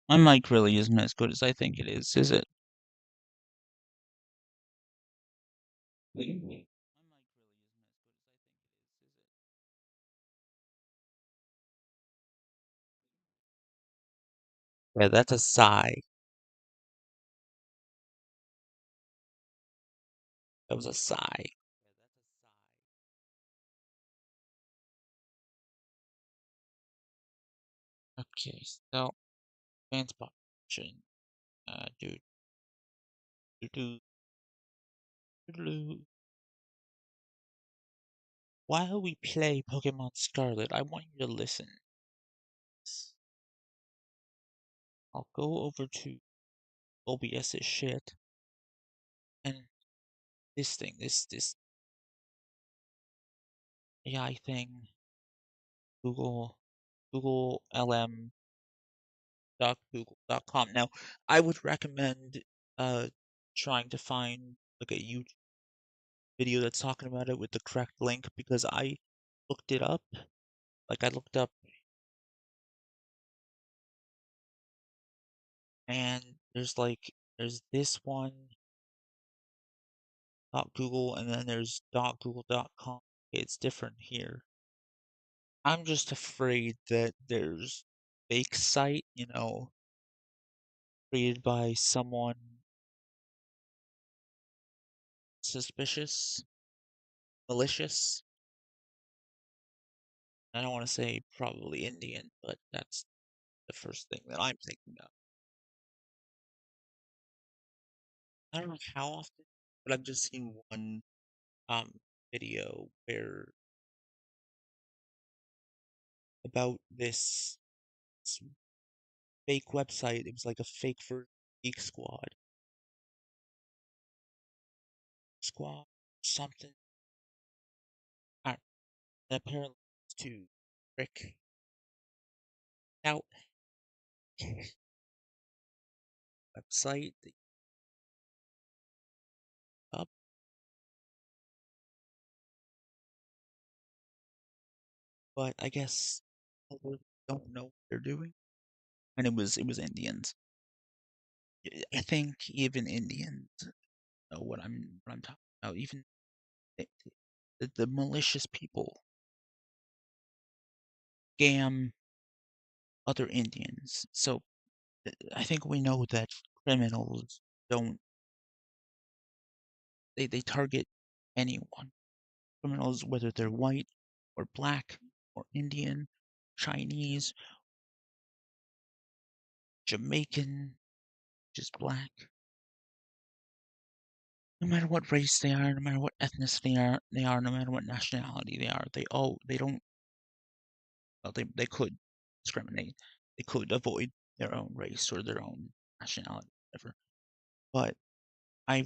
My mic really isn't as good as I think it is it? Yeah, that's a sigh. That was a sigh. Okay, so fans population. Dude, do do. While we play Pokemon Scarlet, I want you to listen. I'll go over to OBS's shit and this thing, this AI thing, Google LM Google.com. Now, I would recommend uh trying to find like a YouTube video that's talking about it with the correct link because I looked it up. Like I looked up and there's this one .google and then there's .google.com. It's different here. I'm just afraid that there's fake site, created by someone suspicious, malicious. I don't want to say probably Indian, but that's the first thing that I'm thinking of. I don't know how often, but I've just seen one video where about this fake website. It was like a fake for Geek Squad, something. Uh, apparently, it's to trick out website that up, but I guess people don't know what they're doing, and it was Indians. I think even Indians know what I'm talking about. Even the, the malicious people scam other Indians. So I think we know that criminals don't they target anyone. Criminals, whether they're white or black or Indian, Chinese, Jamaican, just black. No matter what race they are, no matter what ethnicity they are, no matter what nationality they don't well they could discriminate. They could avoid their own race or their own nationality, whatever. But I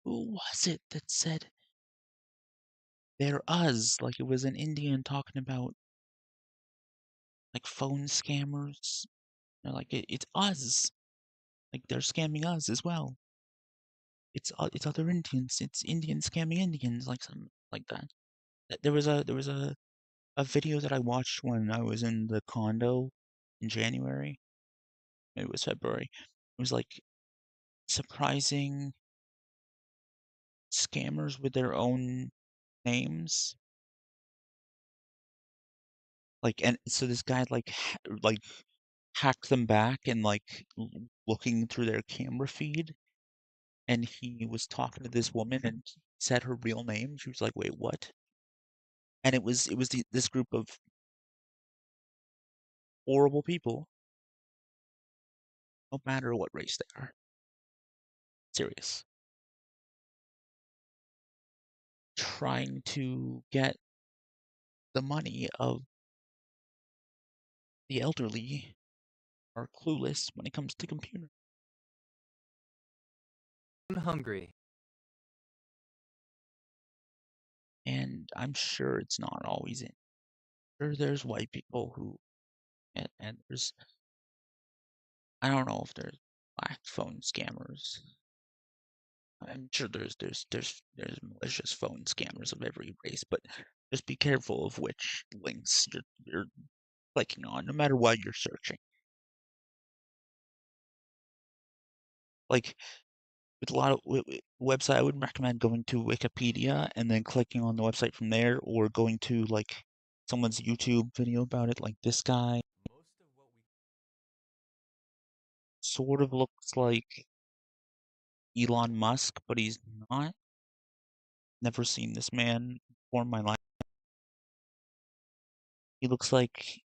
who was it that said they're us? Like it was an Indian talking about like phone scammers. They're like it's us. Like they're scamming us as well. It's other Indians. It's Indians scamming Indians, like something like that. There was a video that I watched when I was in the condo in January. Maybe it was February. It was like surprising scammers with their own names. Like, and so this guy like hacked them back and like looking through their camera feed, and he was talking to this woman and said her real name. She was like, "Wait, what?" And it was this group of horrible people, no matter what race they are. Serious. Trying to get the money of the elderly are clueless when it comes to computer. I'm hungry. And I'm sure it's not always in. Sure, there's white people who and I don't know if there's black phone scammers. I'm sure there's malicious phone scammers of every race, but just be careful of which links you're clicking on, no matter what you're searching. Like with a lot of website, I would recommend going to Wikipedia and then clicking on the website from there, or going to like someone's YouTube video about it, like this guy. Sort of looks like Elon Musk, but he's not. Never seen this man before in my life. He looks like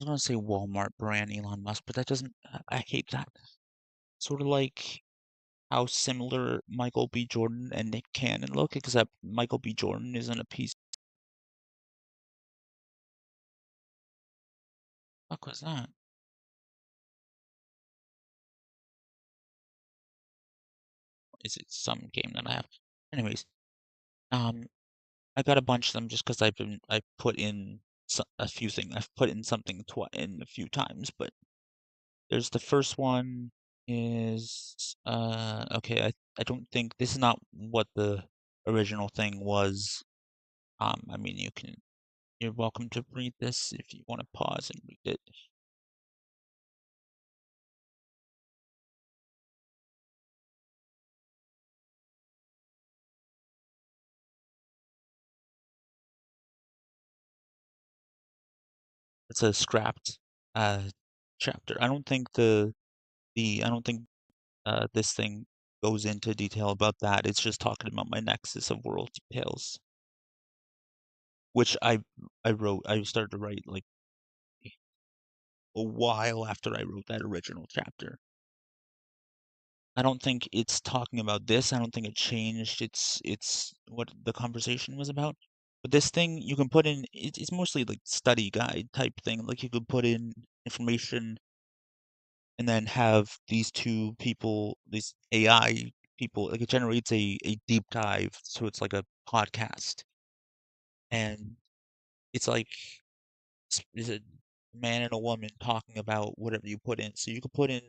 I was gonna say Walmart brand Elon Musk, but that doesn't. I hate that. Sort of like how similar Michael B. Jordan and Nick Cannon look, except Michael B. Jordan isn't a piece. What was that? Is it some game that I have? Anyways, um, I got a bunch of them just because I put in a few things. I've put in something in a few times, but there's the first one is okay. I don't think this is not what the original thing was. I mean you're welcome to read this if you want to pause and read it. It's a scrapped uh chapter. I don't think this thing goes into detail about that. It's just talking about my Nexus of World Details, which I started to write like a while after I wrote that original chapter. I don't think it's talking about this. I don't think it changed it's what the conversation was about. But this thing you can put in it's mostly like study guide type thing. Like you could put in information and then have these two people, these AI people, like it generates a deep dive, so it's like a podcast. And it's like is a man and a woman talking about whatever you put in. So you could put in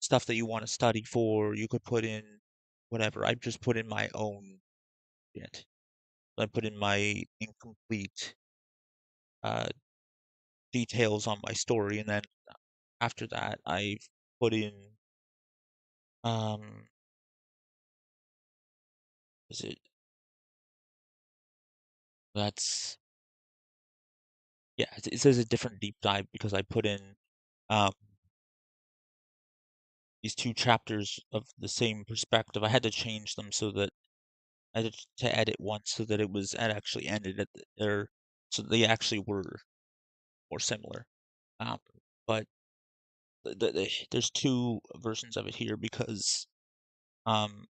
stuff that you want to study for. You could put in whatever. I just put in my own shit. I put in my incomplete uh, details on my story, and then after that, I put in um, is it that's yeah, it says a different deep dive because I put in um these two chapters of the same perspective. I had to change them so that I had to edit one so that it actually ended at their so they actually were more similar. Um, but there's two versions of it here because um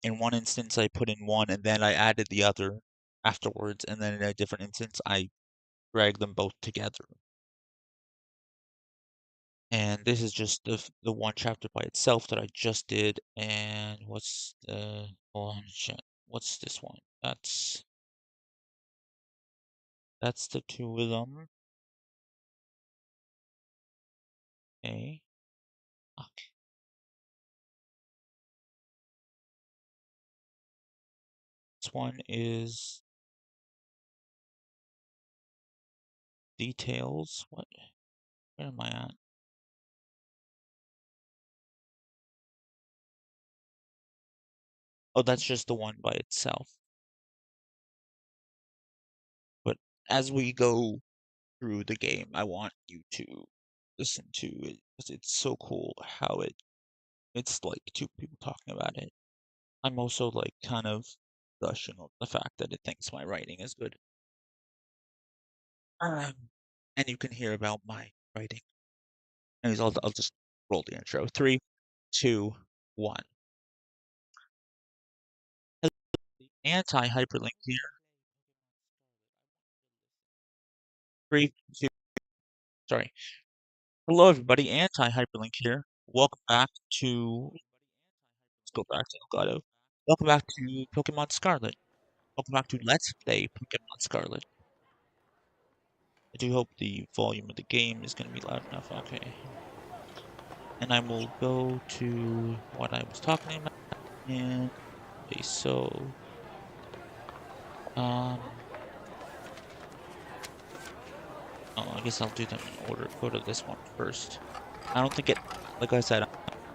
in one instance I put in one and then I added the other afterwards, and then in a different instance I dragged them both together. And this is just the one chapter by itself that I just did. And what's the oh shit? What's this one? That's the two of them. Okay. Fuck. This one is details. What? Where am I at? Oh, that's just the one by itself. But as we go through the game, I want you to listen to it because it's so cool how it's like two people talking about it. I'm also like kind of gushing over the fact that it thinks my writing is good. And you can hear about my writing. Anyways, I'll just roll the intro. Three, two, one. Anti-hyperlink here. Three, two, sorry. Hello everybody, Anti-hyperlink here. Welcome back to let's go back to Elgato. Welcome back to Pokemon Scarlet. Welcome back to Let's Play Pokémon Scarlet. I do hope the volume of the game is going to be loud enough. Okay. And I will go to what I was talking about. And okay, so oh, I guess I'll do them in order. Go to this one first. I don't think it, like I said, I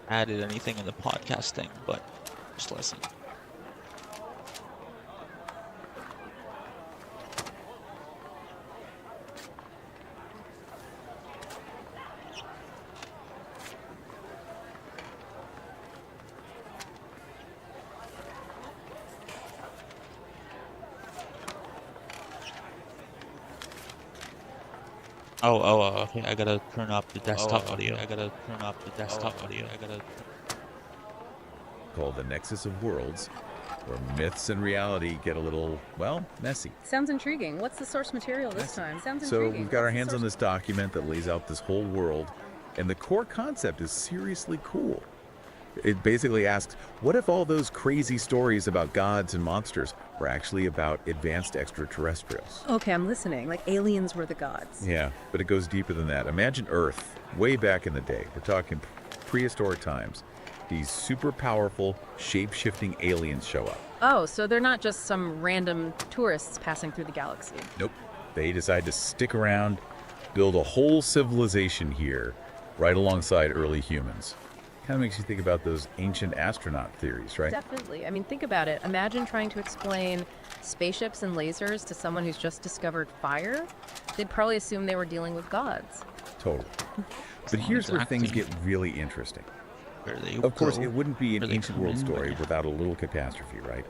added anything in the podcast thing, but just listen. Okay. I gotta turn up the desktop audio. Called the Nexus of Worlds, where myths and reality get a little, well, messy. Sounds intriguing. What's the source material this time? So we've got our hands on this document that lays out this whole world, and the core concept is seriously cool. It basically asks, what if all those crazy stories about gods and monsters were actually about advanced extraterrestrials? Okay, I'm listening. Like aliens were the gods. Yeah, but it goes deeper than that. Imagine Earth, way back in the day. We're talking prehistoric times. These super powerful, shape-shifting aliens show up. Oh, so they're not just some random tourists passing through the galaxy. Nope. They decide to stick around, build a whole civilization here, right alongside early humans. Kind of makes you think about those ancient astronaut theories, right? Definitely. I mean, think about it. Imagine trying to explain spaceships and lasers to someone who's just discovered fire. They'd probably assume they were dealing with gods. Totally. But here's where things get really interesting. Of course, it wouldn't be an ancient world story without a little catastrophe, right?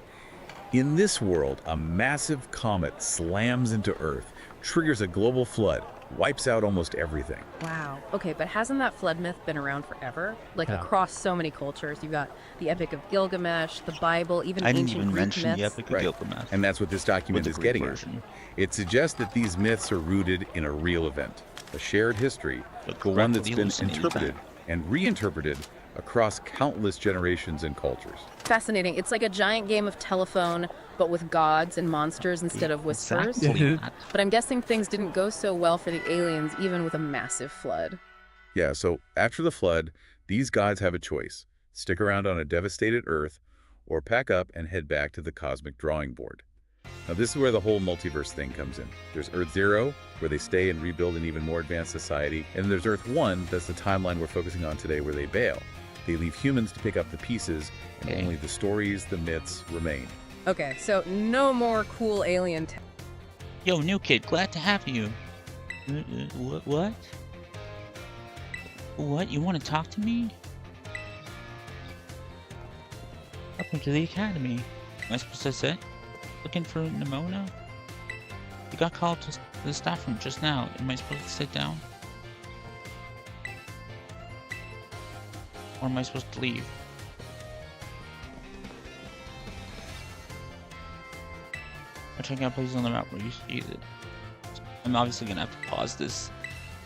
In this world, a massive comet slams into Earth, triggers a global flood, wipes out almost everything. Wow. Okay, but hasn't that flood myth been around forever? Like across so many cultures. You've got the Epic of Gilgamesh, the Bible, even ancient Greek myths. The Epic of Gilgamesh. And that's what this document is getting at. It suggests that these myths are rooted in a real event, a shared history, but one that's been interpreted and reinterpreted across countless generations and cultures. Fascinating. It's like a giant game of telephone, but with gods and monsters instead of whispers. Exactly. But I'm guessing things didn't go so well for the aliens, even with a massive flood. Yeah, so after the flood, these gods have a choice. Stick around on a devastated Earth, or pack up and head back to the cosmic drawing board. Now this is where the whole multiverse thing comes in. There's Earth 0, where they stay and rebuild an even more advanced society, and there's Earth 1, that's the timeline we're focusing on today, where they bail. They leave humans to pick up the pieces, and only the stories, the myths, remain. Okay, so no more cool alien Yo, new kid, glad to have you. What? What? You want to talk to me? Welcome to the academy. Am I supposed to sit? Looking for Nimona? You got called to the staff room just now. Am I supposed to sit down? Or am I supposed to leave? I'm checking out places on the map where you see it. I'm obviously gonna have to pause this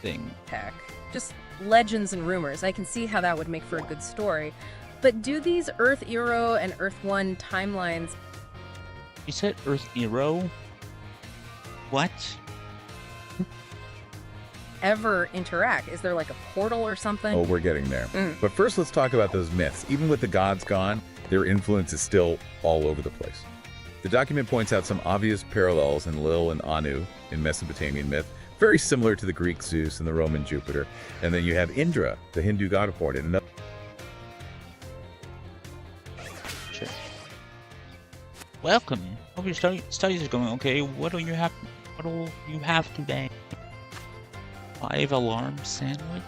thing. Heck. Just legends and rumors. I can see how that would make for a good story. But do these Earth 0 and Earth 1 timelines... You said Earth 0? What? ever interact? Is there like a portal or something? Oh, we're getting there. But first, let's talk about those myths. Even with the gods gone, their influence is still all over the place. The document points out some obvious parallels in Lil and Anu in Mesopotamian myth, very similar to the Greek Zeus and the Roman Jupiter. And then you have Indra, the Hindu god of war. Sure. Welcome. Hope your studies are going okay. What do you have today? 5 alarm sandwich?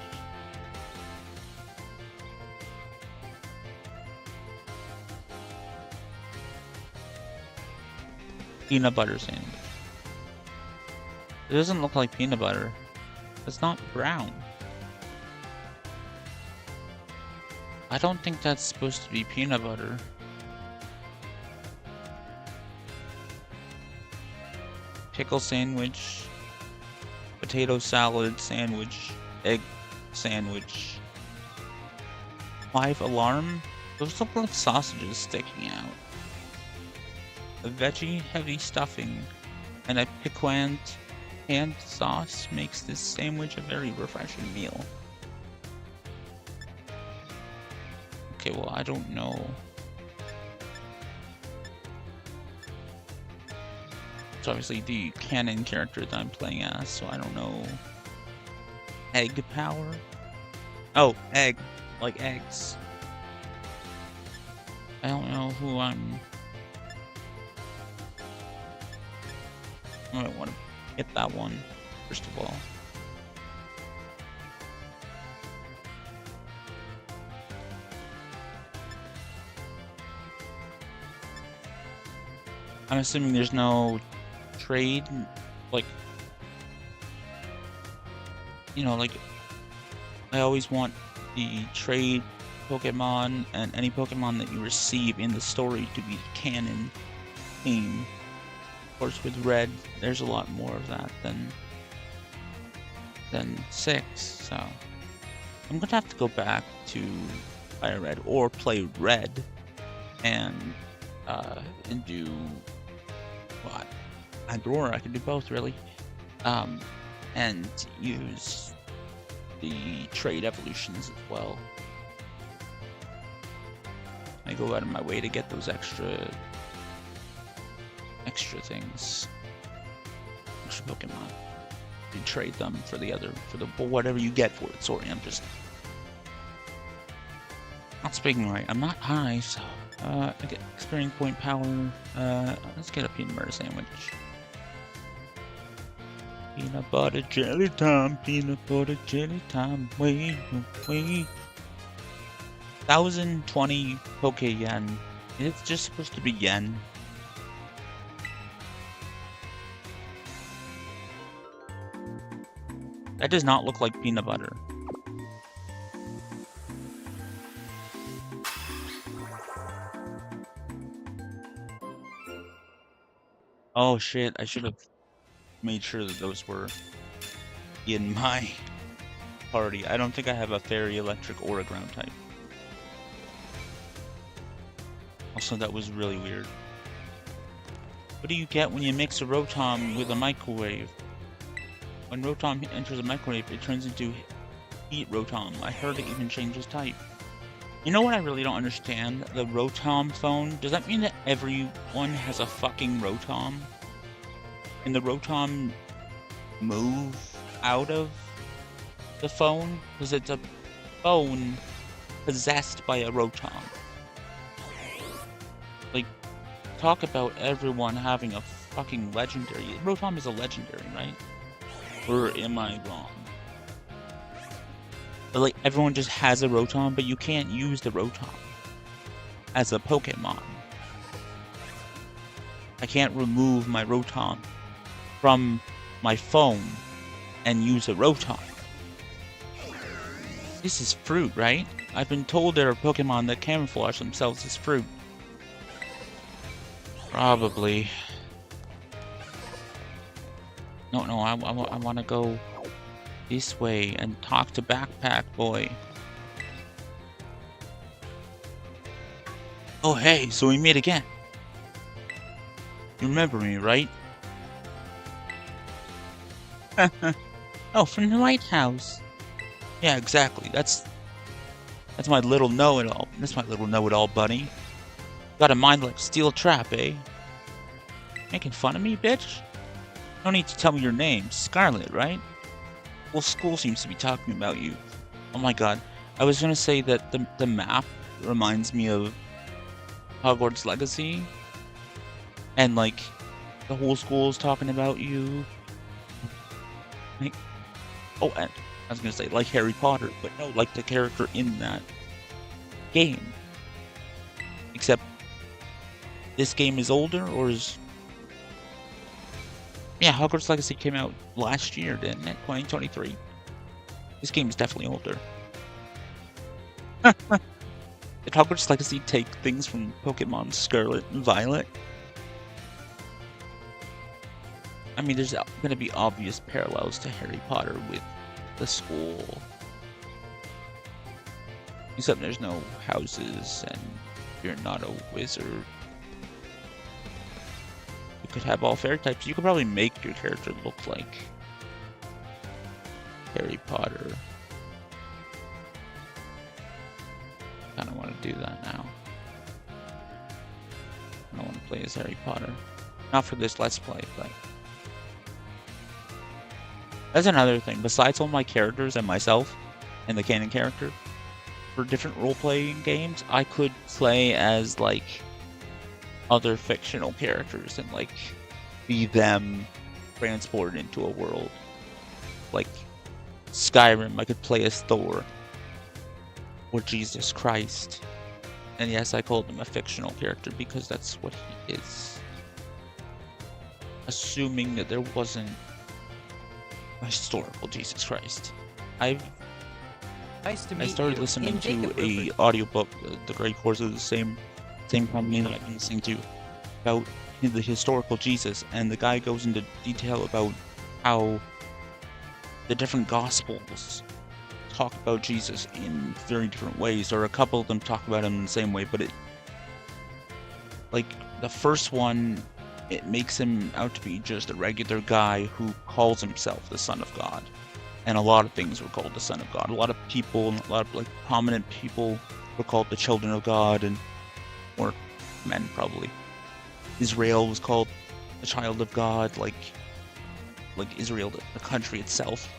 Peanut butter sandwich. It doesn't look like peanut butter. It's not brown. I don't think that's supposed to be peanut butter. Pickle sandwich. Potato salad sandwich, egg sandwich. 5 alarm? Those look like sausages sticking out. a veggie-heavy stuffing and a piquant canned sauce makes this sandwich a very refreshing meal. Okay, well, I don't know. It's obviously the canon character that I'm playing as, so I don't know. Egg power? Oh, egg. Like eggs. I don't know who I'm... I don't want to hit that one, first of all. I'm assuming there's no trade, like, you know, like, I always want the trade Pokemon and any Pokemon that you receive in the story to be canon theme. Of course, with Red, there's a lot more of that than 6, so I'm gonna have to go back to Fire Red or play Red and do what? Either I can do both really, and use the trade evolutions as well. I go out of my way to get those extra things, extra Pokemon. You trade them for the whatever you get for it. Sorry, I'm just not speaking right. I'm not high, so I get experience point power. Let's get a peanut butter sandwich. Peanut butter jelly time, peanut butter jelly time. Wait. 1,020 Poke Yen. It's just supposed to be yen. That does not look like peanut butter. Oh shit, I should have made sure that those were in my party. I don't think I have a fairy, electric, or a ground type. Also, that was really weird. What do you get when you mix a Rotom with a microwave? When Rotom enters a microwave, it turns into Heat Rotom. I heard it even changes type. You know what I really don't understand? The Rotom phone? Does that mean that everyone has a fucking Rotom? Can the Rotom move out of the phone? Because it's a phone possessed by a Rotom. Like, talk about everyone having a fucking legendary. Rotom is a legendary, right? Or am I wrong? But like, everyone just has a Rotom, but you can't use the Rotom as a Pokemon. I can't remove my Rotom from my phone and use a Rotom. This is fruit, right? I've been told there are Pokemon that camouflage themselves as fruit. Probably. No, I want to go this way and talk to Backpack Boy. Oh, hey, so we meet again. You remember me, right? Oh, from the lighthouse. Yeah, exactly. That's my little know-it-all. That's my little know-it-all, buddy. Got a mind like steel trap, eh? Making fun of me, bitch? No need to tell me your name. Scarlet, right? Well, school seems to be talking about you. Oh my god. I was gonna say that the map reminds me of Hogwarts Legacy. And, like, the whole school is talking about you. Like, oh, and I was gonna say, like Harry Potter, but no, like the character in that game. Except, this game is older, or is... Yeah, Hogwarts Legacy came out last year, didn't it? 2023. This game is definitely older. Did Hogwarts Legacy take things from Pokémon Scarlet and Violet? I mean, there's going to be obvious parallels to Harry Potter with the school. Except there's no houses, and you're not a wizard. could have all fairy types. You could probably make your character look like Harry Potter. I kind of want to do that now. I don't want to play as Harry Potter. Not for this Let's Play, but... That's another thing. Besides all my characters and myself, and the canon character, for different role-playing games, I could play as, like, other fictional characters and, like, be them transported into a world. Like, Skyrim, I could play as Thor. Or Jesus Christ. And yes, I called him a fictional character because that's what he is. Assuming that there wasn't a historical Jesus Christ. I started listening to a audiobook, The Great Course of the same company that I've been listening to, about the historical Jesus, and the guy goes into detail about how the different gospels talk about Jesus in very different ways, or a couple of them talk about him in the same way, but like the first one, it makes him out to be just a regular guy who calls himself the Son of God. And a lot of things were called the Son of God. A lot of people, a lot of like prominent people were called the Children of God, and or men probably. Israel was called the Child of God, like Israel, the country itself.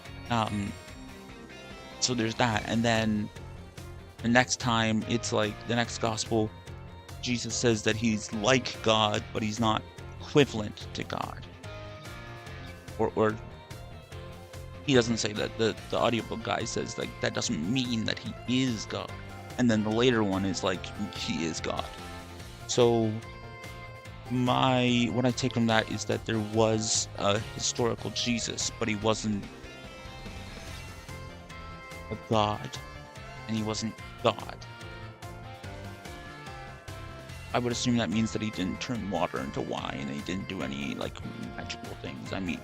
So there's that, and then the next time, it's like the next gospel, Jesus says that he's like God, but he's not equivalent to God. Or he doesn't say that. The audiobook guy says like that doesn't mean that he is God. And then the later one is like he is God. So what I take from that is that there was a historical Jesus, but he wasn't a God, and he wasn't God. I would assume that means that he didn't turn water into wine, and he didn't do any like magical things. I mean,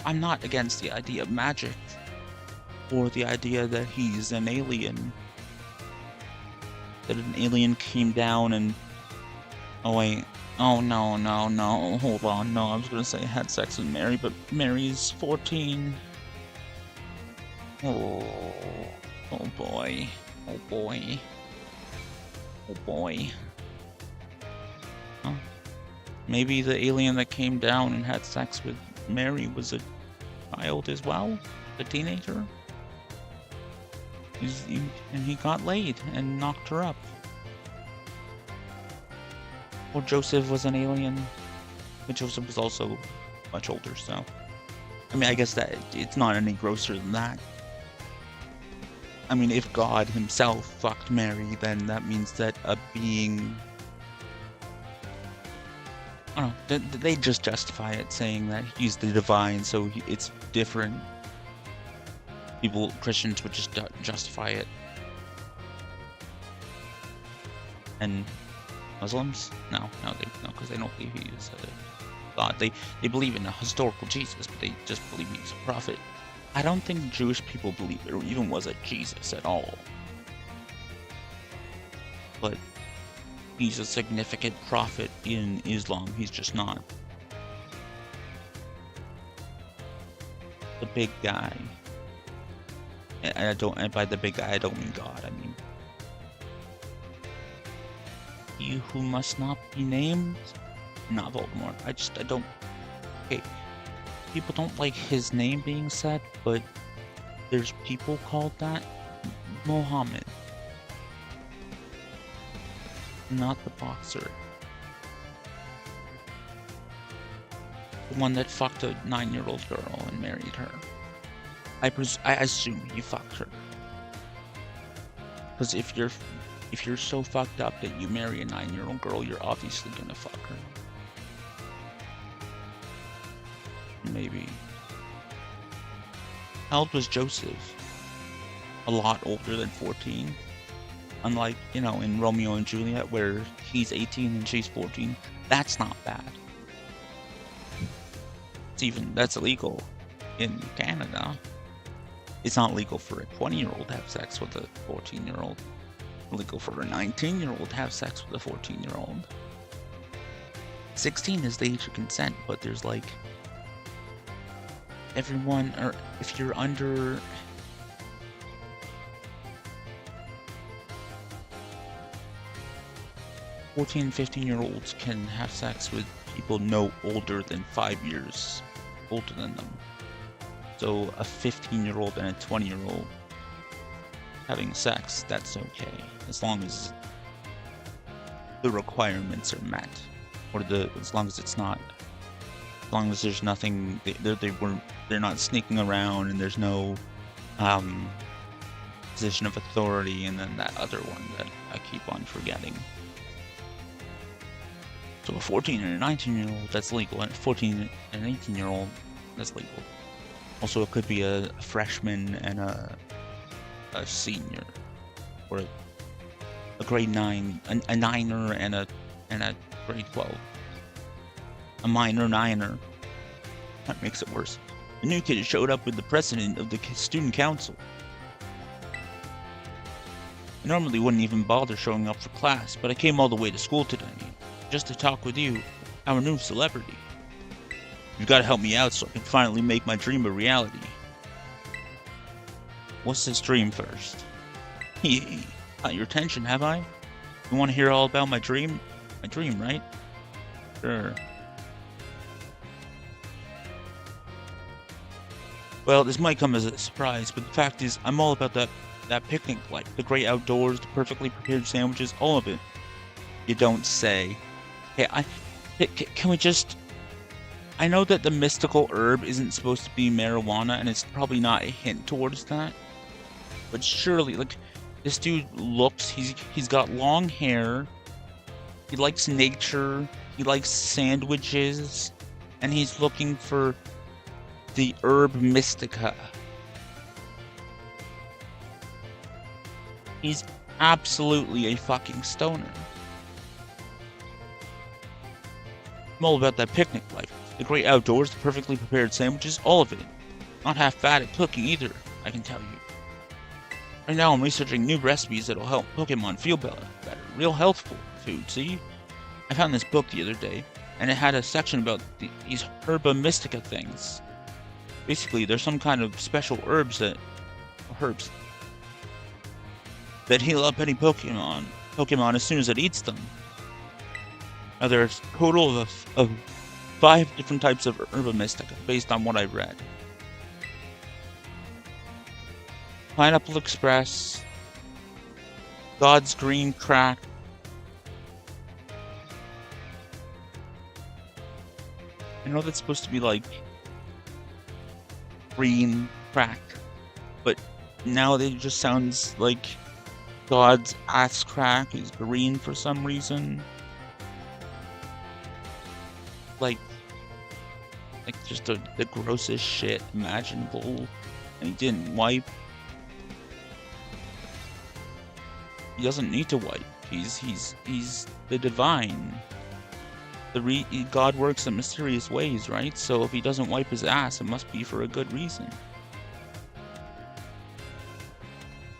I'm not against the idea of magic, or the idea that he's an alien, that an alien came down and... Oh wait, oh no, hold on, no, I was gonna say had sex with Mary, but Mary's 14. Oh boy. Huh? Maybe the alien that came down and had sex with Mary was a child as well? A teenager? And he got laid and knocked her up. Or Joseph was an alien, but Joseph was also much older, so... I mean, I guess that it's not any grosser than that. I mean, if God himself fucked Mary, then that means that a being... I don't know, they just justify it, saying that he's the divine, so it's different. Christians would just justify it. And Muslims? No, because they don't believe he is a God. They believe in a historical Jesus, but they just believe he's a prophet. I don't think Jewish people believe there even was a Jesus at all. But he's a significant prophet in Islam. He's just not the big guy. And by the big guy, I don't mean God. I mean he who must not be named. Not Voldemort. I don't. Okay. People don't like his name being said, but there's people called that. Mohammed. Not the boxer. The one that fucked a 9-year-old girl and married her. I assume he fucked her. Because if you're so fucked up that you marry a 9-year-old girl, you're obviously gonna fuck her. Maybe. How old was Joseph? A lot older than 14. Unlike, in Romeo and Juliet, where he's 18 and she's 14. That's not bad. That's illegal in Canada. It's not legal for a 20-year-old to have sex with a 14-year-old. Illegal for a 19-year-old to have sex with a 14-year-old. 16 is the age of consent, but there's like everyone, or if you're under 14, 15-year-olds can have sex with people no older than 5 years older than them. So a 15-year-old and a 20-year-old having sex, that's okay, as long as the requirements are met, or as long as it's not, as long as there's nothing, they're not sneaking around, and there's no position of authority, and then that other one that I keep on forgetting. So a 14 and a 19-year-old, that's legal, and a 14 and an 18-year-old, that's legal. Also, it could be a freshman and a senior, or a grade 9, a niner and a grade 12. A minor niner. That makes it worse. The new kid showed up with the president of the student council. I normally wouldn't even bother showing up for class, but I came all the way to school today, just to talk with you, our new celebrity. You've got to help me out so I can finally make my dream a reality. What's this dream first? Got your attention, have I? You want to hear all about my dream? My dream, right? Sure. Well, this might come as a surprise, but the fact is, I'm all about that picnic life, the great outdoors, the perfectly prepared sandwiches, all of it. You don't say. Hey, can we just... I know that the mystical herb isn't supposed to be marijuana, and it's probably not a hint towards that. But surely, like, this dude looks, he's got long hair, he likes nature, he likes sandwiches, and he's looking for the herb mystica. He's absolutely a fucking stoner. I'm all about that picnic life. The great outdoors, the perfectly prepared sandwiches, all of it. Not half bad at cooking either, I can tell you. Right now I'm researching new recipes that'll help Pokemon feel better. Real healthful food, see? I found this book the other day, and it had a section about these herba mystica things. Basically, there's some kind of special herbs that heal up any Pokemon as soon as it eats them. Now there's a total of 5 different types of herba mystica, based on what I read. Pineapple Express, God's Green Crack, I know that's supposed to be like green crack, but now it just sounds like God's ass crack is green for some reason. Like just the grossest shit imaginable, and he didn't wipe. He doesn't need to wipe. He's the divine. God works in mysterious ways, right? So if he doesn't wipe his ass, it must be for a good reason.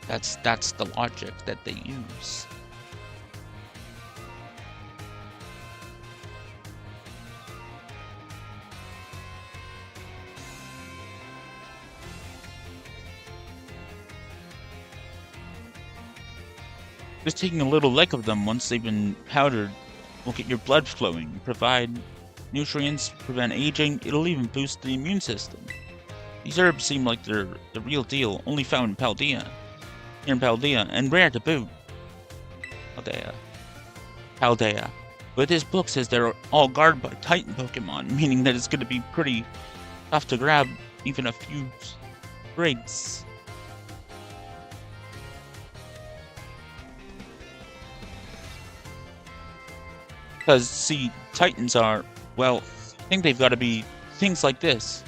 That's the logic that they use. Just taking a little lick of them once they've been powdered will get your blood flowing, provide nutrients, prevent aging, it'll even boost the immune system. These herbs seem like they're the real deal, only found in Paldea. Here in Paldea, and rare to boot. Paldea. But this book says they're all guarded by Titan Pokemon, meaning that it's going to be pretty tough to grab even a few sprigs. Because, see, Titans are, well, I think they've got to be things like this.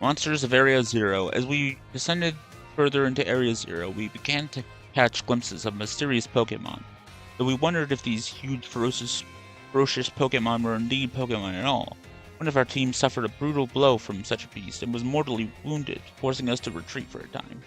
Monsters of Area Zero. As we descended further into Area Zero, we began to catch glimpses of mysterious Pokemon, though we wondered if these huge, ferocious Pokemon were indeed Pokemon at all. One of our team suffered a brutal blow from such a beast and was mortally wounded, forcing us to retreat for a time.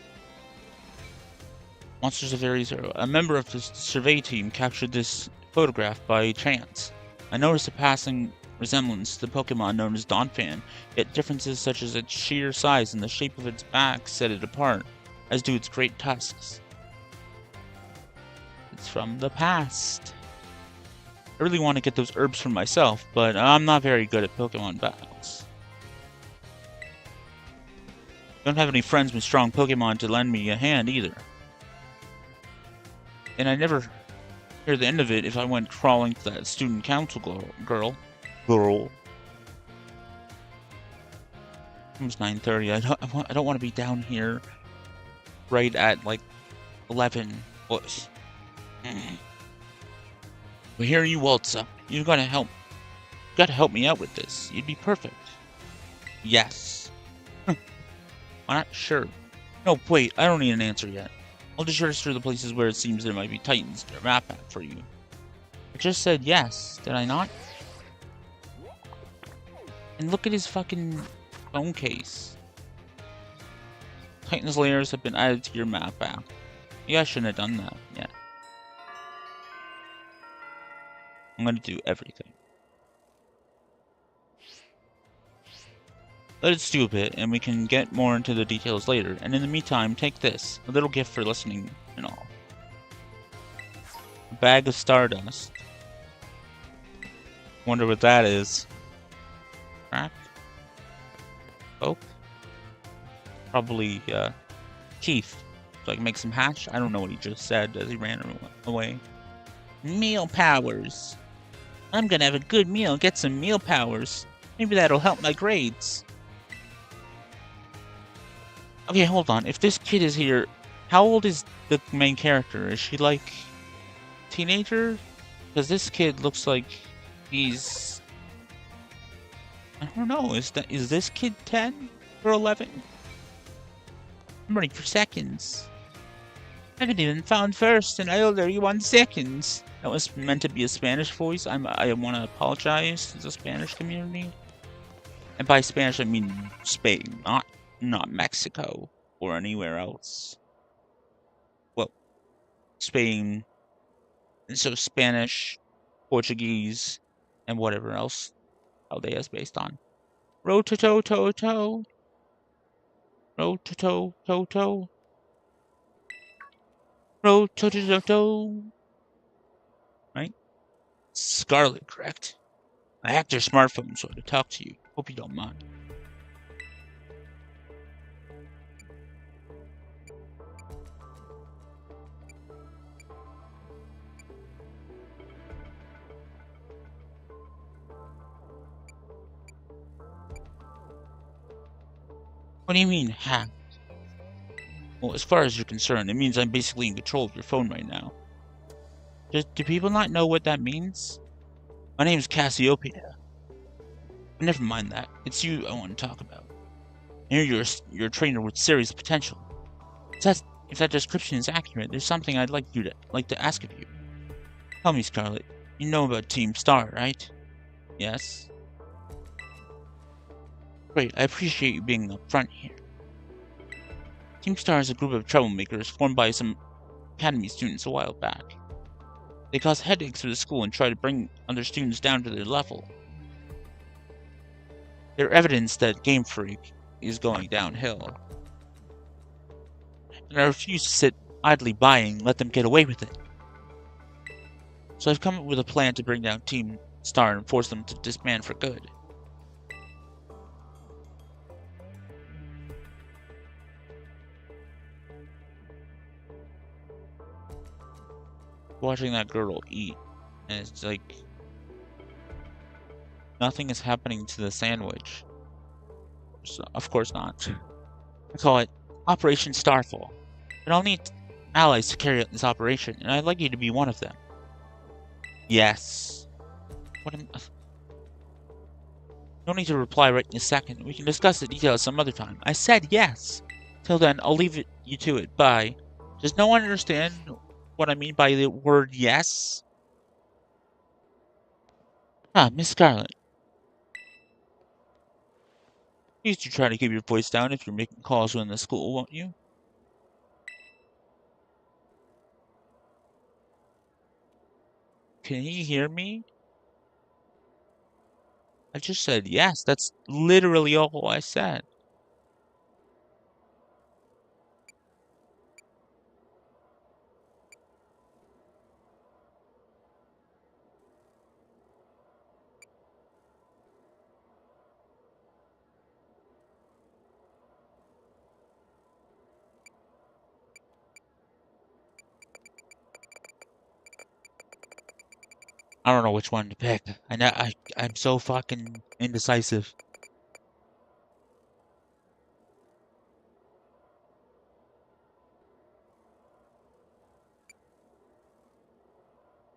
Monsters of Area Zero. A member of the survey team captured this photograph by chance. I noticed a passing resemblance to the Pokemon known as Donphan, yet differences such as its sheer size and the shape of its back set it apart, as do its great tusks. It's from the past. I really want to get those herbs for myself, but I'm not very good at Pokemon battles. Don't have any friends with strong Pokemon to lend me a hand either. And I never hear the end of it if I went crawling to that student council girl. It's 9:30. I don't want to be down here right at like 11. What? But here you waltz up. You gotta help me out with this. You'd be perfect. Yes. I'm not sure. No, wait. I don't need an answer yet. I'll just register the places where it seems there might be Titans in your map app for you. I just said yes, did I not? And look at his fucking phone case. Titans layers have been added to your map app. You guys shouldn't have done that yet. I'm gonna do everything. Let's do a bit, and we can get more into the details later. And in the meantime, take this. A little gift for listening and all. A bag of stardust. Wonder what that is. Crack? Oak? Probably, Keith. So I can make some hash? I don't know what he just said as he ran away. Meal powers. I'm gonna have a good meal, get some meal powers. Maybe that'll help my grades. Okay, hold on. If this kid is here, how old is the main character? Is she like teenager? Because this kid looks like he's... I don't know. Is this kid 10 or 11? I'm running for seconds. I haven't even found first, and I owe 31 seconds. That was meant to be a Spanish voice. I want to apologize to the Spanish community. And by Spanish, I mean Spain, not Mexico or anywhere else. Well, Spain, and so Spanish, Portuguese, and whatever else Aldea is based on. Ro-to-to-to-to. Ro-to-to-to-to. Ro-to-to-to-to. Right? Scarlet, correct? I hacked your smartphone so I could talk to you. Hope you don't mind. What do you mean, hacked? Well, as far as you're concerned, it means I'm basically in control of your phone right now. Do people not know what that means? My name's Cassiopeia. Never mind that. It's you I want to talk about. You're a trainer with serious potential. If that description is accurate, there's something I'd like to ask of you. Tell me, Scarlet. You know about Team Star, right? Yes. Great, I appreciate you being upfront here. Team Star is a group of troublemakers formed by some academy students a while back. They cause headaches for the school and try to bring other students down to their level. They're evidence that Game Freak is going downhill. And I refuse to sit idly by and let them get away with it. So I've come up with a plan to bring down Team Star and force them to disband for good. Watching that girl eat, and it's like nothing is happening to the sandwich. So, of course not. I call it Operation Starfall. But I'll need allies to carry out this operation, and I'd like you to be one of them. Yes. No need to reply right in a second. We can discuss the details some other time. I said yes. Till then, I'll leave you to it. Bye. Does no one understand what I mean by the word yes? Ah, Miss Scarlet. Please do try to keep your voice down if you're making calls in the school, won't you? Can you hear me? I just said yes. That's literally all I said. I don't know which one to pick. I'm so fucking indecisive.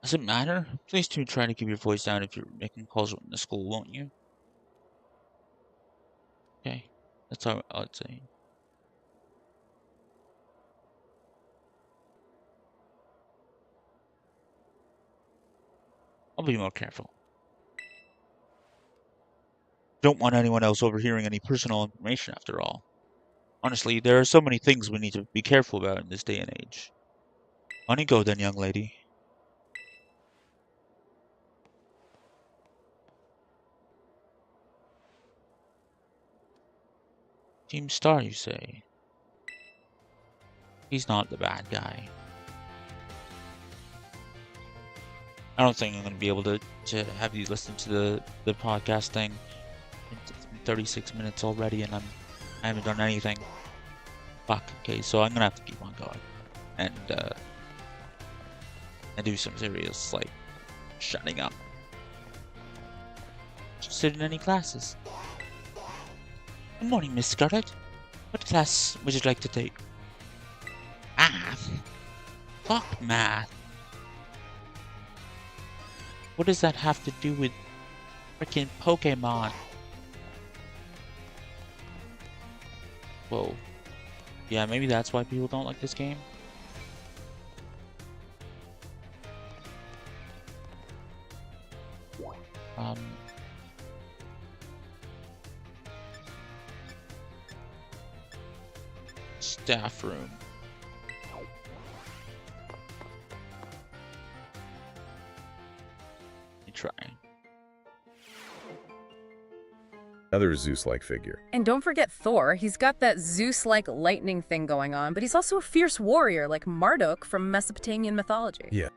Does it matter? Please do try to keep your voice down if you're making calls in the school, won't you? Okay, that's all I'd say. I'll be more careful. Don't want anyone else overhearing any personal information after all. Honestly, there are so many things we need to be careful about in this day and age. On you go then, young lady. Team Star, you say? He's not the bad guy. I don't think I'm going to be able to have you listen to the podcast thing. It's been 36 minutes already and I haven't done anything. Fuck, okay, so I'm going to have to keep on going. And do some serious, like, shutting up. Interested in any classes? Good morning, Miss Scarlet. What class would you like to take? Math? Fuck math. What does that have to do with freaking Pokemon? Whoa. Yeah, maybe that's why people don't like this game. Staff room. Let me try. Another Zeus-like figure. And don't forget Thor. He's got that Zeus-like lightning thing going on, but he's also a fierce warrior like Marduk from Mesopotamian mythology. Yeah.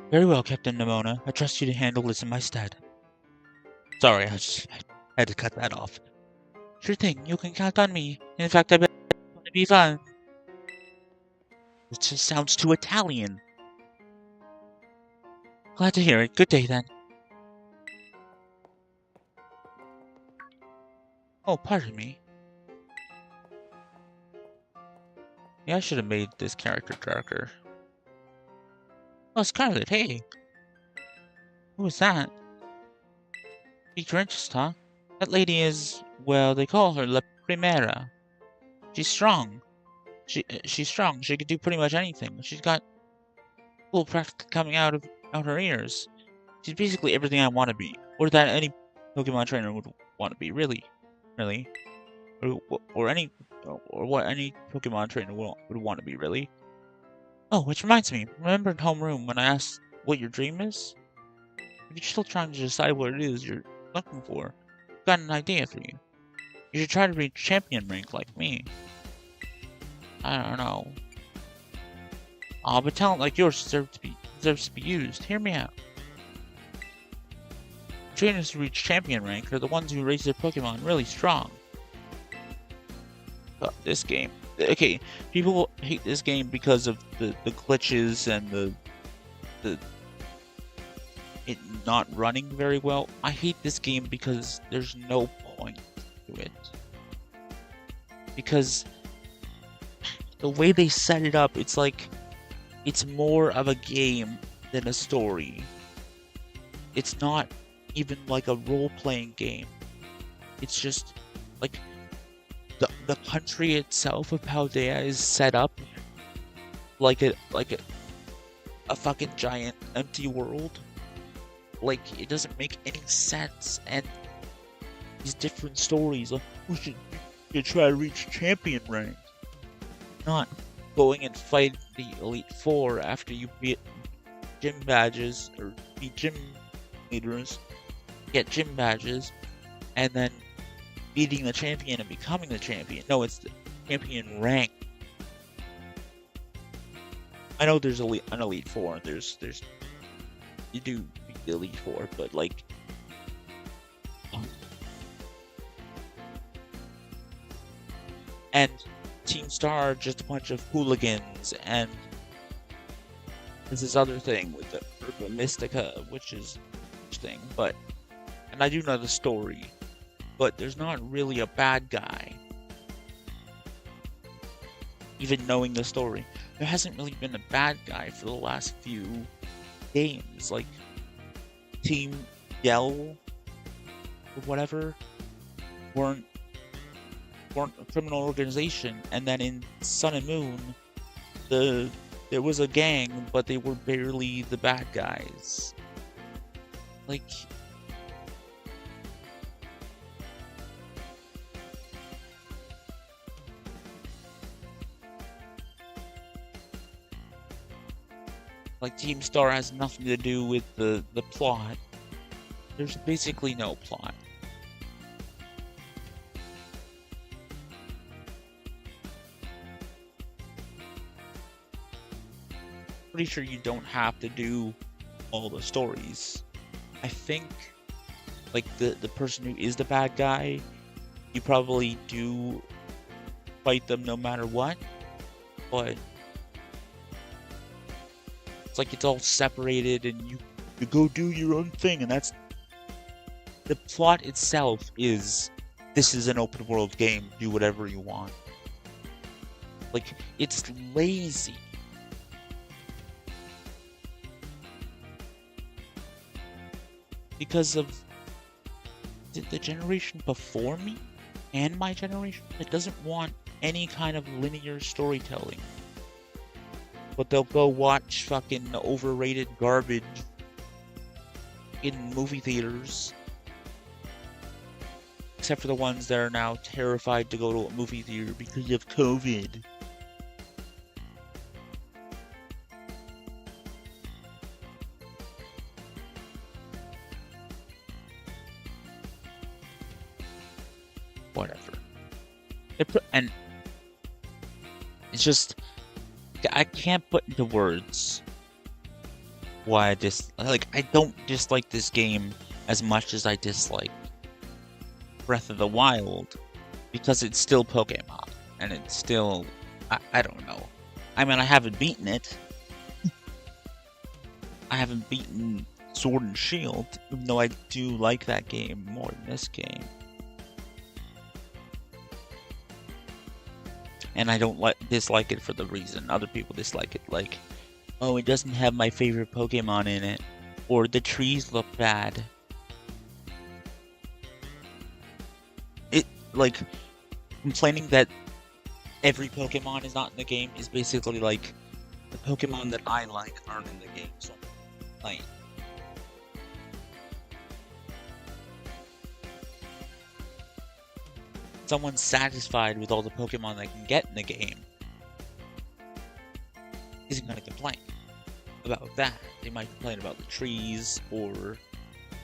Very well, Captain Nimona. I trust you to handle this in my stead. Sorry, I had to cut that off. Sure thing, you can count on me. In fact, I bet it's going to be fun. It just sounds too Italian. Glad to hear it. Good day, then. Oh, pardon me. Yeah, I should have made this character darker. Oh, Scarlet, hey! Who was that? Piqued your interest, huh? That lady is, well, they call her La Primera. She's strong. She's strong. She could do pretty much anything. She's got cool practically coming out her ears. She's basically everything I want to be, or that any Pokemon trainer would want to be. Really, or what any Pokemon trainer would want to be. Really. Oh, which reminds me. Remember in homeroom when I asked what your dream is? If you're still trying to decide what it is you're looking for, I've got an idea for you. You should try to reach champion rank like me. I don't know. Aw, but talent like yours deserves to be used. Hear me out. Trainers who reach champion rank are the ones who raise their Pokemon really strong. This game. Okay, people hate this game because of the glitches and it not running very well. I hate this game because there's no point to it. Because the way they set it up, it's like it's more of a game than a story. It's not even like a role-playing game. It's just like the country itself of Paldea is set up like a fucking giant empty world. Like, it doesn't make any sense, and these different stories. Like, we should try to reach champion rank. Not going and fight the Elite Four after you beat gym badges or beat gym leaders, get gym badges, and then beating the champion and becoming the champion. No, it's the champion rank. I know there's an Elite Four. There's you do beat the Elite Four, but like. And Team Star are just a bunch of hooligans, and there's this other thing with the Urba Mystica, which is interesting, but, and I do know the story, but there's not really a bad guy. Even knowing the story, there hasn't really been a bad guy for the last few games, like Team Yell or whatever weren't a criminal organization, and then in Sun and Moon, there was a gang, but they were barely the bad guys. Like, Team Star has nothing to do with the plot. There's basically no plot. Pretty sure you don't have to do all the stories. I think, like, the person who is the bad guy, you probably do fight them no matter what, but it's like it's all separated and you go do your own thing, and that's the plot itself. Is this is an open world game, do whatever you want. Like, it's lazy. Because of the generation before me and my generation that doesn't want any kind of linear storytelling. But they'll go watch fucking overrated garbage in movie theaters. Except for the ones that are now terrified to go to a movie theater because of COVID. Whatever. And it's just, I can't put into words why I don't dislike this game as much as I dislike Breath of the Wild, because it's still Pokemon, and it's still, I don't know. I mean, I haven't beaten it. I haven't beaten Sword and Shield, even though I do like that game more than this game. And I don't dislike it for the reason other people dislike it. Like, oh, it doesn't have my favorite Pokemon in it. Or the trees look bad. Like, complaining that every Pokemon is not in the game is basically like, the Pokemon that I like aren't in the game. So, like, someone's satisfied with all the Pokemon they can get in the game isn't going to complain about that. They might complain about the trees or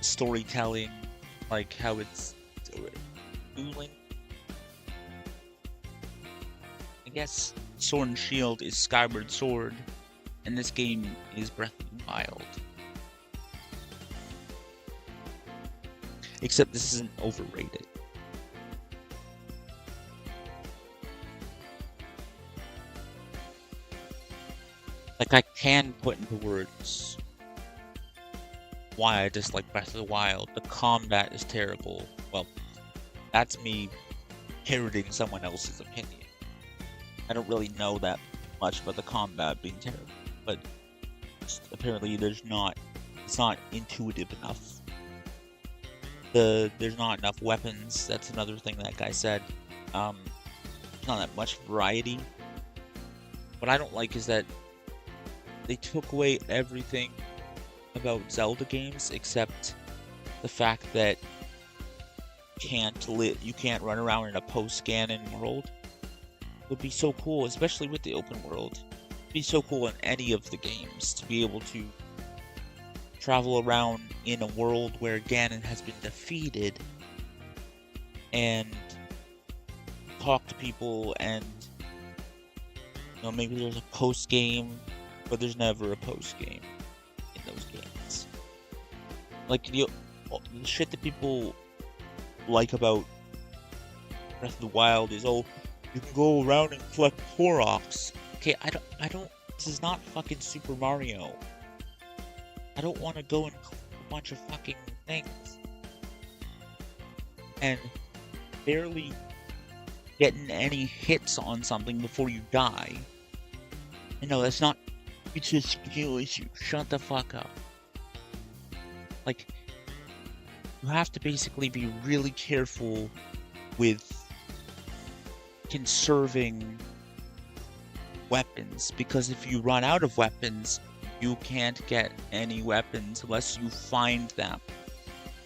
storytelling, like how it's cooling. I guess Sword and Shield is Skyward Sword, and this game is Breath of the Wild. Except this isn't overrated. Like, I can put into words why I dislike Breath of the Wild. The combat is terrible. Well, that's me parroting someone else's opinion. I don't really know that much about the combat being terrible, but apparently it's not intuitive enough. There's not enough weapons. That's another thing that guy said. There's not that much variety. What I don't like is that they took away everything about Zelda games except the fact that you can't run around in a post-Ganon world. It would be so cool, especially with the open world. It'd be so cool in any of the games to be able to travel around in a world where Ganon has been defeated and talk to people, and maybe there's a post game, but there's never a post game in those games. Like the shit that people like about Breath of the Wild is, oh, you can go around and collect Koroks. Okay, I don't. This is not fucking Super Mario. I don't want to go and collect a bunch of fucking things and barely getting any hits on something before you die. No, that's not. It's a skill issue. Shut the fuck up. Like, you have to basically be really careful with conserving weapons, because if you run out of weapons, you can't get any weapons unless you find them.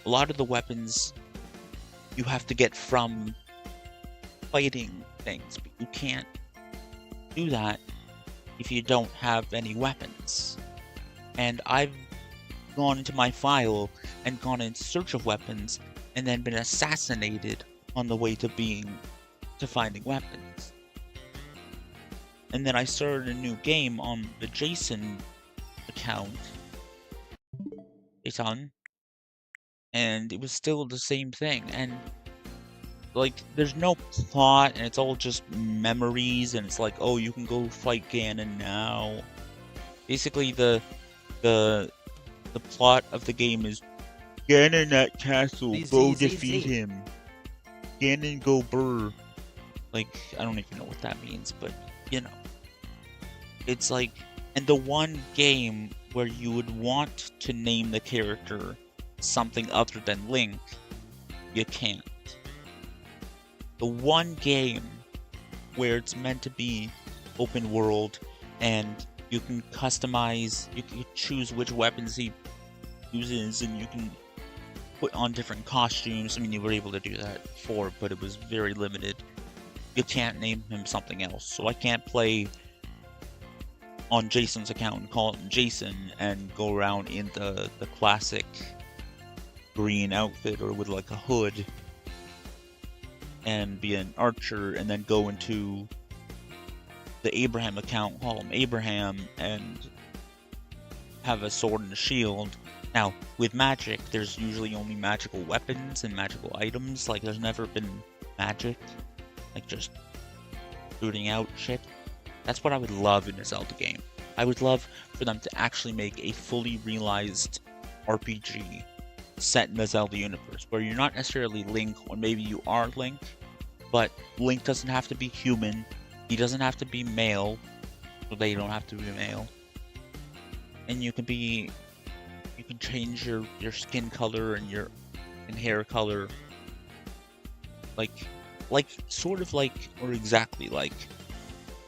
A lot of the weapons you have to get from fighting things, but you can't do that if you don't have any weapons. And I've gone into my file and gone in search of weapons and then been assassinated on the way to finding weapons. And then I started a new game on the Jason account, and it was still the same thing. And like, there's no plot, and it's all just memories, and it's like, oh, you can go fight Ganon now. Basically, the plot of the game is Ganon at castle, go defeat him. Ganon go burr. Like, I don't even know what that means, but it's like, and the one game where you would want to name the character something other than Link, you can't. The one game where it's meant to be open world and you can customize, you can choose which weapons he uses, and you can put on different costumes. I mean, you were able to do that before, but it was very limited. You can't name him something else. So I can't play on Jason's account and call him Jason and go around in the classic green outfit or with like a hood and be an archer, and then go into the Abraham account, call him Abraham, and have a sword and a shield. Now, with magic, there's usually only magical weapons and magical items. Like, there's never been magic, like just shooting out shit. That's what I would love in a Zelda game. I would love for them to actually make a fully realized RPG set in the Zelda universe, where you're not necessarily Link, or maybe you are Link, but Link doesn't have to be human. He doesn't have to be male, so they don't have to be male. And you can change your skin color and your hair color, like sort of like, or exactly like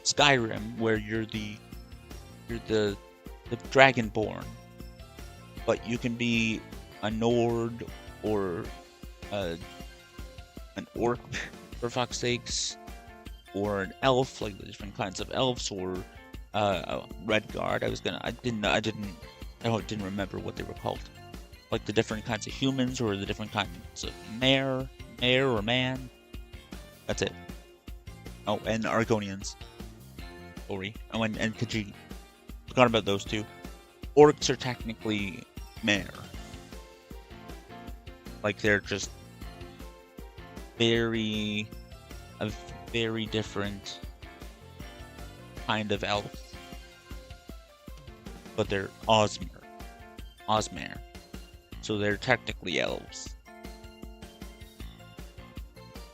Skyrim, where you're the Dragonborn, but you can be a Nord or an orc, for fuck's sakes, or an elf, like the different kinds of elves, or a Redguard. I didn't remember what they were called. Like the different kinds of humans, or the different kinds of mare or man. That's it. Oh, and Argonians. Sorry. Oh, and Khajiit. Forgot about those two. Orcs are technically mare. Like, they're just a very different kind of elf. But they're Osmer. So they're technically elves.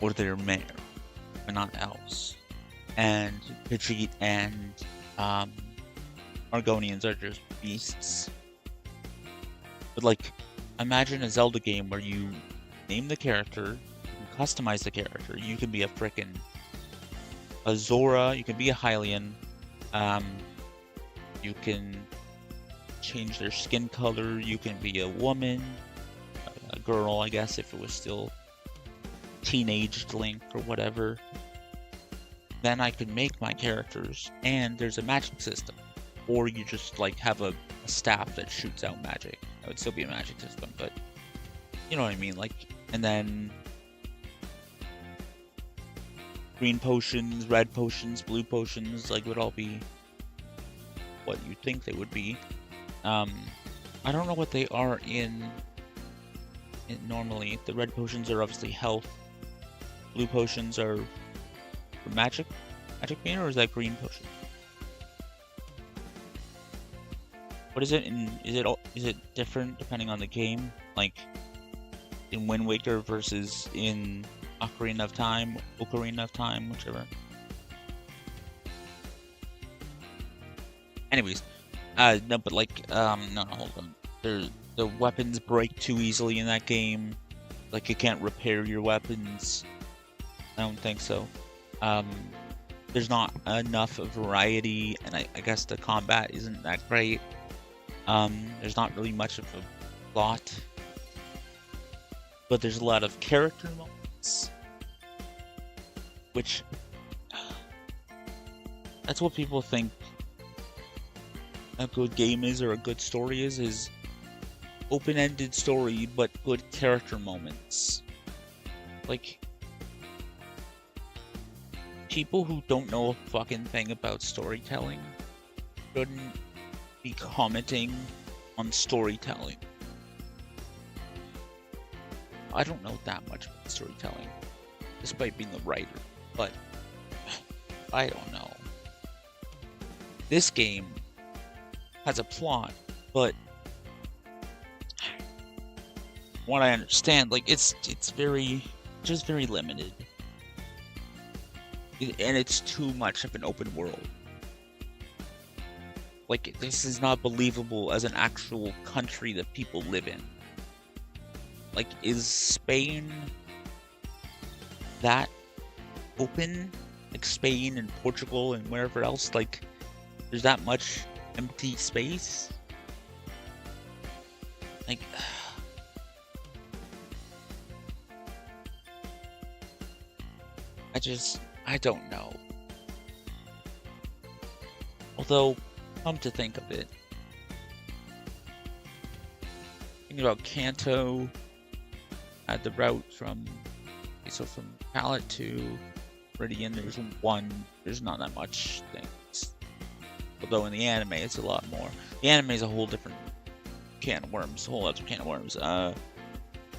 Or they're mare, but not elves. And Khajiit and Argonians are just beasts. But like, imagine a Zelda game where you name the character, you can customize the character. You can be a Zora, you can be a Hylian, you can change their skin color, you can be a woman, a girl, I guess, if it was still teenaged Link or whatever, then I could make my characters, and there's a magic system. Or you just like have a staff that shoots out magic. That would still be a magic system, but you know what I mean, like, and then green potions, red potions, blue potions, like, would all be what you think they would be. I don't know what they are in normally. The red potions are obviously health. Blue potions are for magic bean, or is that green potion? What is it in? Is it different depending on the game? Like in Wind Waker versus in Ocarina of Time, whichever. Anyways, no, but like, no, hold on. The weapons break too easily in that game. Like, you can't repair your weapons. I don't think so. There's not enough variety, and I guess the combat isn't that great. There's not really much of a plot. But there's a lot of character moments. Which, that's what people think a good game is, or a good story is open-ended story, but good character moments. Like, people who don't know a fucking thing about storytelling shouldn't be commenting on storytelling. I don't know that much about storytelling, despite being a writer, but I don't know. This game has a plot, but what I understand, like, it's just very limited. And it's too much of an open world. Like, this is not believable as an actual country that people live in. Like, is Spain that open? Like, Spain and Portugal and wherever else? Like, there's that much empty space? Like, I don't know. Although, come to think of it, thinking about Kanto, the route from Palette to Meridian, there's not that much things. Although in the anime, it's a lot more. The anime is a whole different can of worms, a whole other can of worms.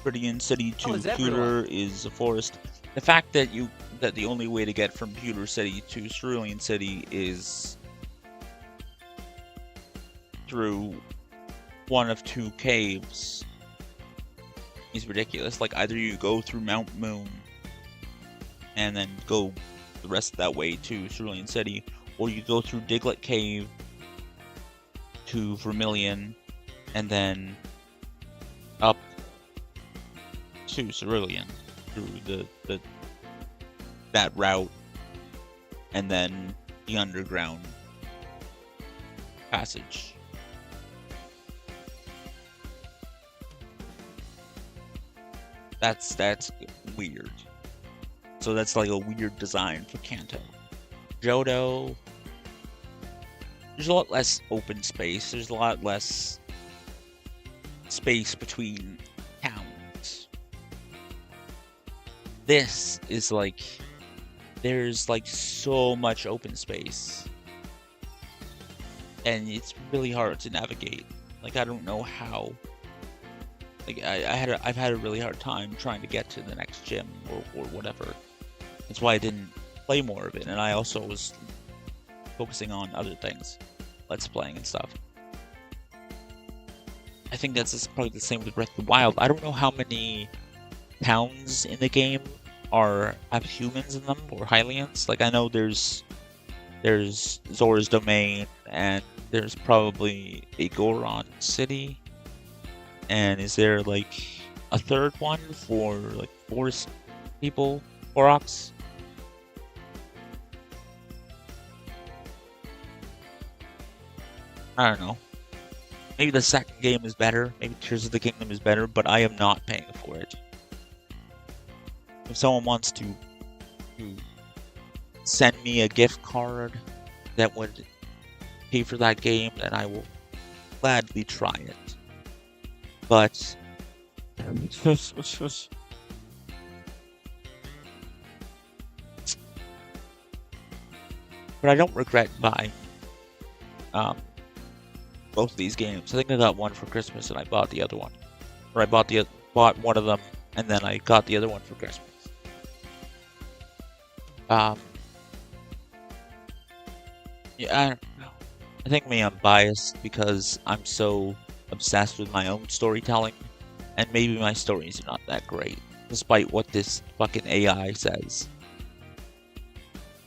Meridian City to Pewter is a forest. The fact that the only way to get from Pewter City to Cerulean City is through one of two caves is ridiculous. Like, either you go through Mount Moon and then go the rest of that way to Cerulean City, or you go through Diglett Cave to Vermilion and then up to Cerulean through that route, and then the underground passage. That's weird. So that's like a weird design for Kanto. Johto, there's a lot less open space. There's a lot less space between towns. This is like, there's like so much open space, and it's really hard to navigate. Like, I don't know how. Like, I've had a really hard time trying to get to the next gym or whatever. That's why I didn't play more of it, and I also was focusing on other things, Let's Playing and stuff. I think that's probably the same with Breath of the Wild. I don't know how many towns in the game have humans in them, or Hylians. Like, I know there's Zora's Domain, and there's probably a Goron City. And is there like a third one for like forest people, Koroks? I don't know. Maybe the second game is better. Maybe Tears of the Kingdom is better, but I am not paying for it. if someone wants to send me a gift card that would pay for that game, then I will gladly try it. But I don't regret buying both of these games. I think I got one for Christmas and I bought the other one, or I bought one of them and then I got the other one for Christmas. Yeah, I don't know. I think maybe I'm biased because I'm so obsessed with my own storytelling, and maybe my stories are not that great, despite what this fucking AI says.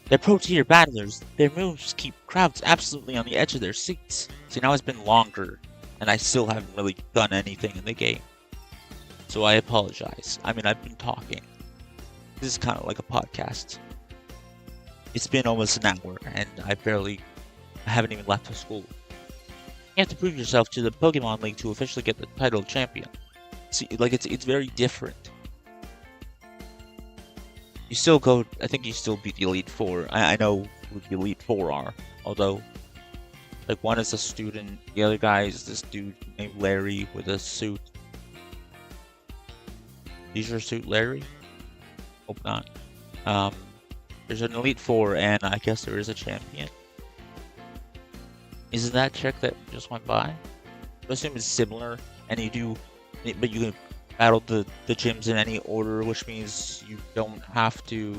They're pro-tier battlers. Their moves keep crowds absolutely on the edge of their seats. See, now it's been longer, and I still haven't really done anything in the game. So I apologize. I mean, I've been talking. This is kind of like a podcast. It's been almost an hour, and I haven't even left for school. You have to prove yourself to the Pokemon League to officially get the title of champion. See, like, it's very different. You still go, I think you still beat the Elite Four. I know who the Elite Four are, although, like, one is a student, the other guy is this dude named Larry with a suit. Is your suit Larry? Hope not. There's an Elite Four, and I guess there is a champion. Isn't that check that just went by? I assume it's similar, and but you can battle the gyms in any order, which means you don't have to.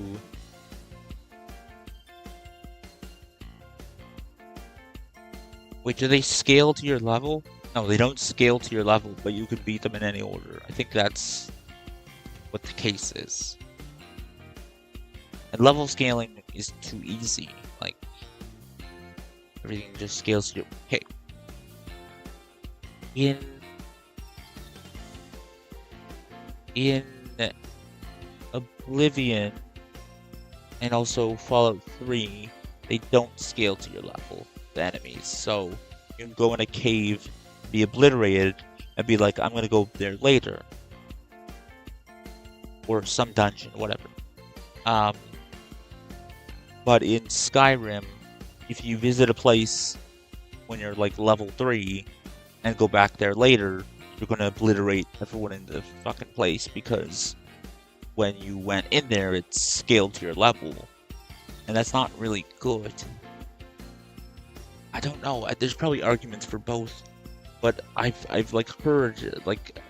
Wait, do they scale to your level? No, they don't scale to your level, but you can beat them in any order. I think that's what the case is. And level scaling is too easy. Like, everything just scales to you. Okay. In Oblivion and also Fallout 3, they don't scale to your level, the enemies. So you can go in a cave, be obliterated, and be like, I'm gonna go there later. Or some dungeon, whatever. But in Skyrim, if you visit a place when you're like level 3 and go back there later, you're gonna obliterate everyone in the fucking place because when you went in there, it's scaled to your level. And that's not really good. I don't know, there's probably arguments for both, but I've like heard like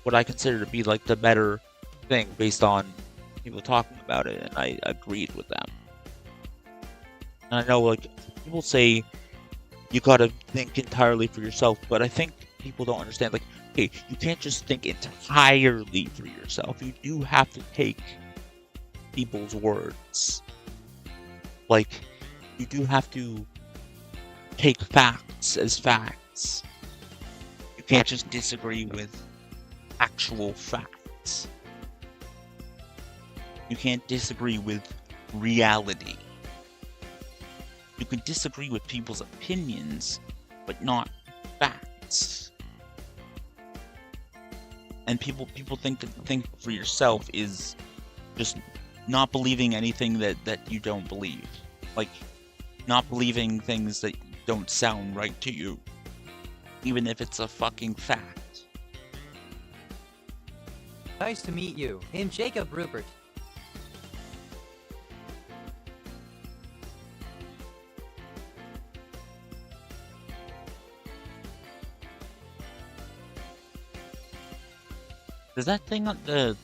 what I consider to be like the better thing based on people talking about it, and I agreed with them. And I know, like, people say you gotta think entirely for yourself, but I think people don't understand, like, okay, you can't just think entirely for yourself. You do have to take people's words. Like, you do have to take facts as facts. You can't just disagree with actual facts. You can't disagree with reality. You can disagree with people's opinions, but not facts. And people think that think for yourself is just not believing anything that you don't believe. Like, not believing things that don't sound right to you, even if it's a fucking fact. Nice to meet you. I'm Jacob Rupert. Does that thing on the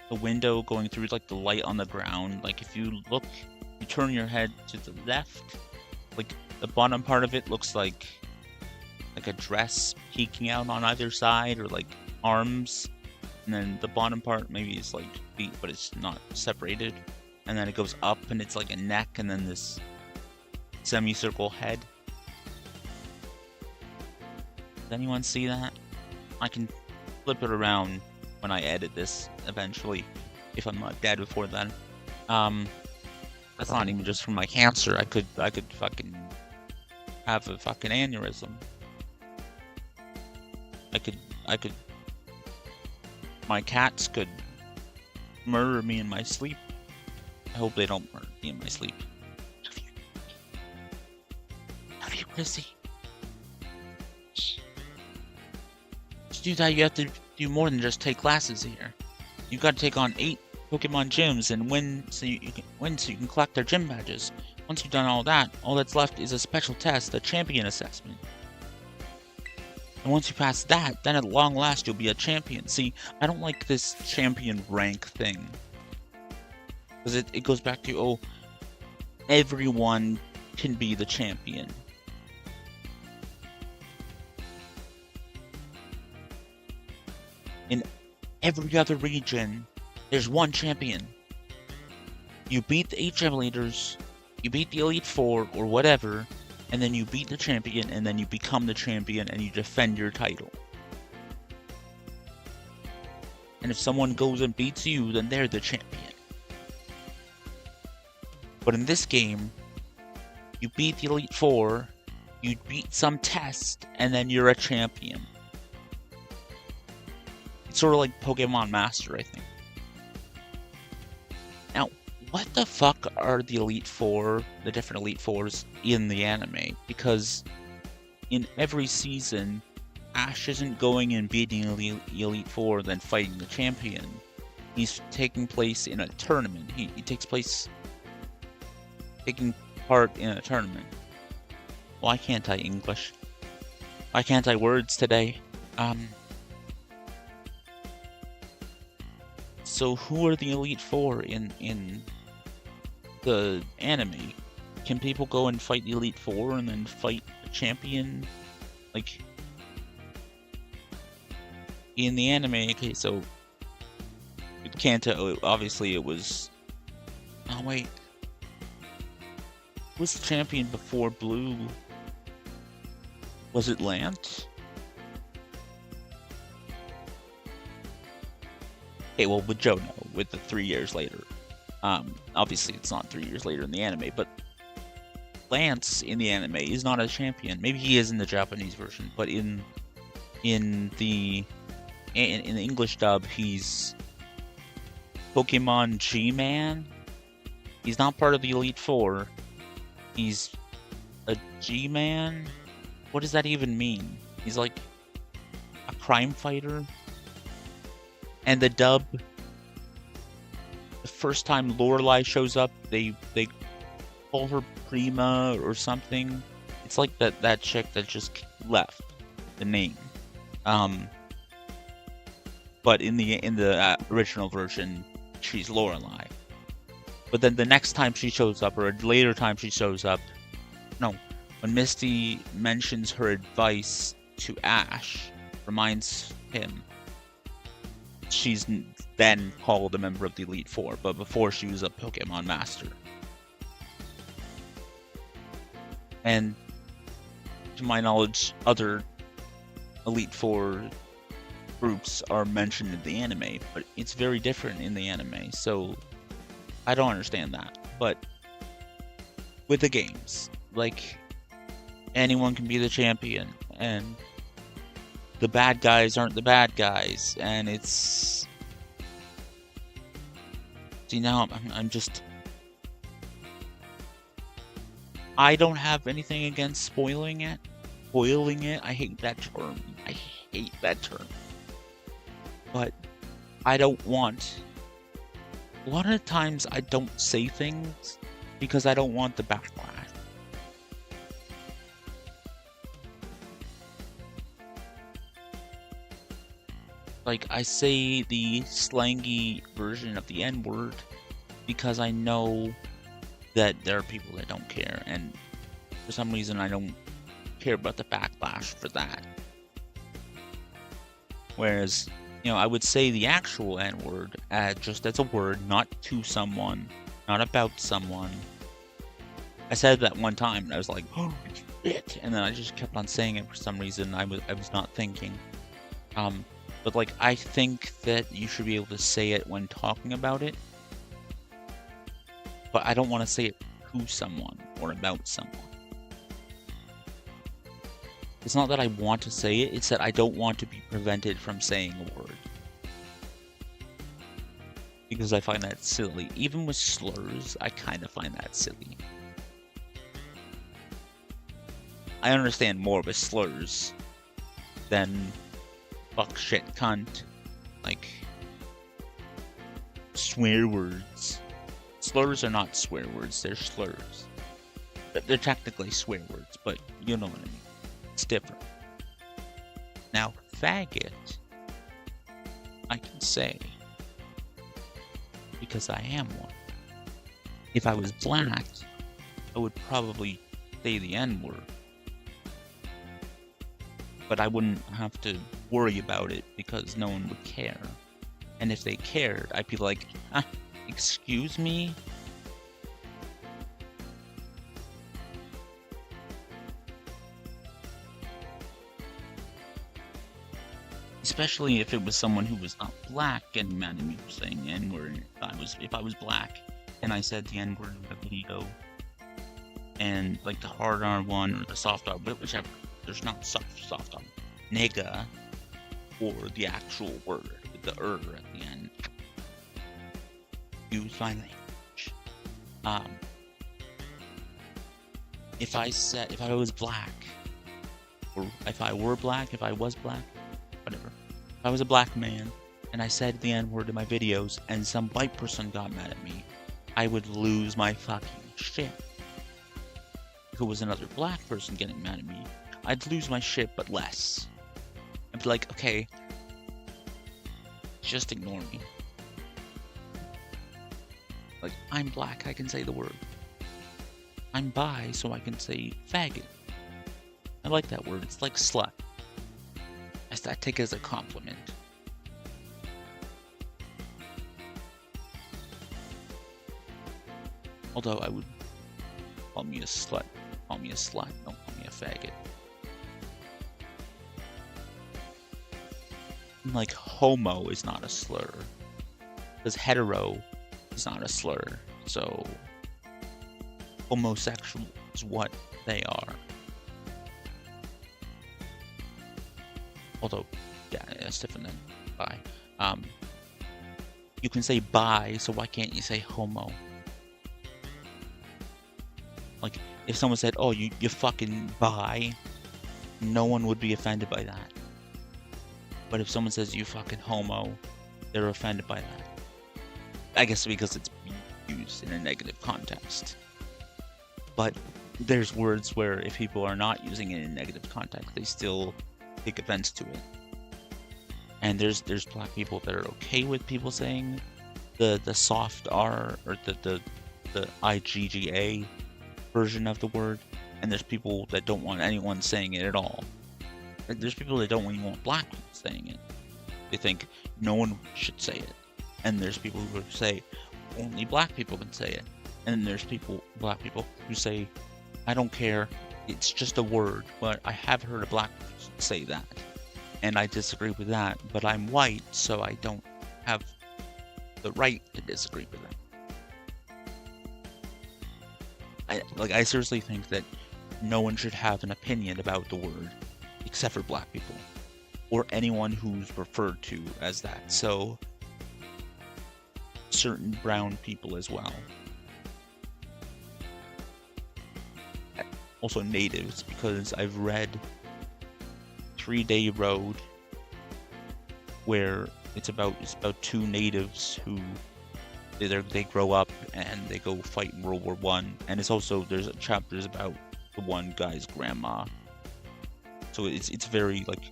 window going through, like, the light on the ground, like, if you look, you turn your head to the left, like, the bottom part of it looks like a dress peeking out on either side, or like arms, and then the bottom part maybe is like feet, but it's not separated, and then it goes up and it's like a neck, and then this semicircle head. Does anyone see that? I can flip it around when I edit this eventually, if I'm not dead before then. That's not even just from my cancer. I could fucking have a fucking aneurysm. I could my cats could murder me in my sleep. I hope they don't murder me in my sleep. Love you, Chrissy. To do that, you have to do more than just take classes here. You gotta take on 8 Pokemon gyms and win so you can collect their gym badges. Once you've done all that, all that's left is a special test, the champion assessment. And once you pass that, then at long last you'll be a champion. See, I don't like this champion rank thing. Because it goes back to, oh, everyone can be the champion. In every other region, there's one champion. You beat the 8 gym leaders, you beat the Elite Four or whatever, and then you beat the champion, and then you become the champion and you defend your title. And if someone goes and beats you, then they're the champion. But in this game, you beat the Elite Four, you beat some test, and then you're a champion. It's sort of like Pokemon Master, I think. Now, what the fuck are the Elite Four, the different Elite Fours in the anime? Because in every season, Ash isn't going and beating the Elite Four, then fighting the champion. He's taking place in a tournament. He takes place taking part in a tournament. Why can't I English? Why can't I words today? So who are the Elite Four in the anime? Can people go and fight the Elite Four and then fight a champion? Like, in the anime, okay, so Kanto, obviously it was... Oh, wait. Who was the champion before Blue? Was it Lance? Okay, well, with Jono, with the 3 years later. Obviously it's not 3 years later in the anime, but Lance in the anime is not a champion. Maybe he is in the Japanese version, but in the English dub, he's Pokemon G-Man. He's not part of the Elite Four. He's a G-Man? What does that even mean? He's like a crime fighter? And the dub, the first time Lorelai shows up, they call her Prima or something. It's like that chick that just left the name. But in the original version, she's Lorelai. But then the next time she shows up, or a later time she shows up, no, when Misty mentions her advice to Ash, reminds him, she's then called a member of the Elite Four, but before she was a Pokemon Master. And to my knowledge, other Elite Four groups are mentioned in the anime, but it's very different in the anime, so I don't understand that. But with the games, like, anyone can be the champion, and the bad guys aren't the bad guys, and it's... See, now I'm just... I don't have anything against spoiling it. Spoiling it, I hate that term. I hate that term. But I don't want... A lot of the times I don't say things because I don't want the backlash. Like, I say the slangy version of the N-word because I know that there are people that don't care, and for some reason I don't care about the backlash for that. Whereas, you know, I would say the actual N-word just as a word, not to someone, not about someone. I said that one time, and I was like, oh, shit, and then I just kept on saying it for some reason. I was not thinking. But, like, I think that you should be able to say it when talking about it. But I don't want to say it to someone or about someone. It's not that I want to say it, it's that I don't want to be prevented from saying a word. because I find that silly. Even with slurs, I kind of find that silly. I understand more with slurs than fuck, shit, cunt, like swear words. Slurs are not swear words, they're slurs. They're technically swear words, but you know what I mean. It's different. Now, faggot, I can say, because I am one. If I was black, I would probably say the N-word. But I wouldn't have to worry about it because no one would care. And if they cared, I'd be like, excuse me? Especially if it was someone who was not black getting mad at me for saying the N-word. If I was black and I said the N-word in the video, and like the hard R one or the soft R, whichever, there's not soft R, nigga, or the actual word with the at the end. Use my language. If I was black, or if I were black, if I was black, whatever. If I was a black man and I said the N-word in my videos and some white person got mad at me, I would lose my fucking shit. If it was another black person getting mad at me, I'd lose my shit, but less. I'd be like, okay, just ignore me. Like, I'm black, I can say the word. I'm bi, so I can say faggot. I like that word, it's like slut. I take it as a compliment. Although I would call me a slut. Call me a slut, don't call me a faggot. Like, homo is not a slur. Because hetero is not a slur. So, homosexual is what they are. Although, yeah, it's different than bi. You can say bi, so why can't you say homo? Like, if someone said, oh, you fucking bi, no one would be offended by that. But if someone says you fucking homo, they're offended by that. I guess because it's used in a negative context. But there's words where if people are not using it in a negative context, they still take offense to it. And there's black people that are okay with people saying the soft R or the IGGA version of the word, and there's people that don't want anyone saying it at all. Like, there's people that don't even want black people saying it. They think no one should say it. And there's people who say only black people can say it. And then there's black people who say, I don't care, it's just a word, but I have heard a black person say that. And I disagree with that, but I'm white, so I don't have the right to disagree with that. I seriously think that no one should have an opinion about the word, except for black people, or anyone who's referred to as that. So, certain brown people as well. Also natives, because I've read 3 Day Road, where it's about two natives who they grow up and they go fight in World War I, and it's also there's chapters about the one guy's grandma. So it's very like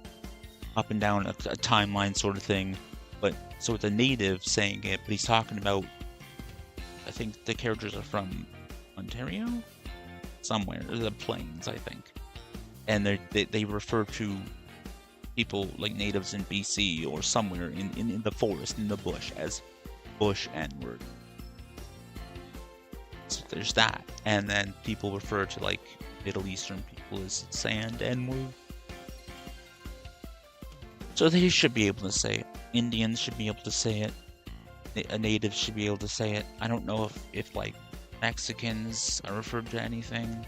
up and down a timeline sort of thing. But so it's a native saying it, but he's talking about, I think the characters are from Ontario, somewhere, the plains, I think, and they refer to people like natives in BC or somewhere in the forest, in the bush, as bush N-word. So there's that, and then people refer to like Middle Eastern people as sand N-word. So they should be able to say it. Indians should be able to say it. A native should be able to say it. I don't know if like Mexicans are referred to anything.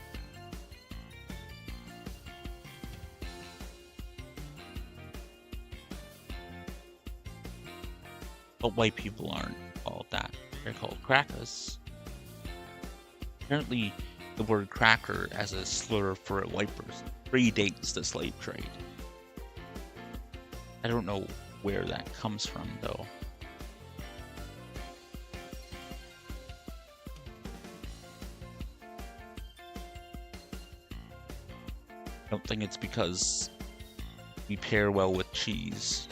But white people aren't. called that. They're called crackers. Apparently, the word cracker as a slur for wipers predates the slave trade. I don't know where that comes from, though. I don't think it's because we pair well with cheese.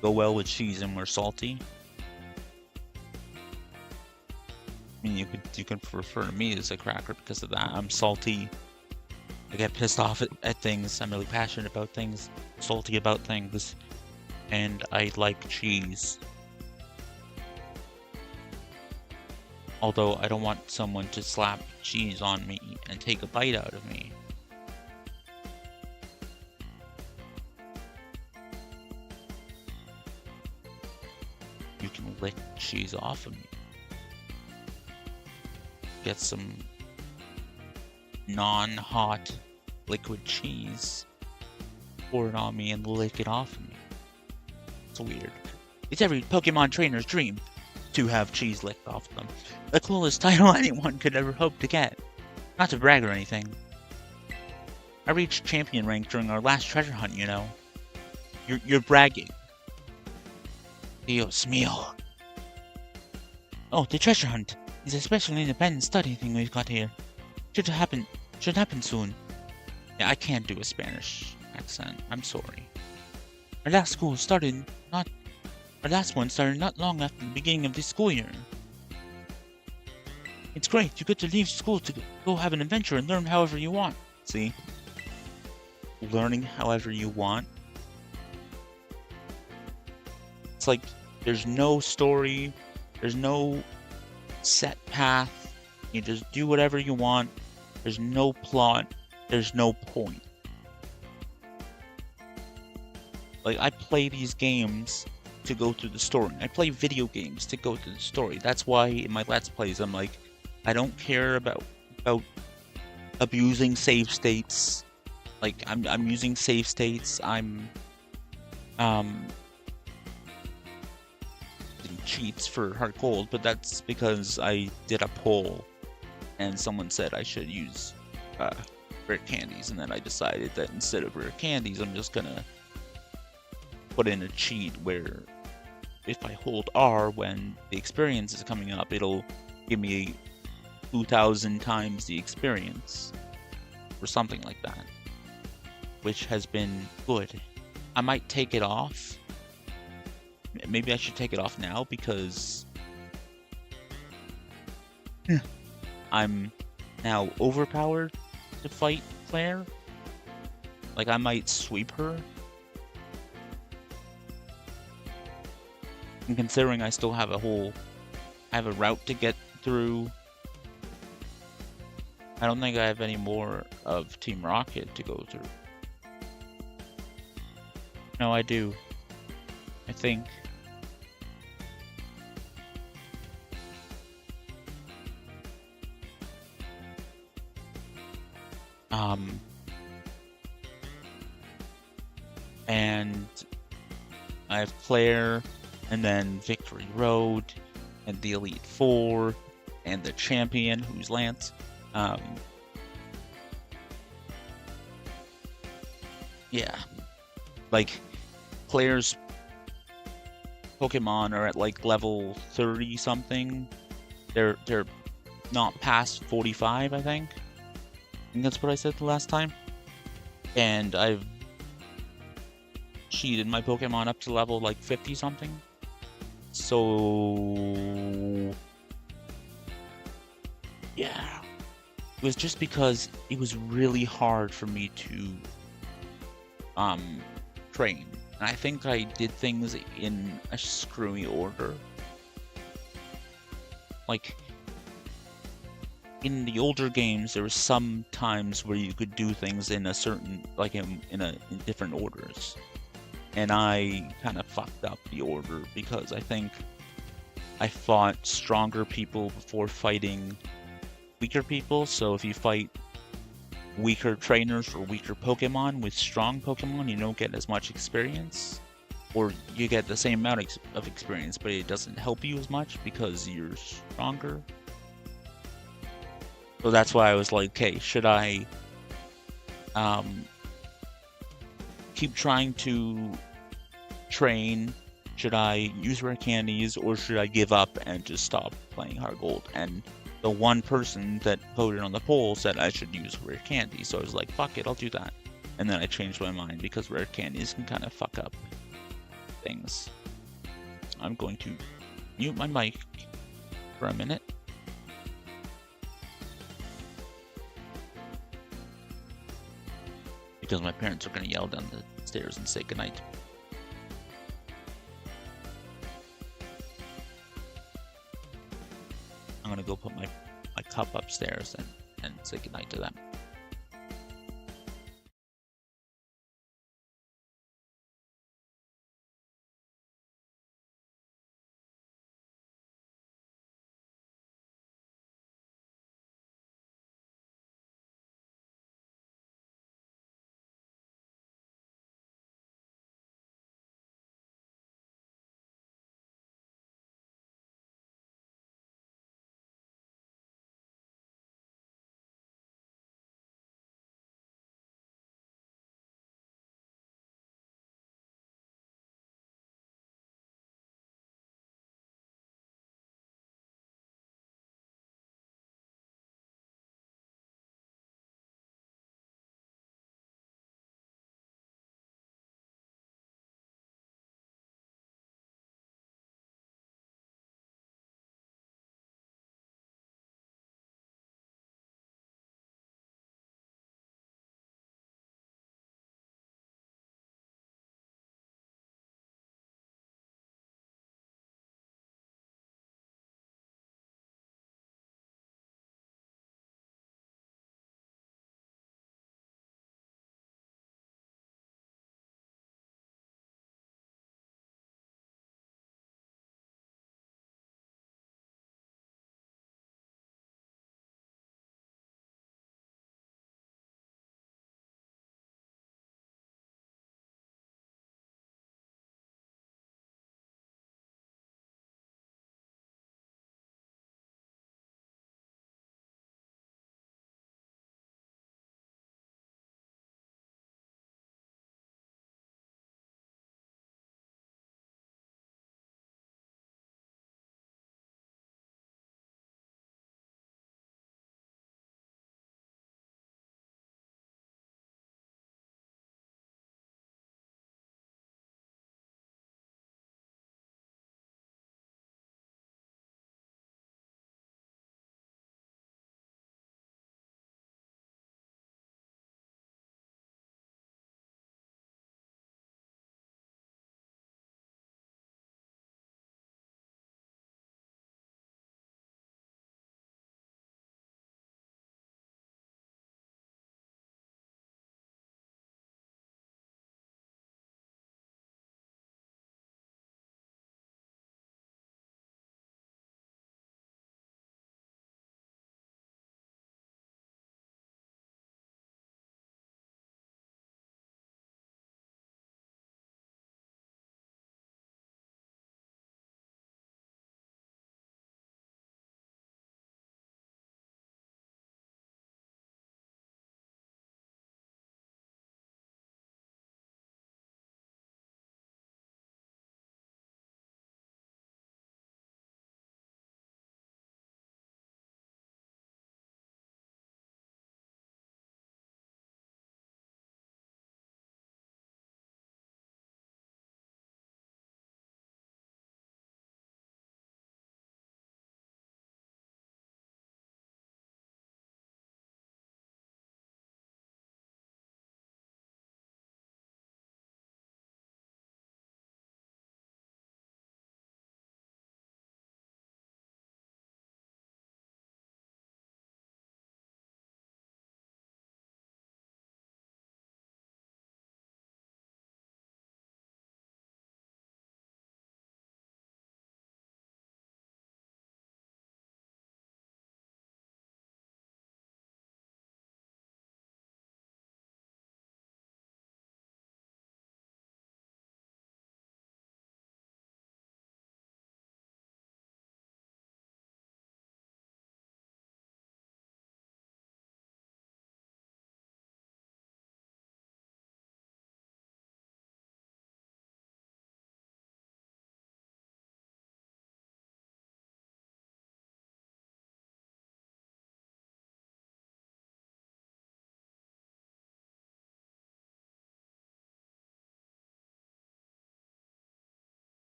Go well with cheese and we're salty. I mean, you could refer to me as a cracker because of that. I'm salty. I get pissed off at things. I'm really passionate about things, salty about things, and I like cheese. Although I don't want someone to slap cheese on me and take a bite out of me. You can lick cheese off of me. Get some non-hot liquid cheese, pour it on me and lick it off of me. It's weird. It's every Pokemon trainer's dream to have cheese licked off them. The coolest title anyone could ever hope to get. Not to brag or anything. I reached champion rank during our last treasure hunt, you know. You're bragging. Dios mío. Oh, the treasure hunt is a special independent study thing we've got here. Should happen soon. Yeah, I can't do a Spanish accent. I'm sorry. Our last one started not long after the beginning of this school year. It's great. You get to leave school to go have an adventure and learn however you want. See? Learning however you want. It's like there's no story, there's no set path. You just do whatever you want. There's no plot. There's no point. Like, I play these games to go through the story. I play video games to go through the story. That's why in my Let's Plays, I'm like, I don't care about abusing save states. Like, I'm using save states. I'm cheats for Heart Gold, but that's because I did a poll and someone said I should use rare candies, and then I decided that instead of rare candies, I'm just gonna put in a cheat where if I hold R when the experience is coming up, it'll give me 2,000 times the experience or something like that, which has been good. I might take it off. Maybe I should take it off now because I'm now overpowered to fight Claire. Like, I might sweep her. And considering I still have I have a route to get through. I don't think I have any more of Team Rocket to go through. No, I do. I think. And I have Claire, and then Victory Road, and the Elite Four, and the Champion, who's Lance. Yeah. Like, Claire's Pokemon are at like level 30 something. They're not past 45, I think. I think that's what I said the last time. And I've cheated my Pokemon up to level like 50 something. So yeah. It was just because it was really hard for me to train. And I think I did things in a screwy order. Like, in the older games, there were some times where you could do things in a certain, like in different orders. And I kind of fucked up the order because I think I fought stronger people before fighting weaker people. So if you fight weaker trainers or weaker Pokemon with strong Pokemon, you don't get as much experience. Or you get the same amount of experience, but it doesn't help you as much because you're stronger. So that's why I was like, okay, should I keep trying to train? Should I use rare candies, or should I give up and just stop playing Hard Gold? And the one person that voted on the poll said I should use rare candies, so I was like, fuck it, I'll do that. And then I changed my mind because rare candies can kind of fuck up things. I'm going to mute my mic for a minute. Because my parents are going to yell down the stairs and say goodnight. I'm going to go put my cup upstairs and say goodnight to them.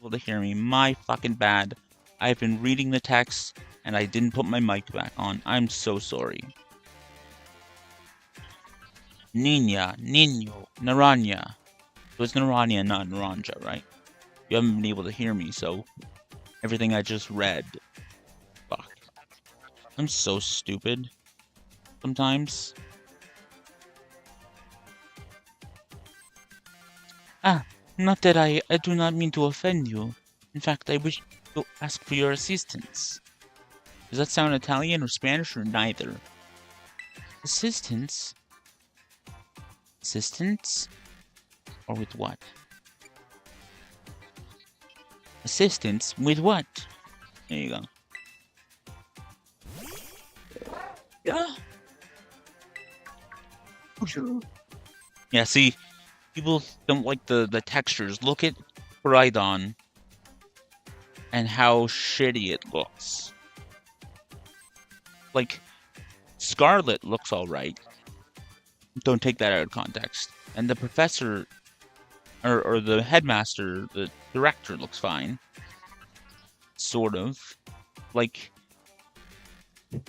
able to hear me. My fucking bad. I've been reading the text and I didn't put my mic back on. I'm so sorry. Niña, niño, naranja. It was naranja, not naranja, right? You haven't been able to hear me, so everything I just read. Fuck. I'm so stupid. Sometimes. Not that I do not mean to offend you. In fact, I wish to ask for your assistance. Does that sound Italian or Spanish or neither? Assistance? Assistance? Or with what? Assistance? With what? There you go. Yeah. Yeah, see, people don't like the textures. Look at Koraidon and how shitty it looks. Like, Scarlet looks alright. Don't take that out of context. And the professor, or the headmaster, the director looks fine. Sort of. Like, the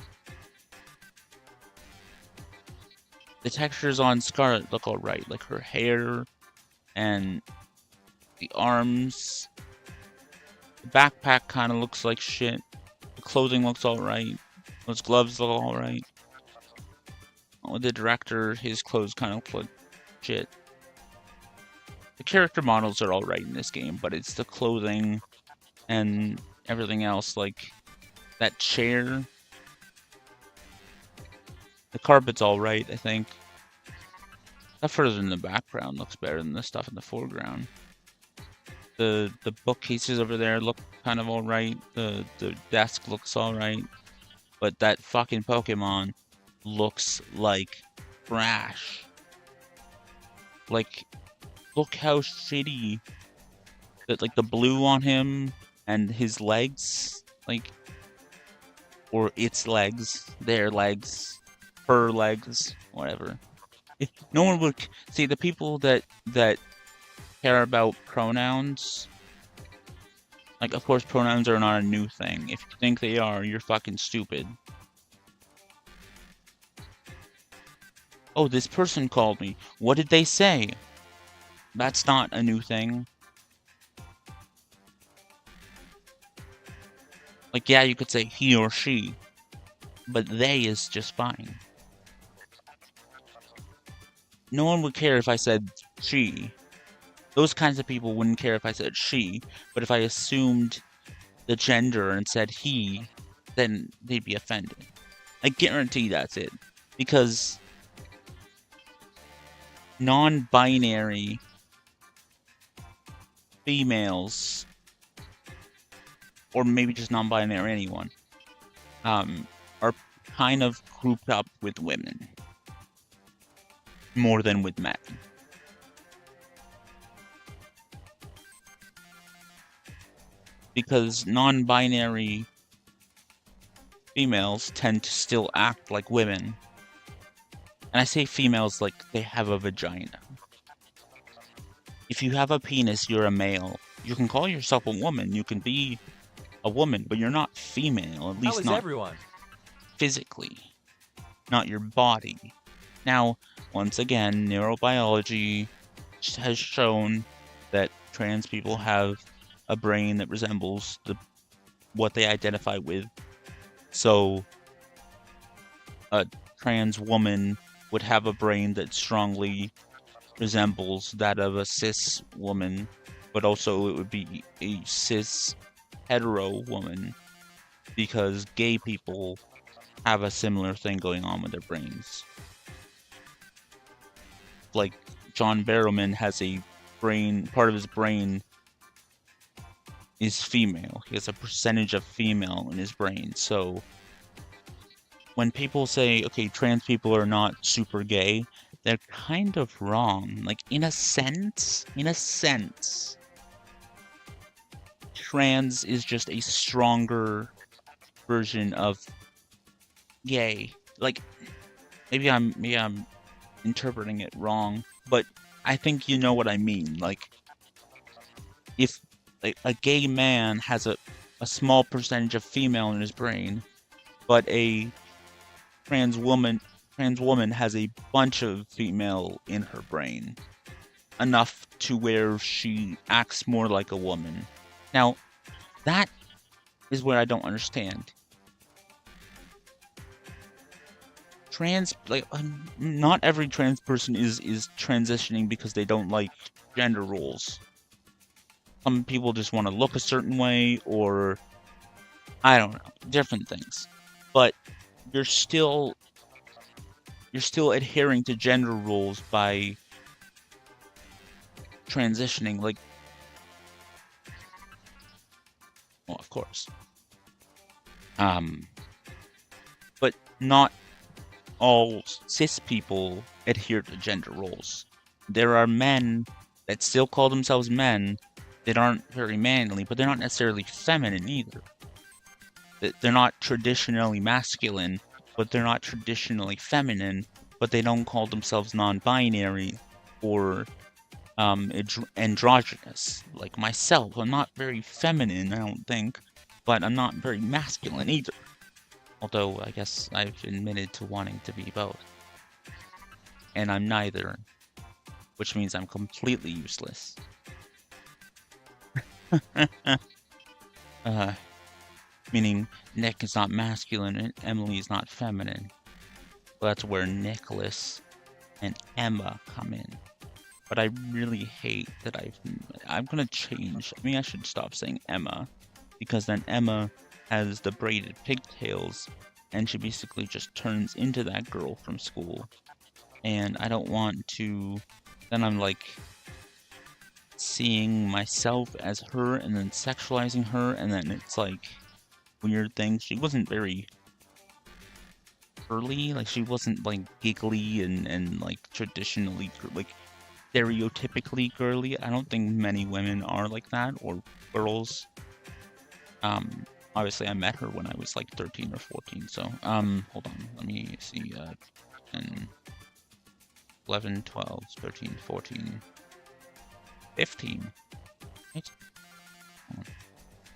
textures on Scarlet look alright. Like her hair and the arms. The backpack kind of looks like shit. The clothing looks alright. Those gloves look alright. With the director, his clothes kind of look like shit. The character models are alright in this game, but it's the clothing and everything else, like that chair. The carpet's alright, I think. That further in the background looks better than the stuff in the foreground. The bookcases over there look kind of alright. The desk looks alright. But that fucking Pokemon looks like trash. Like, look how shitty that, like, the blue on him and his legs, like, or its legs, their legs, her legs, whatever. If no one would see, the people that care about pronouns, like, of course pronouns are not a new thing. If you think they are, you're fucking stupid. Oh, this person called me. What did they say? That's not a new thing. Like, yeah, you could say he or she, but they is just fine. No one would care if I said she. Those kinds of people wouldn't care if I said she, but if I assumed the gender and said he, then they'd be offended. I guarantee that's it. Because non-binary females, or maybe just non-binary anyone, are kind of grouped up with women more than with men. Because non-binary females tend to still act like women. And I say females like they have a vagina. If you have a penis, you're a male. You can call yourself a woman. You can be a woman, but you're not female. At least not everyone? Physically. Not your body. Now, once again, neurobiology has shown that trans people have a brain that resembles what they identify with. So, a trans woman would have a brain that strongly resembles that of a cis woman, but also it would be a cis hetero woman, because gay people have a similar thing going on with their brains. Like, John Barrowman has a brain, part of his brain is female. He has a percentage of female in his brain. So when people say, okay, trans people are not super gay, they're kind of wrong. Like, in a sense, trans is just a stronger version of gay. Like, maybe I'm interpreting it wrong, but I think you know what I mean. Like, if a gay man has a small percentage of female in his brain, but a trans woman has a bunch of female in her brain, enough to where she acts more like a woman. Now, that is where I don't understand. Not every trans person is transitioning because they don't like gender roles. Some people just want to look a certain way, or I don't know, different things. But you're still adhering to gender roles by transitioning, like, well, of course. But not all cis people adhere to gender roles. There are men that still call themselves men that aren't very manly, but they're not necessarily feminine either. They're not traditionally masculine, but they're not traditionally feminine, but they don't call themselves non-binary or androgynous, like myself. I'm not very feminine, I don't think, but I'm not very masculine either. Although, I guess I've admitted to wanting to be both. And I'm neither, which means I'm completely useless. Meaning Nick is not masculine and Emily is not feminine. Well, that's where Nicholas and Emma come in. But I really hate that I'm gonna change. I mean, I should stop saying Emma, because then Emma has the braided pigtails, and she basically just turns into that girl from school. And I don't want to. Then I'm like seeing myself as her, and then sexualizing her, and then it's like weird things. She wasn't very girly, like she wasn't like giggly and like traditionally like stereotypically girly. I don't think many women are like that, or girls. Obviously I met her when I was like 13 or 14, so, hold on, let me see, 10, 11, 12, 13, 14, 15, right?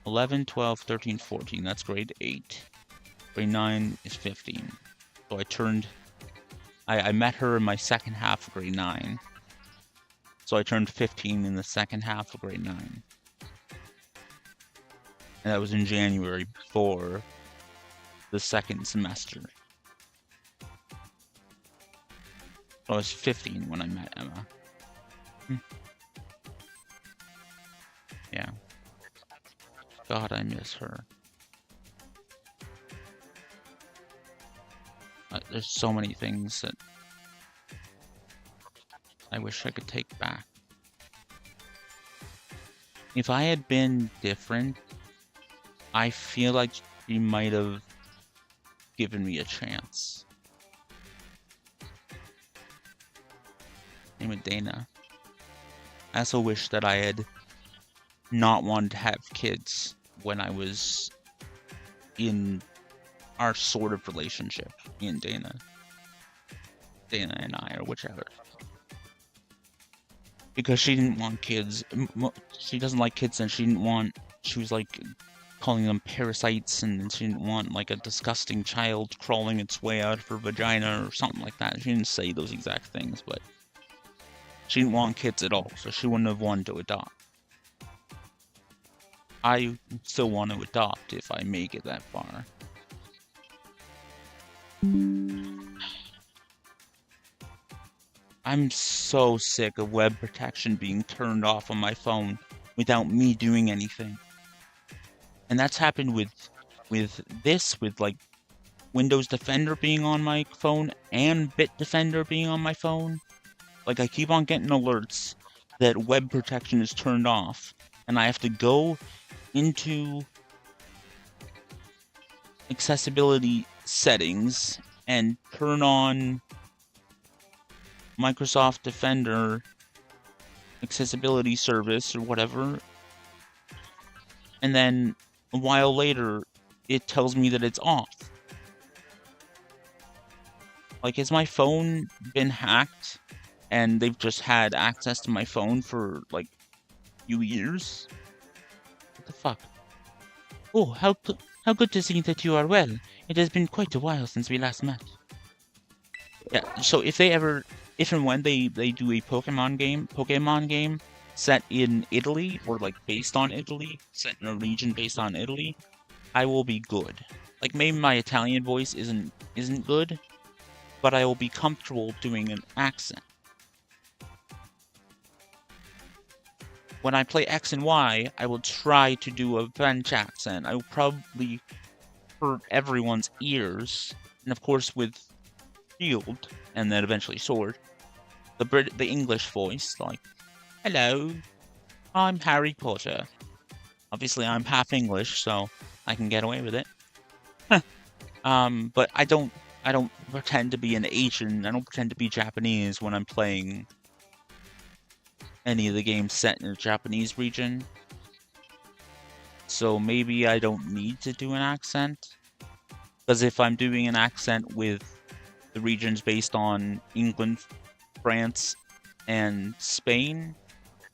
11, 12, 13, 14, that's grade 8. Grade 9 is 15. So I met her in my second half of grade 9. So I turned 15 in the second half of grade 9. And that was in January, before the second semester. I was 15 when I met Emma. Yeah. God, I miss her. There's so many things that I wish I could take back. If I had been different, I feel like she might have given me a chance. Name it Dana. I also wish that I had not wanted to have kids when I was in our sort of relationship, me and Dana. Dana and I, or whichever. Because she didn't want kids. She doesn't like kids, and she was like calling them parasites, and she didn't want like a disgusting child crawling its way out of her vagina or something like that. She didn't say those exact things, but she didn't want kids at all, so she wouldn't have wanted to adopt. I still want to adopt if I make it that far. I'm so sick of web protection being turned off on my phone without me doing anything. And that's happened with like Windows Defender being on my phone and Bitdefender being on my phone. Like, I keep on getting alerts that web protection is turned off, and I have to go into accessibility settings and turn on Microsoft Defender accessibility service or whatever, and then a while later it tells me that it's off. Like, has my phone been hacked and they've just had access to my phone for like a few years? the fuck? Oh, how good to see that you are well. It has been quite a while since we last met. Yeah, so if and when they do a Pokemon game set in Italy, or like based on Italy, set in a region based on Italy, I will be good. Like, maybe my Italian voice isn't good, but I will be comfortable doing an accent. When I play X and Y, I will try to do a French accent. I will probably hurt everyone's ears, and of course with Shield, and then eventually Sword, the English voice, like, hello, I'm Harry Potter. Obviously, I'm half English, so I can get away with it. But I don't pretend to be an Asian. I don't pretend to be Japanese when I'm playing any of the games set in a Japanese region. So maybe I don't need to do an accent. Because if I'm doing an accent with the regions based on England, France, and Spain,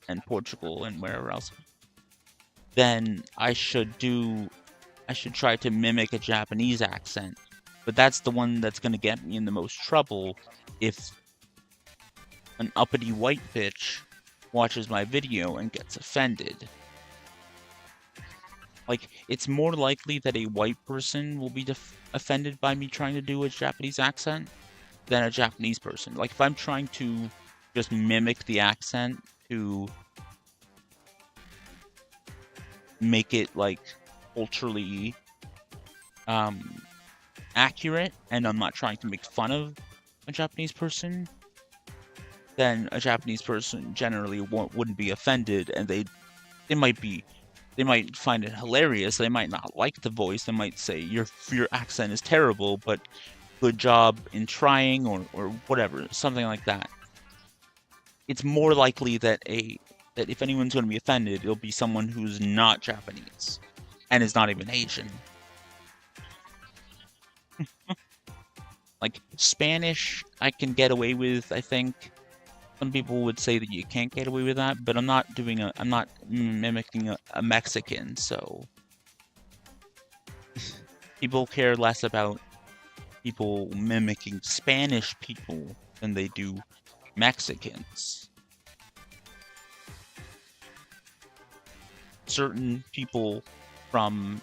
and Portugal, and wherever else, then I should try to mimic a Japanese accent. But that's the one that's going to get me in the most trouble if an uppity white bitch watches my video and gets offended. Like, it's more likely that a white person will be offended by me trying to do a Japanese accent than a Japanese person. Like, if I'm trying to just mimic the accent to make it, like, culturally accurate, and I'm not trying to make fun of a Japanese person, then a Japanese person generally wouldn't be offended, and they might find it hilarious. They might not like the voice. They might say your accent is terrible, but good job in trying, or whatever, something like that. It's more likely that if anyone's going to be offended, it'll be someone who's not Japanese and is not even Asian. Like, Spanish, I can get away with, I think. Some people would say that you can't get away with that, but I'm not mimicking a Mexican, so people care less about people mimicking Spanish people than they do Mexicans. Certain people from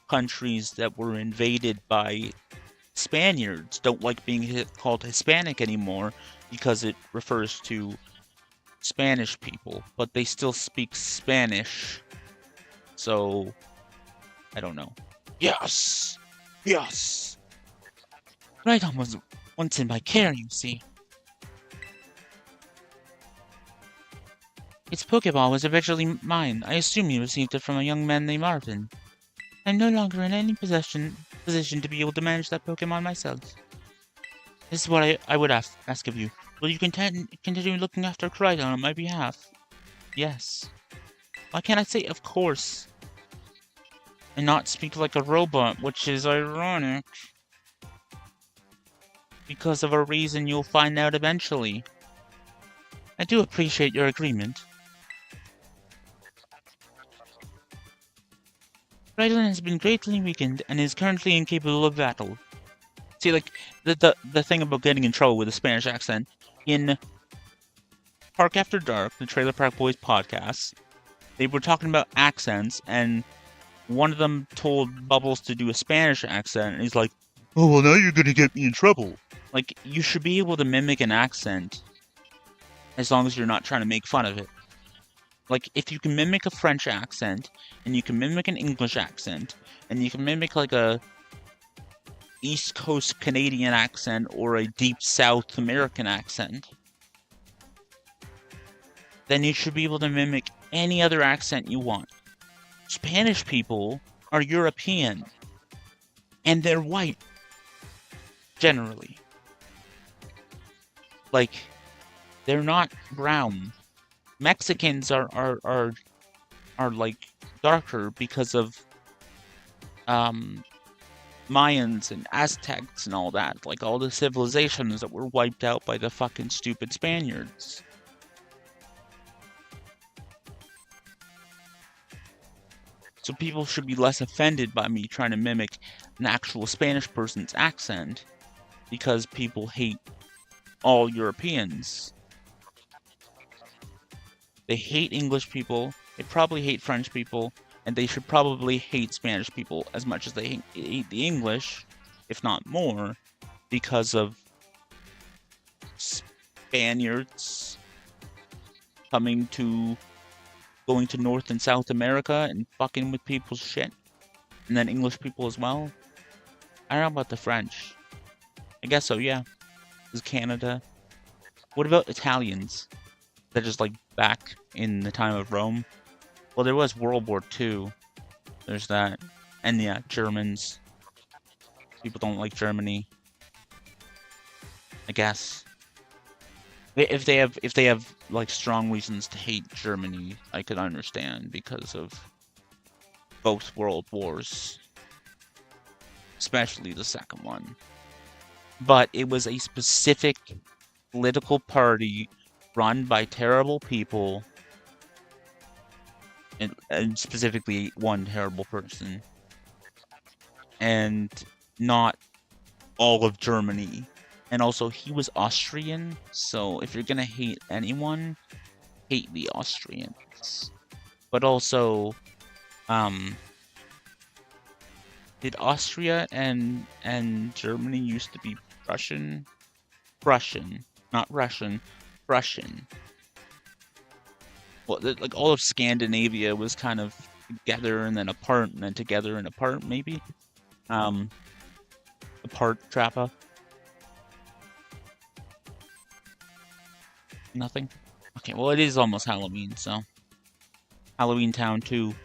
countries that were invaded by Spaniards don't like being called Hispanic anymore because it refers to Spanish people, but they still speak Spanish. So, I don't know. Yes! Yes! Rhydon was once in my care, you see. Its Pokeball was originally mine. I assume you received it from a young man named Marvin. I'm no longer in any position to be able to manage that Pokemon myself. This is what I would ask of you. Will you continue looking after Rhydon on my behalf? Yes. Why can't I say of course? And not speak like a robot, which is ironic. Because of a reason you'll find out eventually. I do appreciate your agreement. Rhydon has been greatly weakened and is currently incapable of battle. See, like, the thing about getting in trouble with a Spanish accent, in Park After Dark, the Trailer Park Boys podcast, they were talking about accents, and one of them told Bubbles to do a Spanish accent, and he's like, oh, well, now you're gonna get me in trouble. Like, you should be able to mimic an accent as long as you're not trying to make fun of it. Like, if you can mimic a French accent, and you can mimic an English accent, and you can mimic, like, a East Coast Canadian accent, or a Deep South American accent, then you should be able to mimic any other accent you want. Spanish people are European, and they're white, generally. Like, they're not brown. Mexicans are like darker because of Mayans and Aztecs and all that, like all the civilizations that were wiped out by the fucking stupid Spaniards. So people should be less offended by me trying to mimic an actual Spanish person's accent, because people hate all Europeans. They hate English people, they probably hate French people, and they should probably hate Spanish people as much as they hate the English, if not more, because of Spaniards going to North and South America and fucking with people's shit. And then English people as well. I don't know about the French. I guess so, yeah. This is Canada. What about Italians? They're just like back in the time of Rome. Well, there was World War II. There's that. And yeah, Germans. People don't like Germany, I guess. If they have like strong reasons to hate Germany, I could understand because of both world wars, especially the second one. But it was a specific political party run by terrible people, and specifically one terrible person, and not all of Germany. And also, he was Austrian, so if you're gonna hate anyone, hate the Austrians. But also, did Austria and Germany used to be Prussian? Prussian, not Russian, Prussian. Well, like all of Scandinavia was kind of together and then apart, and then together and apart, maybe? Apart, Trappa? Nothing? Okay, well, it is almost Halloween, so. Halloween Town 2.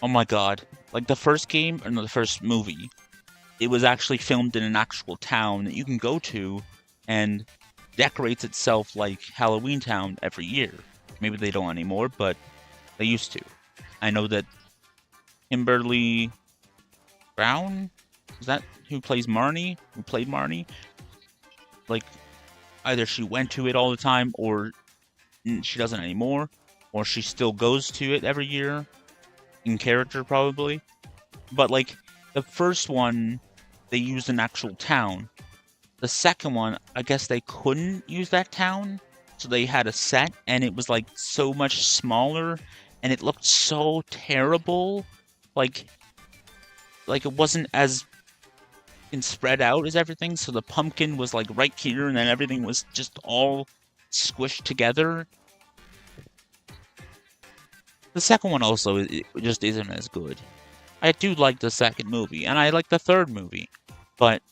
Oh my god. Like, the first game, or no, the first movie, it was actually filmed in an actual town that you can go to, and decorates itself like Halloween Town every year. Maybe they don't anymore, but they used to. I know that Kimberly Brown? Is that who plays Marnie? Who played Marnie? Like, either she went to it all the time, or she doesn't anymore, or she still goes to it every year, in character probably. But like, the first one, they used an actual town. The second one, I guess they couldn't use that town, so they had a set, and it was like so much smaller, and it looked so terrible. Like it wasn't as spread out as everything, so the pumpkin was like right here, and then everything was just all squished together. The second one also, it just isn't as good. I do like the second movie, and I like the third movie, but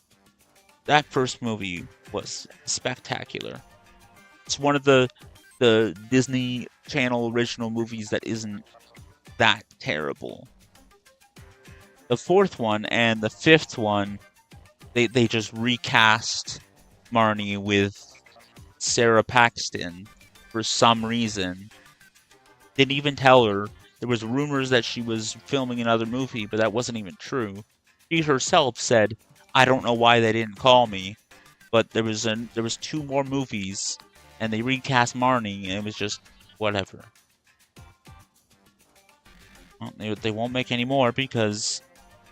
that first movie was spectacular. It's one of the Disney Channel original movies that isn't that terrible. The fourth one and the fifth one, they just recast Marnie with Sarah Paxton for some reason. Didn't even tell her. There was rumors that she was filming another movie, but that wasn't even true. She herself said, "I don't know why they didn't call me, but there was 2 more movies, and they recast Marnie, and it was just whatever." Well, they won't make any more because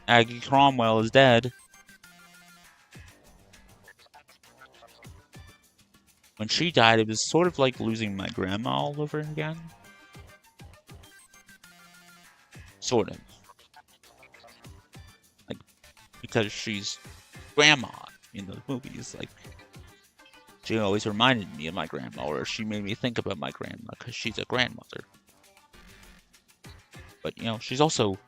Aggie Cromwell is dead. When she died, it was sort of like losing my grandma all over again. Sort of. Like, because she's grandma in those movies. Like, she always reminded me of my grandma, or she made me think about my grandma, because she's a grandmother. But, you know, she was also,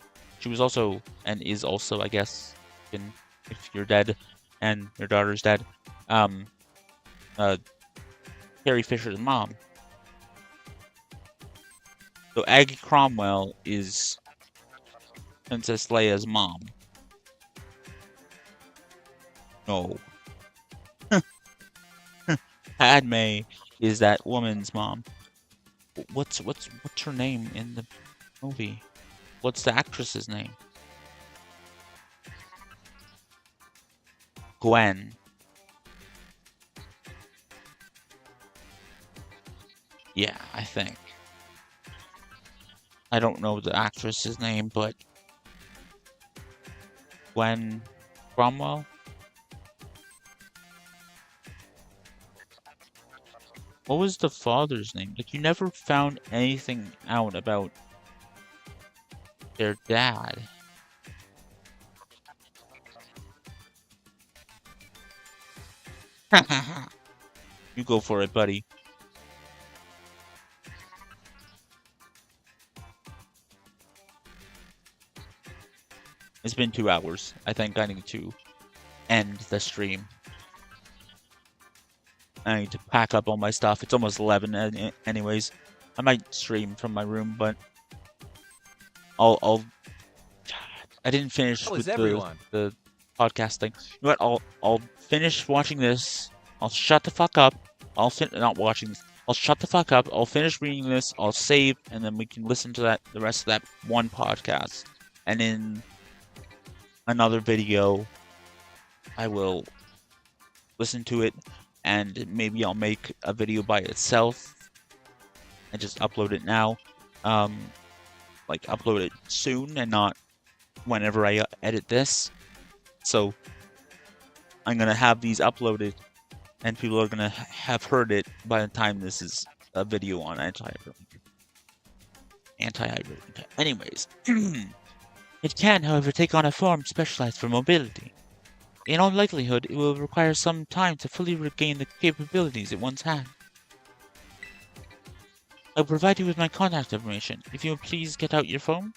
and is also, I guess, if you're dead, and your daughter's dead, Carrie Fisher's mom. So Aggie Cromwell is Princess Leia's mom. No. Padme is that woman's mom. What's her name in the movie? What's the actress's name? Gwen. Yeah, I think. I don't know the actress's name, but Gwen Cromwell. What was the father's name? Like, you never found anything out about their dad. You go for it, buddy. It's been 2 hours. I think I need to end the stream. I need to pack up all my stuff. It's almost 11 anyways. I might stream from my room, but I'll I didn't finish with the podcast thing. You know what? I'll finish watching this. I'll shut the fuck up. Not watching this. I'll shut the fuck up. I'll finish reading this. I'll save, and then we can listen to the rest of that one podcast. And in another video, I will listen to it, and maybe I'll make a video by itself and just upload it now. Like, upload it soon and not whenever I edit this. So I'm gonna have these uploaded, and people are gonna have heard it by the time this is a video on Anti-HyperLinkLive. Anyways, it can, however, take on a form specialized for mobility. In all likelihood, it will require some time to fully regain the capabilities it once had. I'll provide you with my contact information. If you will please get out your phone.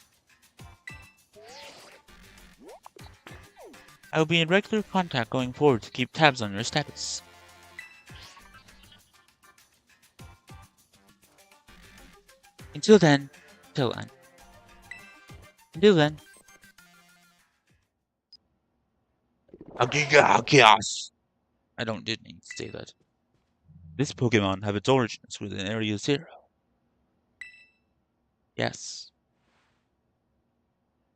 I will be in regular contact going forward to keep tabs on your status. Until then. I didn't need to say that. This Pokemon have its origins within Area 0. Yes.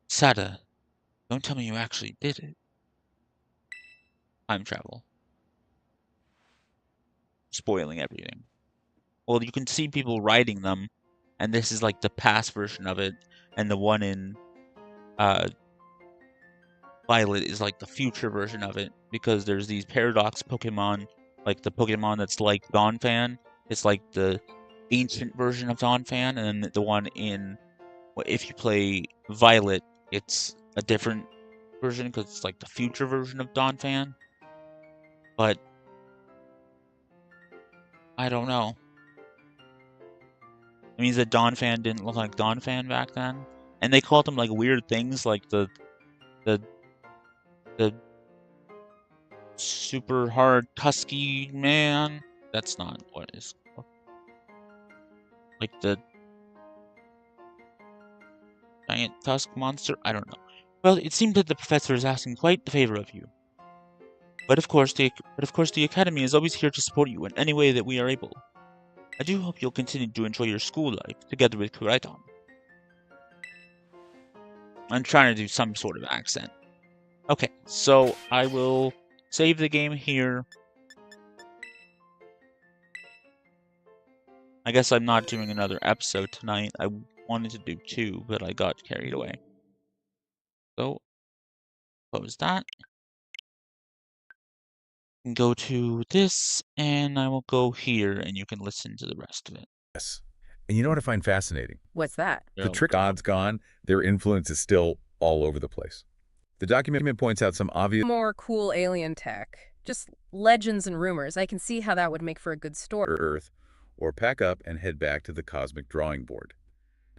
Sada, don't tell me you actually did it. Time travel. Spoiling everything. Well, you can see people riding them, and this is like the past version of it, and the one in Violet is like the future version of it, because there's these paradox Pokemon, like the Pokemon that's like Donphan. It's like the ancient version of Donphan, and then the one in, if you play Violet, it's a different version because it's like the future version of Donphan. But I don't know. It means that Donphan didn't look like Donphan back then, and they called them like weird things, like the super hard tusky man. That's not what it's called. Like the giant tusk monster. I don't know. Well, it seems that the professor is asking quite the favor of you. But of course, the Academy is always here to support you in any way that we are able. I do hope you'll continue to enjoy your school life together with Kuraiton. I'm trying to do some sort of accent. Okay, so I will save the game here. I guess I'm not doing another episode tonight. I wanted to do 2, but I got carried away. So, close that. Go to this, and I will go here, and you can listen to the rest of it. Yes. And you know what I find fascinating? What's that? The trick god's gone, their influence is still all over the place. The document points out some obvious More cool alien tech. Just legends and rumors. I can see how that would make for a good story. Earth, or pack up and head back to the cosmic drawing board.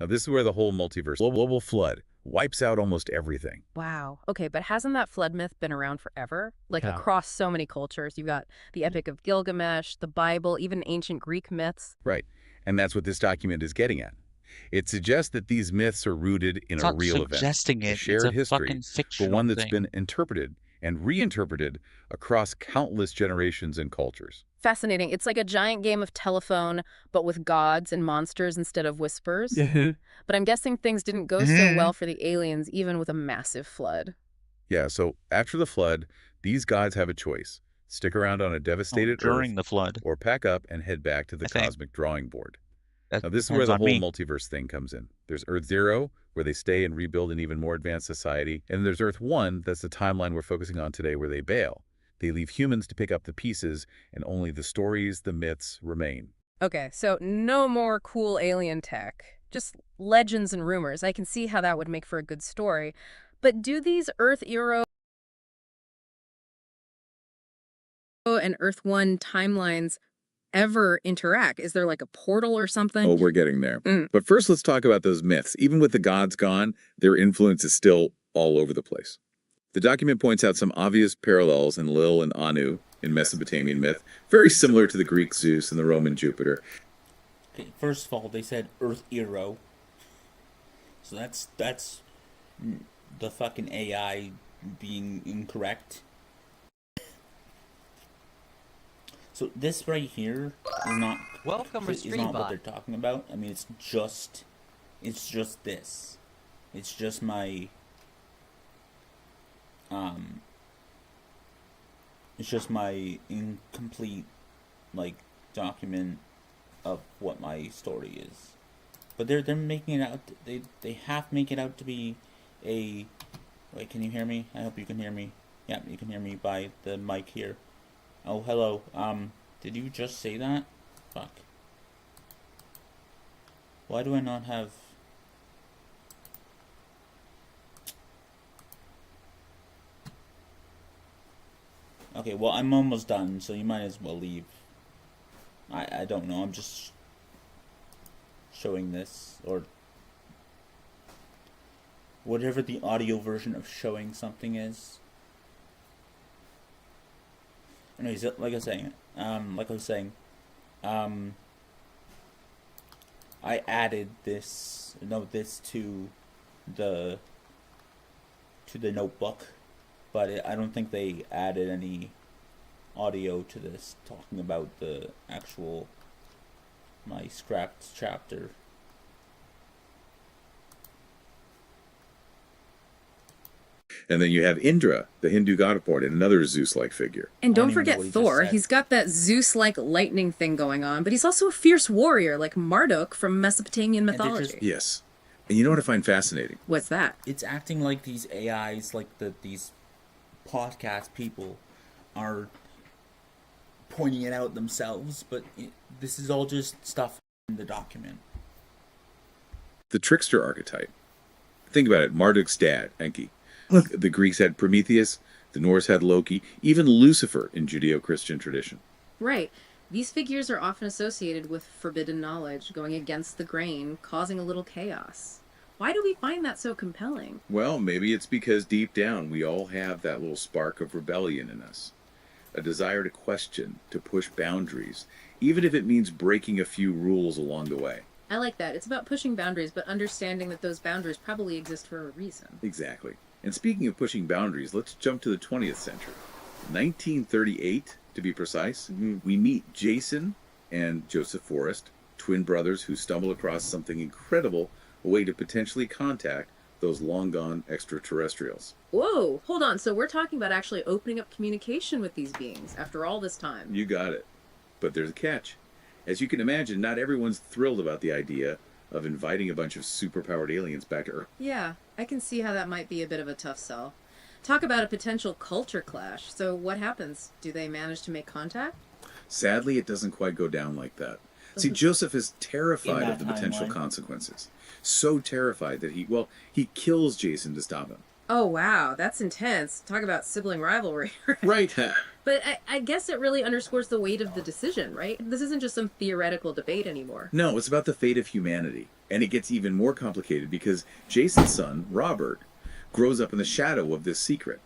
Now this is where the whole multiverse global flood wipes out almost everything. Wow. Okay, but hasn't that flood myth been around forever? Like across so many cultures. You've got the Epic of Gilgamesh, the Bible, even ancient Greek myths. Right. And that's what this document is getting at. It suggests that these myths are rooted in a real event, a shared history, but one that's been interpreted and reinterpreted across countless generations and cultures. Fascinating. It's like a giant game of telephone, but with gods and monsters instead of whispers. But I'm guessing things didn't go so well for the aliens, even with a massive flood. Yeah, so after the flood, these gods have a choice. Stick around on a devastated during Earth, the flood, or pack up and head back to the cosmic drawing board. That Now, this is where depends the on whole me. multiverse thing comes in. There's Earth Zero, where they stay and rebuild an even more advanced society. And there's Earth One, that's the timeline we're focusing on today, where they bail. They leave humans to pick up the pieces, and only the stories, the myths, remain. Okay, so no more cool alien tech. Just legends and rumors. I can see how that would make for a good story. But do these Earth Zero and Earth One timelines ever interact? Is there like a portal or something? Oh, we're getting there. But first, let's talk about those myths. Even with the gods gone, their influence is still all over the place. The document points out some obvious parallels in Lil and Anu in Mesopotamian myth, very similar to the Greek Zeus and the Roman Jupiter. Okay, first of all, they said Earth Hero. So that's the fucking AI being incorrect. So this right here is not Welcome, is Restream not what bot. they're talking about. I mean, it's just this. It's just my it's just my incomplete like document of what my story is. But they're making it out. They half make it out to be a. Wait, can you hear me? I hope you can hear me. Yeah, you can hear me by the mic here. Oh, hello. Did you just say that? Fuck. Why do I not have... Okay, well, I'm almost done, so you might as well leave. I don't know, I'm just showing this, or whatever the audio version of showing something is. Anyways, like I was saying, I added this to the notebook, but I don't think they added any audio to this talking about the actual my scrapped chapter. And then you have Indra, the Hindu god of war, and another Zeus-like figure. And don't even know forget what he just Thor. said. He's got that Zeus-like lightning thing going on, but he's also a fierce warrior like Marduk from Mesopotamian they're mythology. just- Yes. And you know what I find fascinating? What's that? It's acting like these AIs, like these podcast people, are pointing it out themselves, but this is all just stuff in the document. The trickster archetype. Think about it. Marduk's dad, Enki. The Greeks had Prometheus, the Norse had Loki, even Lucifer in Judeo-Christian tradition. Right. These figures are often associated with forbidden knowledge, going against the grain, causing a little chaos. Why do we find that so compelling? Well, maybe it's because deep down we all have that little spark of rebellion in us. A desire to question, to push boundaries, even if it means breaking a few rules along the way. I like that. It's about pushing boundaries, but understanding that those boundaries probably exist for a reason. Exactly. And speaking of pushing boundaries, let's jump to the 20th century. 1938, to be precise, we meet Jason and Joseph Forrest, twin brothers who stumble across something incredible, a way to potentially contact those long-gone extraterrestrials. Whoa, hold on. So we're talking about actually opening up communication with these beings after all this time. You got it. But there's a catch. As you can imagine, not everyone's thrilled about the idea of inviting a bunch of superpowered aliens back to Earth. Yeah, I can see how that might be a bit of a tough sell. Talk about a potential culture clash. So what happens? Do they manage to make contact? Sadly, it doesn't quite go down like that. See, Joseph is terrified In of the that potential timeline. consequences. So terrified that he kills Jason to stop him. Oh, wow, that's intense. Talk about sibling rivalry. Right. But I guess it really underscores the weight of the decision, right? This isn't just some theoretical debate anymore. No, it's about the fate of humanity. And it gets even more complicated because Jason's son, Robert, grows up in the shadow of this secret.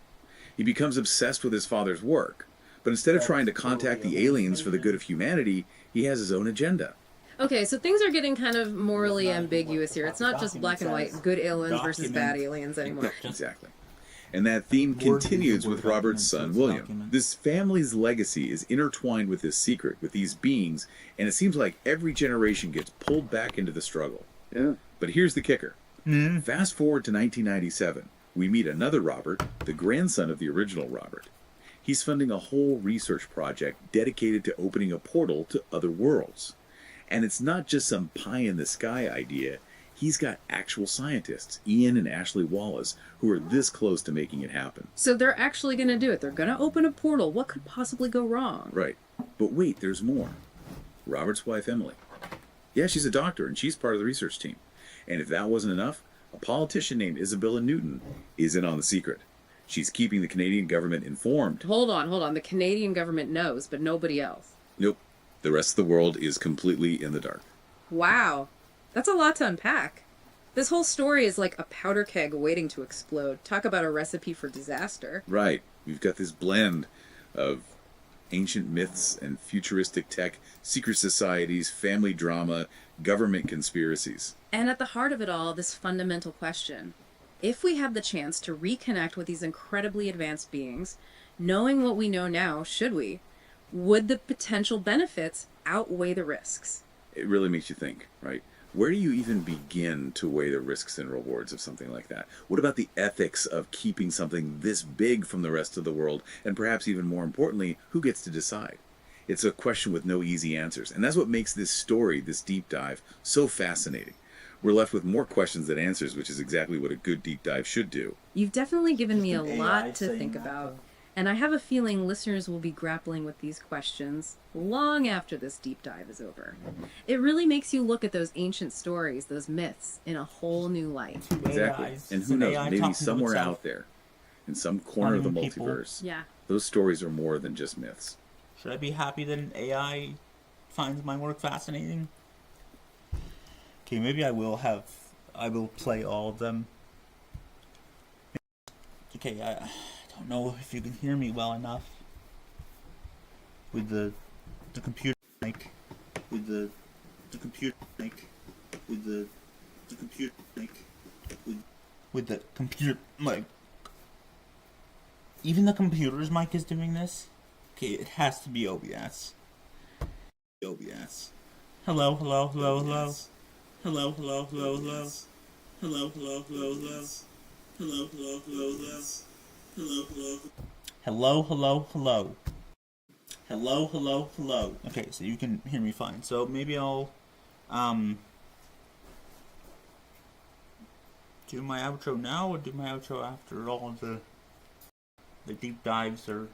He becomes obsessed with his father's work. But instead of trying to contact the aliens for the good of humanity, he has his own agenda. Okay, so things are getting kind of morally ambiguous here. It's not just black and white, good aliens versus bad aliens anymore. Exactly. And that theme continues with Robert's son, William. This family's legacy is intertwined with this secret, with these beings, and it seems like every generation gets pulled back into the struggle. Yeah. But here's the kicker. Fast forward to 1997. We meet another Robert, the grandson of the original Robert. He's funding a whole research project dedicated to opening a portal to other worlds. And it's not just some pie-in-the-sky idea. He's got actual scientists, Ian and Ashley Wallace, who are this close to making it happen. So they're actually going to do it. They're going to open a portal. What could possibly go wrong? Right. But wait, there's more. Robert's wife, Emily. Yeah, she's a doctor, and she's part of the research team. And if that wasn't enough, a politician named Isabella Newton is in on the secret. She's keeping the Canadian government informed. Hold on. The Canadian government knows, but nobody else. Nope. The rest of the world is completely in the dark. Wow. That's a lot to unpack. This whole story is like a powder keg waiting to explode. Talk about a recipe for disaster. Right. We've got this blend of ancient myths and futuristic tech, secret societies, family drama, government conspiracies. And at the heart of it all, this fundamental question. If we have the chance to reconnect with these incredibly advanced beings, knowing what we know now, should we? Would the potential benefits outweigh the risks? It really makes you think, right? Where do you even begin to weigh the risks and rewards of something like that? What about the ethics of keeping something this big from the rest of the world? And perhaps even more importantly, who gets to decide? It's a question with no easy answers. And that's what makes this story, this deep dive, so fascinating. We're left with more questions than answers, which is exactly what a good deep dive should do. You've definitely given me a lot to think about. And I have a feeling listeners will be grappling with these questions long after this deep dive is over. It really makes you look at those ancient stories, those myths, in a whole new light. Exactly. And who knows, maybe somewhere out there, in some corner of the multiverse, those stories are more than just myths. Should I be happy that an AI finds my work fascinating? Okay, maybe I will play all of them. Okay, I don't know if you can hear me well enough with the computer mic, with the computer mic, with the computer mic, with the computer mic. Even the computer's mic is doing this? Okay, it has to be OBS. OBS. Hello. Hello. Hello. Hello. Hello. Hello. Hello. Hello. Hello. Hello. Hello. Hello. Hello. Hello. Okay, so you can hear me fine. So maybe I'll do my outro now or do my outro after all of the deep dives are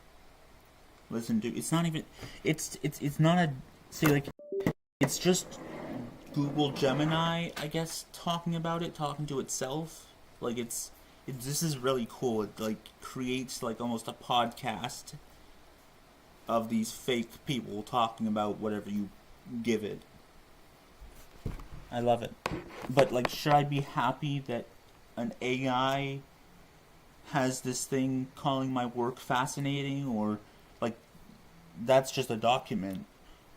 listened to. It's not even it's not a say like it's just Google Gemini, I guess, talking to itself. Like this is really cool. It like creates like almost a podcast of these fake people talking about whatever you give it. I love it. But like, should I be happy that an AI has this thing calling my work fascinating, or like that's just a document?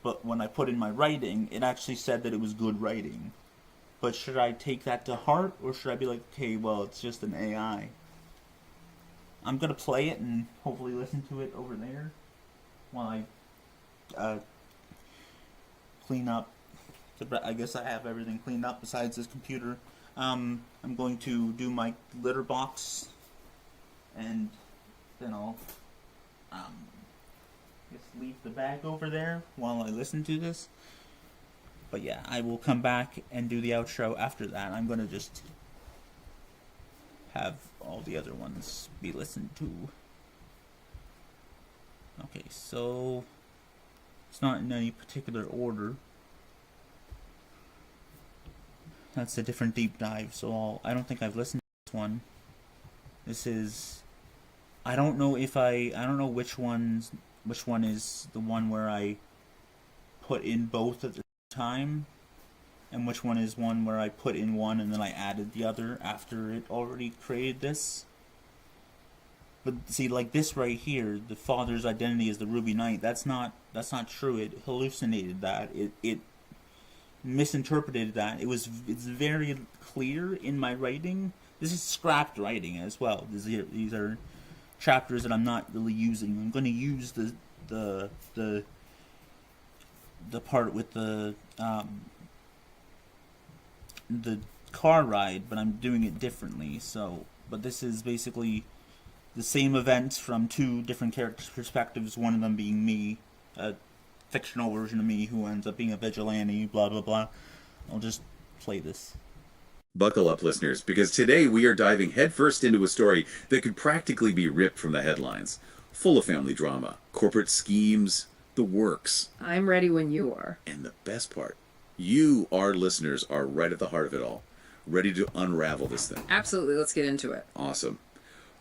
But when I put in my writing, it actually said that it was good writing. But should I take that to heart, or should I be like, okay, well, it's just an AI? I'm gonna play it and hopefully listen to it over there while I clean up. I guess I have everything cleaned up besides this computer. I'm going to do my litter box, and then I'll just leave the bag over there while I listen to this. But yeah, I will come back and do the outro after that. I'm going to just have all the other ones be listened to. Okay, so it's not in any particular order. That's a different deep dive, so I don't think I've listened to this one. This is, I don't know which one is the one where I put in both at the time, and which one is one where I put in one and then I added the other after it already created this. But see, like this right here, the father's identity is the Ruby Knight. That's not true. It hallucinated that. It misinterpreted that. It's very clear in my writing. This is scrapped writing as well. These are chapters that I'm not really using. I'm going to use the part with the car ride, but I'm doing it differently. So, but this is basically the same events from two different characters' perspectives. One of them being me, fictional version of me who ends up being a vigilante, blah, blah, blah. I'll just play this. Buckle up, listeners, because today we are diving headfirst into a story that could practically be ripped from the headlines. Full of family drama, corporate schemes, the works. I'm ready when you are. And the best part, you, our listeners, are right at the heart of it all, ready to unravel this thing. Absolutely, let's get into it. Awesome.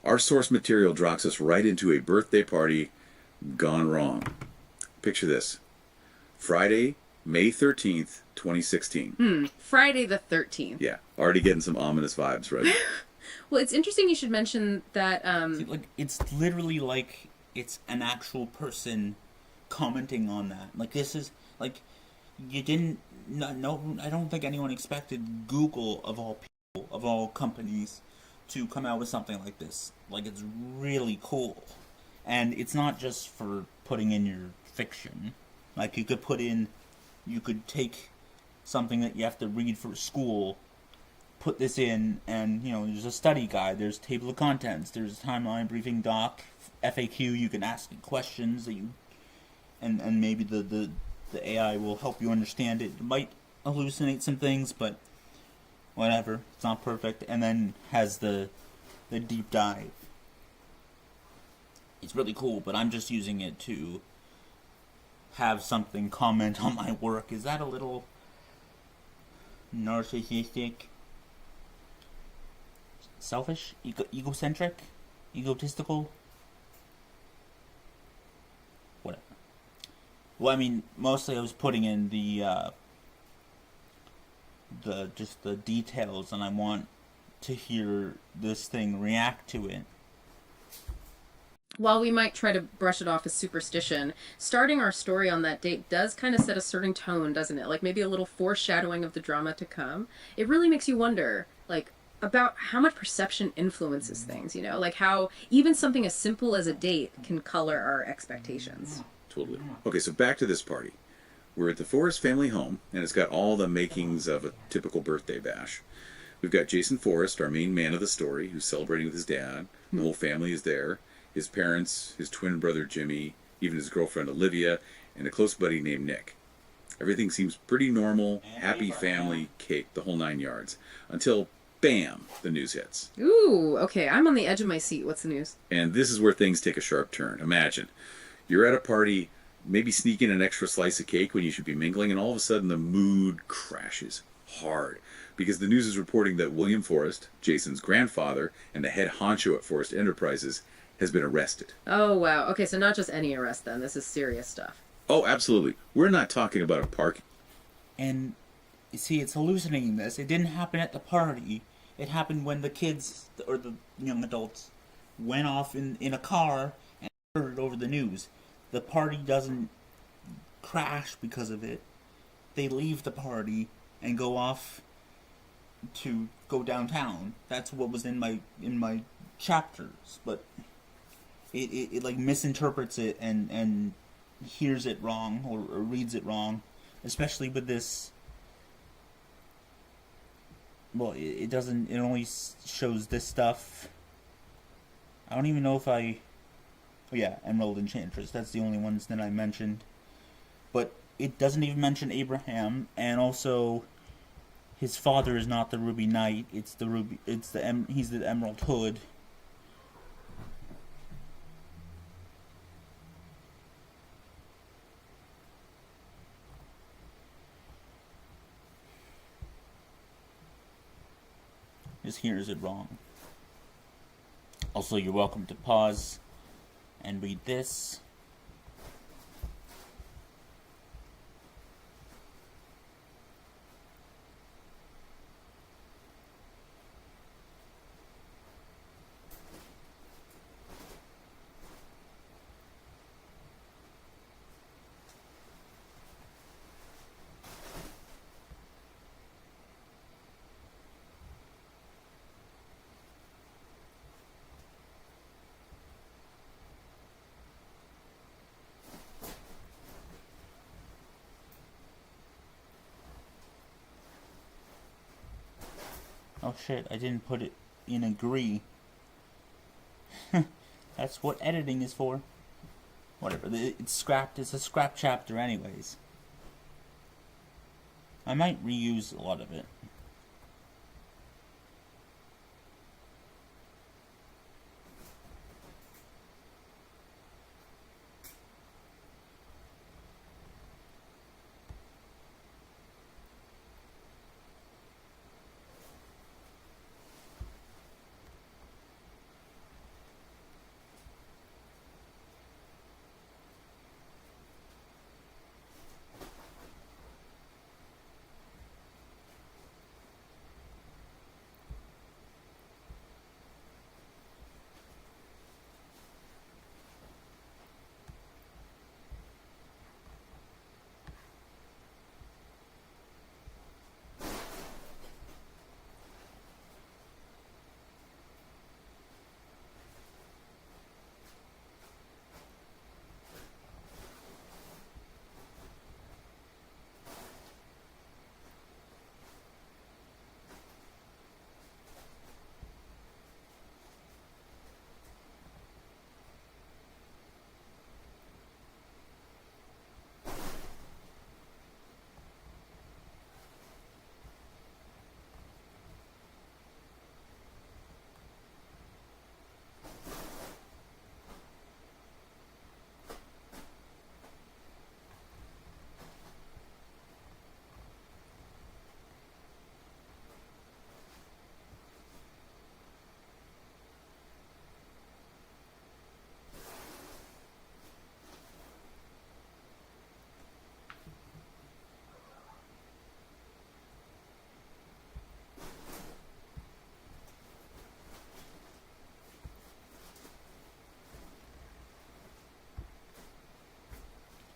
Our source material drops us right into a birthday party gone wrong. Picture this. Friday, May 13th, 2016. Friday the 13th. Yeah, already getting some ominous vibes, right? Well, it's interesting you should mention that. Like, it's literally like it's an actual person commenting on that. Like, this is, like, you didn't, no, I don't think anyone expected Google, of all people, of all companies, to come out with something like this. Like, it's really cool. And it's not just for putting in your fiction. Like, you could take something that you have to read for school, put this in, and, you know, there's a study guide, there's table of contents, there's a timeline, briefing doc, FAQ, you can ask questions that you, and maybe the AI will help you understand it. It might hallucinate some things, but whatever, it's not perfect. And then has the deep dive. It's really cool, but I'm just using it to have something comment on my work. Is that a little narcissistic? Selfish? Egocentric? Egotistical? Whatever. Well, I mean, mostly I was putting in the details, and I want to hear this thing react to it. While we might try to brush it off as superstition, starting our story on that date does kind of set a certain tone, doesn't it? Like maybe a little foreshadowing of the drama to come. It really makes you wonder, like, about how much perception influences things, you know? Like how even something as simple as a date can color our expectations. Totally. Okay, so back to this party. We're at the Forrest family home, and it's got all the makings of a typical birthday bash. We've got Jason Forrest, our main man of the story, who's celebrating with his dad. The whole family is there. His parents, his twin brother Jimmy, even his girlfriend Olivia, and a close buddy named Nick. Everything seems pretty normal, happy family, cake, the whole 9 yards. Until, bam, the news hits. Ooh, okay, I'm on the edge of my seat. What's the news? And this is where things take a sharp turn. Imagine, you're at a party, maybe sneaking an extra slice of cake when you should be mingling, and all of a sudden the mood crashes hard. Because the news is reporting that William Forrest, Jason's grandfather, and the head honcho at Forrest Enterprises, has been arrested. Oh, wow. Okay, so not just any arrest then. This is serious stuff. Oh, absolutely. We're not talking about a park. And, you see, it's hallucinating this. It didn't happen at the party. It happened when the kids, or the young adults, went off in a car and heard it over the news. The party doesn't crash because of it. They leave the party and go off to go downtown. That's what was in my chapters, but it like misinterprets it and hears it wrong or reads it wrong, especially with this. Well, it doesn't. It only shows this stuff. I don't even know if I. Oh yeah, Emerald Enchantress. That's the only ones that I mentioned. But it doesn't even mention Abraham, and also his father is not the Ruby Knight. It's the Ruby. He's the Emerald Hood. Just hears it wrong. Also, you're welcome to pause and read this. Oh shit, I didn't put it in agree. That's what editing is for. whatever. It's scrapped. It's a scrap chapter anyways. I might reuse a lot of it.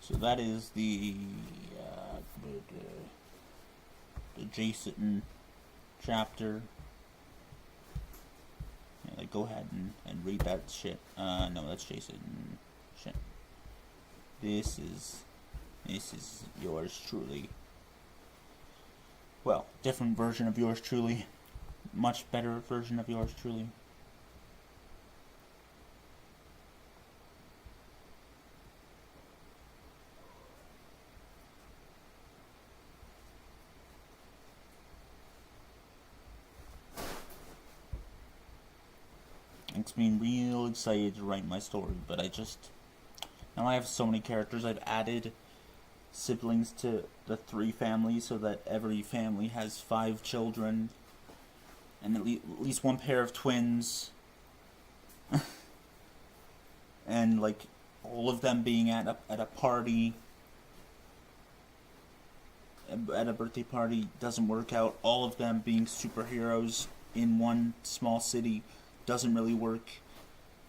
So that is the Jason chapter. Yeah, like, go ahead and read that shit. No, that's Jason. Shit. This is yours truly. Well, different version of yours truly. Much better version of yours truly. Makes me real excited to write my story, but now I have so many characters. I've added siblings to the 3 families so that every family has 5 children and at least 1 pair of twins. And like all of them being at a party, at a birthday party doesn't work out. All of them being superheroes in one small city doesn't really work.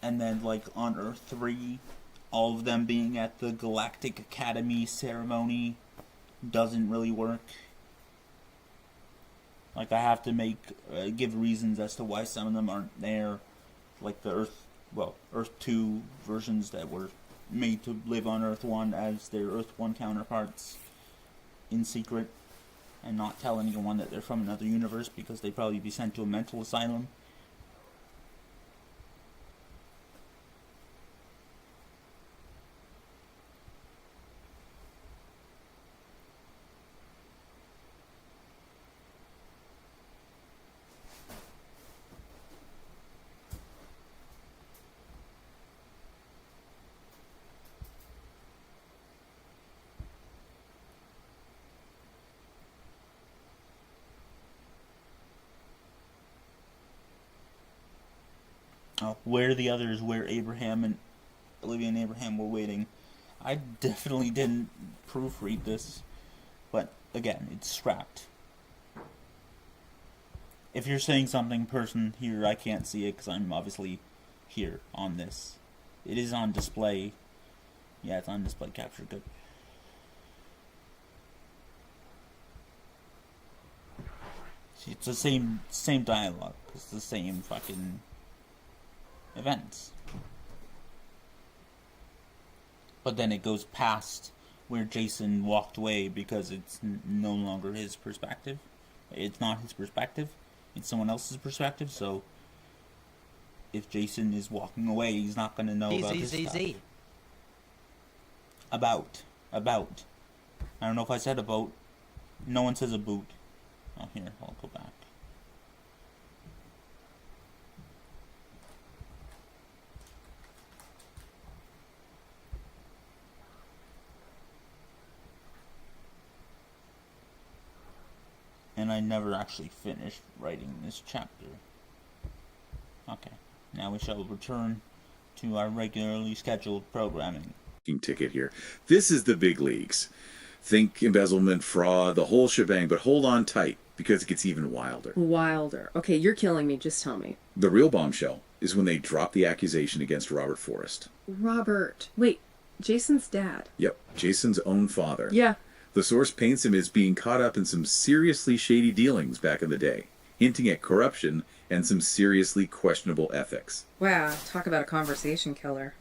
And then like on Earth 3, all of them being at the Galactic Academy ceremony doesn't really work. Like, I have to give reasons as to why some of them aren't there. Like the Earth 2 versions that were made to live on Earth 1 as their Earth 1 counterparts in secret and not tell anyone that they're from another universe because they'd probably be sent to a mental asylum. Where the others, where Abraham and Olivia and Abraham were waiting. I definitely didn't proofread this, but again, it's scrapped. If you're saying something, person here, I can't see it because I'm obviously here on this. It is on display. Yeah, it's on display capture. Good. See, it's the same dialogue. It's the same fucking events. But then it goes past where Jason walked away because it's no longer his perspective. It's not his perspective. It's someone else's perspective. So if Jason is walking away, he's not going to know about his stuff. About. About. I don't know if I said about. No one says about. Oh, here, I'll go back. And I never actually finished writing this chapter. Okay, now we shall return to our regularly scheduled programming. Ticket here. This is the big leagues. Think embezzlement, fraud, the whole shebang, but hold on tight because it gets even wilder. Wilder. Okay, you're killing me. Just tell me. The real bombshell is when they drop the accusation against Robert Forrest. Robert. Wait, Jason's dad. Yep, Jason's own father. Yeah. The source paints him as being caught up in some seriously shady dealings back in the day, hinting at corruption and some seriously questionable ethics. Wow, talk about a conversation killer.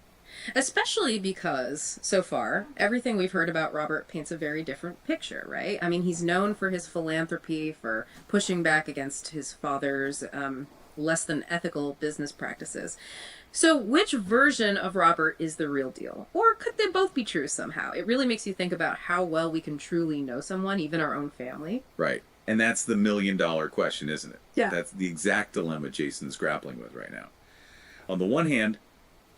Especially because, so far, everything we've heard about Robert paints a very different picture, right? I mean, he's known for his philanthropy, for pushing back against his father's less than ethical business practices. So which version of Robert is the real deal? Or could they both be true somehow? It really makes you think about how well we can truly know someone, even our own family. Right. And that's the million-dollar question, isn't it? Yeah. That's the exact dilemma Jason's grappling with right now. On the one hand,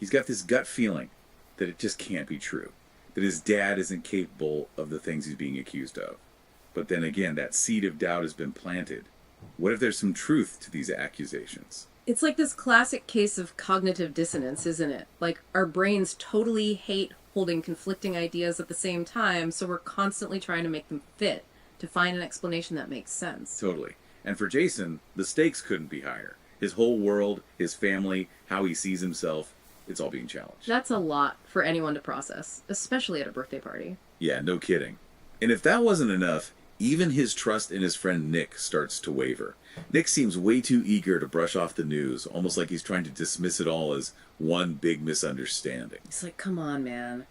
he's got this gut feeling that it just can't be true, that his dad isn't capable of the things he's being accused of. But then again, that seed of doubt has been planted. What if there's some truth to these accusations? It's like this classic case of cognitive dissonance, isn't it? Like, our brains totally hate holding conflicting ideas at the same time, so we're constantly trying to make them fit, to find an explanation that makes sense. Totally. And for Jason, the stakes couldn't be higher. His whole world, his family, how he sees himself, it's all being challenged. That's a lot for anyone to process, especially at a birthday party. Yeah, no kidding. And if that wasn't enough, even his trust in his friend Nick starts to waver. Nick seems way too eager to brush off the news, almost like he's trying to dismiss it all as one big misunderstanding. It's like, come on, man.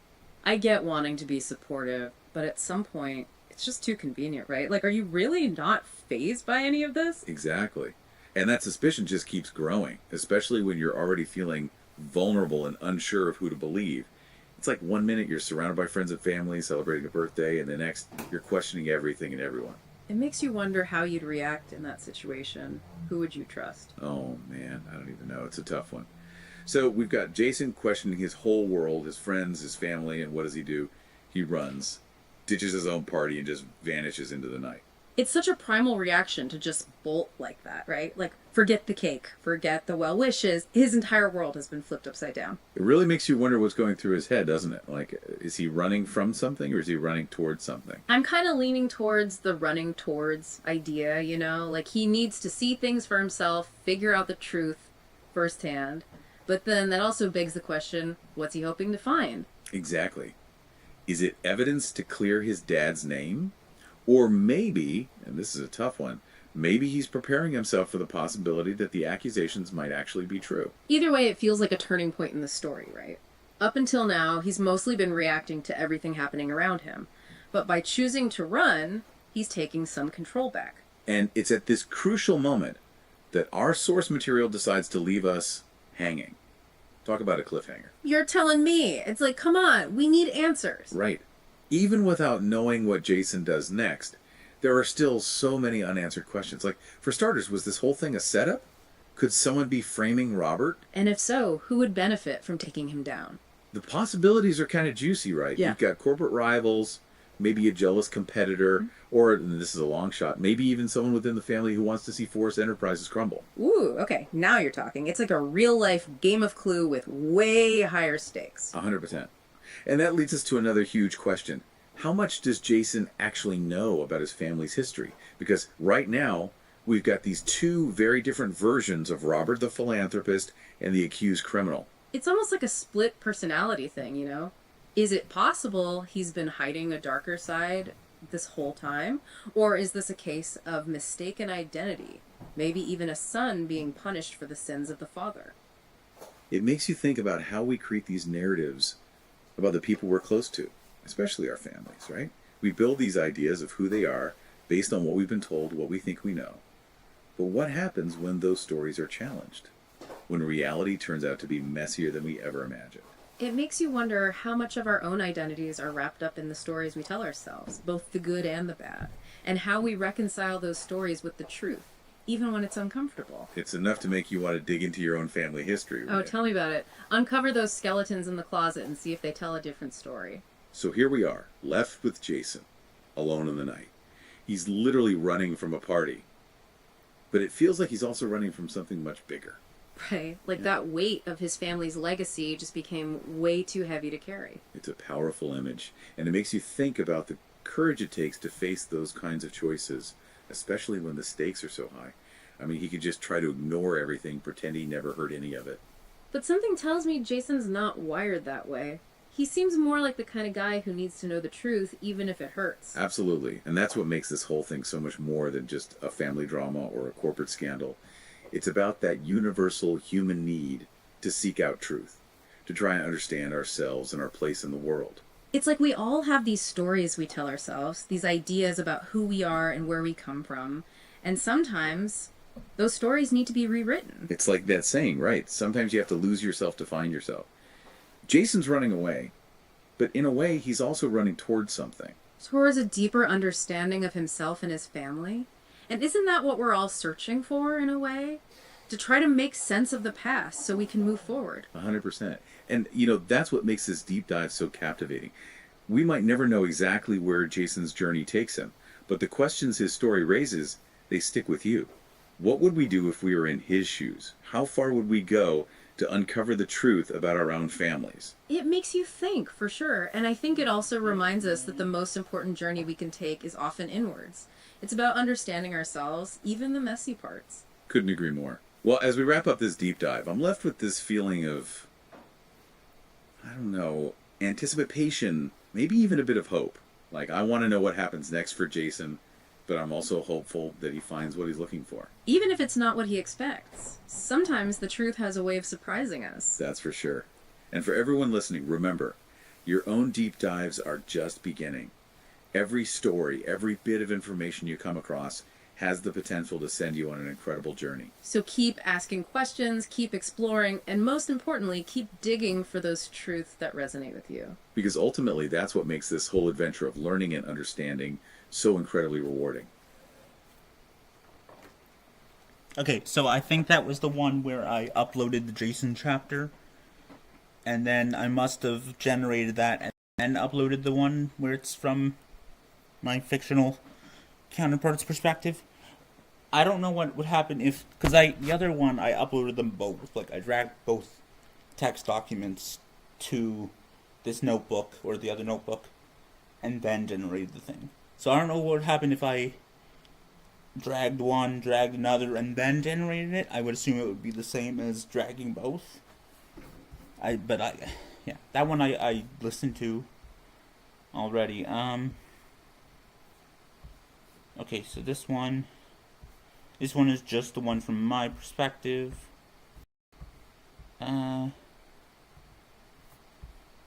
I get wanting to be supportive, but at some point, it's just too convenient, right? Like, are you really not fazed by any of this? Exactly. And that suspicion just keeps growing, especially when you're already feeling vulnerable and unsure of who to believe. It's like 1 minute you're surrounded by friends and family celebrating a birthday, and the next you're questioning everything and everyone. It makes you wonder how you'd react in that situation. Who would you trust? Oh man, I don't even know. It's a tough one. So we've got Jason questioning his whole world, his friends, his family, and what does he do? He runs, ditches his own party, and just vanishes into the night. It's such a primal reaction to just bolt like that, right? Like, forget the cake, forget the well wishes. His entire world has been flipped upside down. It really makes you wonder what's going through his head, doesn't it? Like, is he running from something or is he running towards something? I'm kind of leaning towards the running towards idea, you know? Like, he needs to see things for himself, figure out the truth firsthand. But then that also begs the question, what's he hoping to find? Exactly. Is it evidence to clear his dad's name? Or maybe, and this is a tough one, maybe he's preparing himself for the possibility that the accusations might actually be true. Either way, it feels like a turning point in the story, right? Up until now, he's mostly been reacting to everything happening around him. But by choosing to run, he's taking some control back. And it's at this crucial moment that our source material decides to leave us hanging. Talk about a cliffhanger. You're telling me. It's like, come on, we need answers. Right. Even without knowing what Jason does next, there are still so many unanswered questions. Like, for starters, was this whole thing a setup? Could someone be framing Robert? And if so, who would benefit from taking him down? The possibilities are kind of juicy, right? Yeah. You've got corporate rivals, maybe a jealous competitor, or, and this is a long shot, maybe even someone within the family who wants to see Forrest Enterprises crumble. Ooh, okay, now you're talking. It's like a real-life game of Clue with way higher stakes. 100%. And that leads us to another huge question. How much does Jason actually know about his family's history? Because right now, we've got these two very different versions of Robert the philanthropist and the accused criminal. It's almost like a split personality thing, you know? Is it possible he's been hiding a darker side this whole time? Or is this a case of mistaken identity? Maybe even a son being punished for the sins of the father? It makes you think about how we create these narratives about the people we're close to, especially our families, right? We build these ideas of who they are based on what we've been told, what we think we know. But what happens when those stories are challenged? When reality turns out to be messier than we ever imagined? It makes you wonder how much of our own identities are wrapped up in the stories we tell ourselves, both the good and the bad, and how we reconcile those stories with the truth, even when it's uncomfortable. It's enough to make you want to dig into your own family history. Oh, Right? tell me about it. Uncover those skeletons in the closet and see if they tell a different story. So here we are, left with Jason, alone in the night. He's literally running from a party, but it feels like he's also running from something much bigger. Right. Like that weight of his family's legacy just became way too heavy to carry. It's a powerful image, and it makes you think about the courage it takes to face those kinds of choices, especially when the stakes are so high. I mean, he could just try to ignore everything, pretend he never heard any of it. But something tells me Jason's not wired that way. He seems more like the kind of guy who needs to know the truth, even if it hurts. Absolutely, and that's what makes this whole thing so much more than just a family drama or a corporate scandal. It's about that universal human need to seek out truth, to try and understand ourselves and our place in the world. It's like we all have these stories we tell ourselves, these ideas about who we are and where we come from, and sometimes those stories need to be rewritten. It's like that saying, right? Sometimes you have to lose yourself to find yourself. Jason's running away, but in a way, he's also running towards something. Towards a deeper understanding of himself and his family. And isn't that what we're all searching for, in a way? To try to make sense of the past so we can move forward. 100%. And, that's what makes this deep dive so captivating. We might never know exactly where Jason's journey takes him, but the questions his story raises, they stick with you. What would we do if we were in his shoes? How far would we go to uncover the truth about our own families? It makes you think, for sure. And I think it also reminds us that the most important journey we can take is often inwards. It's about understanding ourselves, even the messy parts. Couldn't agree more. Well, as we wrap up this deep dive, I'm left with this feeling of, anticipation, maybe even a bit of hope. Like, I want to know what happens next for Jason, but I'm also hopeful that he finds what he's looking for. Even if it's not what he expects. Sometimes the truth has a way of surprising us. That's for sure. And for everyone listening, remember, your own deep dives are just beginning. Every story, every bit of information you come across has the potential to send you on an incredible journey. So keep asking questions, keep exploring, and most importantly, keep digging for those truths that resonate with you. Because ultimately, that's what makes this whole adventure of learning and understanding so incredibly rewarding. Okay, so I think that was the one where I uploaded the Jason chapter, and then I must have generated that and then uploaded the one where it's from my fictional counterpart's perspective. I don't know what would happen if, because the other one I uploaded them both. Like, I dragged both text documents to this notebook or the other notebook, and then generated the thing. So I don't know what would happen if I dragged one, dragged another, and then generated it. I would assume it would be the same as dragging both. That one I listened to already. Okay, so this one is just the one from my perspective. I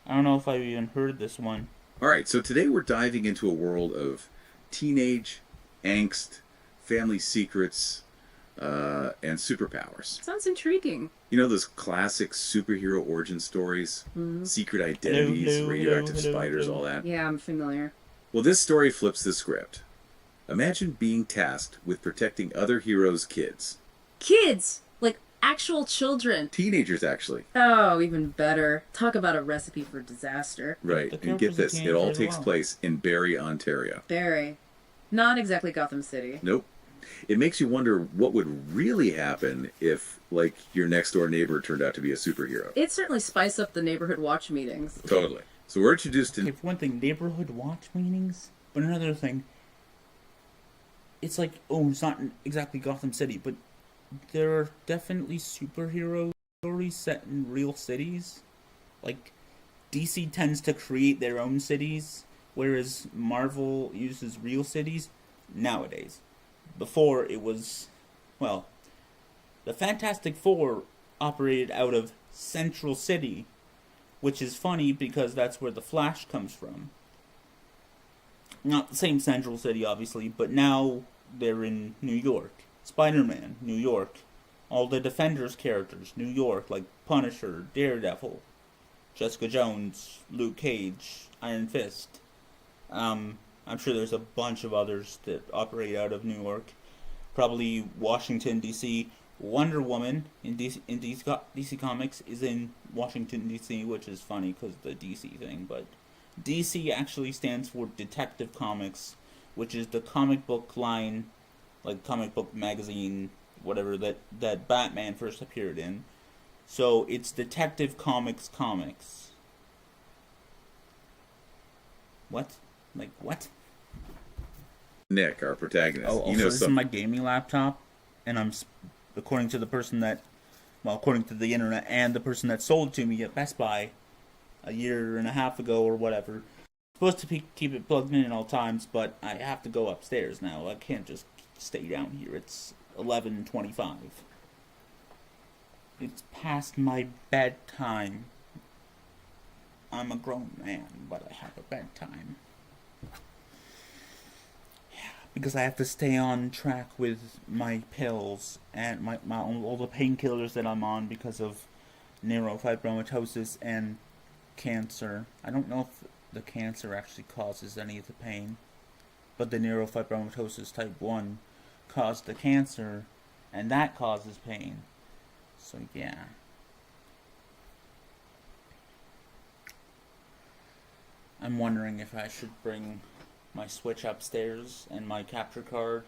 don't know if I've even heard this one. Alright, so today we're diving into a world of teenage, angst, family secrets, and superpowers. Sounds intriguing. You know those classic superhero origin stories? Secret identities, radioactive spiders, all that? Yeah, I'm familiar. Well, this story flips the script. Imagine being tasked with protecting other heroes' kids. Kids! Like actual children. Teenagers, actually. Oh, even better. Talk about a recipe for disaster. Right, and get this, it all takes place in Barrie, Ontario. Barrie. Not exactly Gotham City. Nope. It makes you wonder what would really happen if, like, your next-door neighbor turned out to be a superhero. It'd certainly spice up the neighborhood watch meetings. Totally. So we're introduced to... Okay, for one thing, neighborhood watch meetings. But another thing, it's like, it's not exactly Gotham City, but there are definitely superhero stories set in real cities. Like, DC tends to create their own cities, whereas Marvel uses real cities nowadays. Before, it was, the Fantastic Four operated out of Central City, which is funny because that's where the Flash comes from. Not the same Central City, obviously, but now they're in New York. Spider-Man, New York. All the Defenders characters, New York, like Punisher, Daredevil. Jessica Jones, Luke Cage, Iron Fist. I'm sure there's a bunch of others that operate out of New York. Probably Washington, D.C. Wonder Woman in DC Comics is in Washington, D.C., which is funny because the D.C. thing. But DC actually stands for Detective Comics, which is the comic book line, like comic book magazine, whatever, that Batman first appeared in. So it's Detective Comics Comics. What? Like, what? Nick, our protagonist. Oh, also, this is my gaming laptop, and I'm, according to the person that, well, according to the internet and the person that sold it to me at Best Buy a year and a half ago or whatever, supposed to keep it plugged in at all times, but I have to go upstairs now. I can't just stay down here. It's 11:25. It's past my bedtime. I'm a grown man, but I have a bedtime. Because I have to stay on track with my pills and my all the painkillers that I'm on because of neurofibromatosis and cancer. I don't know if the cancer actually causes any of the pain, but the neurofibromatosis type 1 caused the cancer, and that causes pain. So yeah. I'm wondering if I should bring my Switch upstairs and my capture card,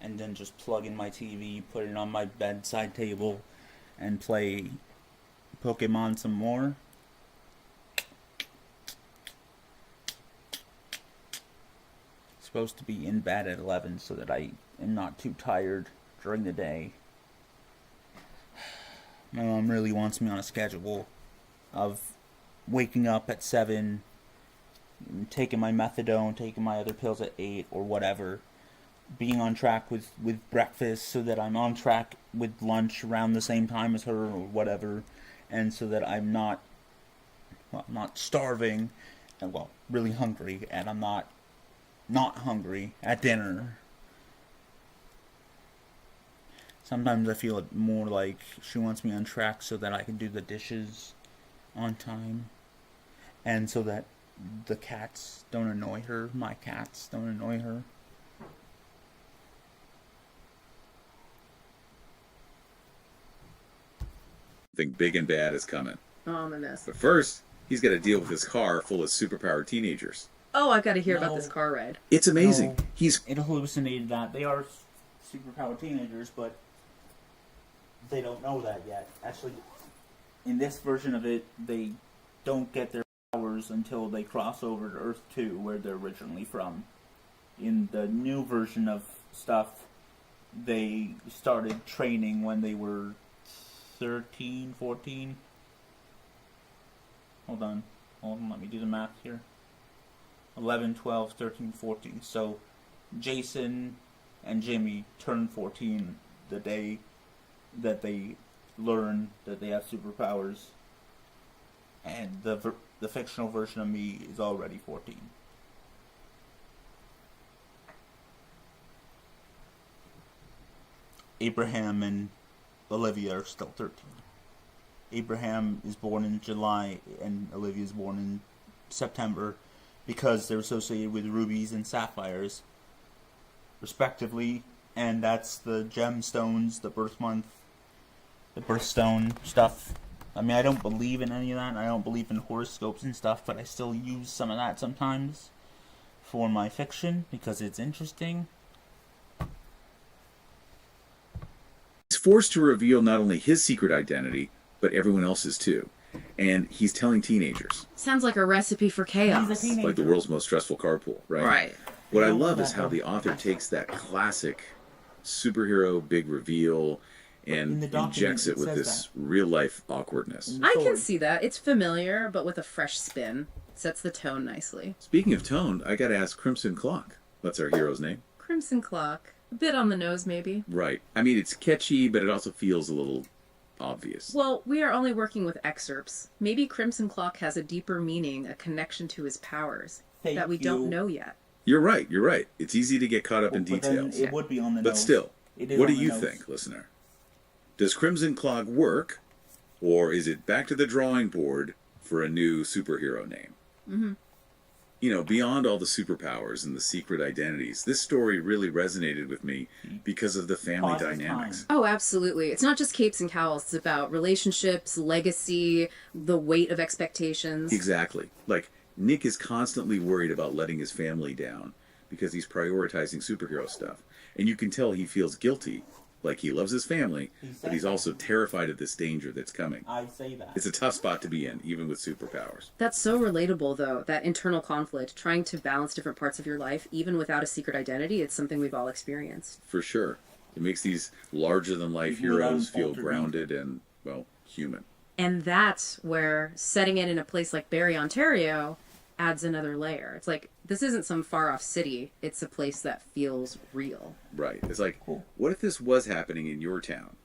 and then just plug in my TV, put it on my bedside table, and play Pokemon some more. Supposed to be in bed at 11 so that I am not too tired during the day. My mom really wants me on a schedule of waking up at 7, taking my methadone, taking my other pills at 8 or whatever, being on track with breakfast so that I'm on track with lunch around the same time as her or whatever, and so that I'm not starving and, well, really hungry, and I'm not hungry at dinner. Sometimes I feel it more like she wants me on track so that I can do the dishes on time, and so that the cats don't annoy her, my cats don't annoy her. Something big and bad is coming. Ominous. But first, he's got to deal with his car full of superpowered teenagers. Oh, I've got to hear about this car ride. It's amazing. No, it hallucinated that. They are superpowered teenagers, but they don't know that yet. Actually, in this version of it, they don't get their powers until they cross over to Earth 2, where they're originally from. In the new version of stuff, they started training when they were 13, 14. Hold on, let me do the math here. 11, 12, 13, 14. So, Jason and Jimmy turned 14 the day that they learn that they have superpowers. And the fictional version of me is already 14. Abraham and Olivia are still 13. Abraham is born in July and Olivia is born in September because they're associated with rubies and sapphires, respectively, and that's the gemstones, the birth month, the birthstone stuff. I mean, I don't believe in any of that, and I don't believe in horoscopes and stuff, but I still use some of that sometimes for my fiction because it's interesting. He's forced to reveal not only his secret identity, but everyone else's too. And he's telling teenagers. Sounds like a recipe for chaos. He's a teenager. Like the world's most stressful carpool, right? Right. What I love is how the author takes that classic superhero big reveal and injects it with this real-life awkwardness. I can see that. It's familiar, but with a fresh spin. Sets the tone nicely. Speaking of tone, I gotta ask Crimson Clock. That's our hero's name. Crimson Clock. A bit on the nose, maybe. Right. I mean, it's catchy, but it also feels a little obvious. Well, we are only working with excerpts. Maybe Crimson Clock has a deeper meaning, a connection to his powers that we don't know yet. You're right. It's easy to get caught up in details. It would be on the nose. But still, what do you think, listener? Does Crimson Clock work, or is it back to the drawing board for a new superhero name. Mm-hmm. You know, beyond all the superpowers and the secret identities, this story really resonated with me because of the family dynamics. Oh, absolutely. It's not just capes and cowls. It's about relationships, legacy, the weight of expectations. Exactly. Like, Nick is constantly worried about letting his family down because he's prioritizing superhero stuff. And you can tell he feels guilty. Like, he loves his family, but he's also terrified of this danger that's coming. I say that. It's a tough spot to be in, even with superpowers. That's so relatable, though, that internal conflict, trying to balance different parts of your life, even without a secret identity. It's something we've all experienced. For sure. It makes these larger-than-life heroes feel grounded and, well, human. And that's where setting it in a place like Barrie, Ontario, adds another layer. It's like, this isn't some far-off city. It's a place that feels real. Right. It's like, what if this was happening in your town?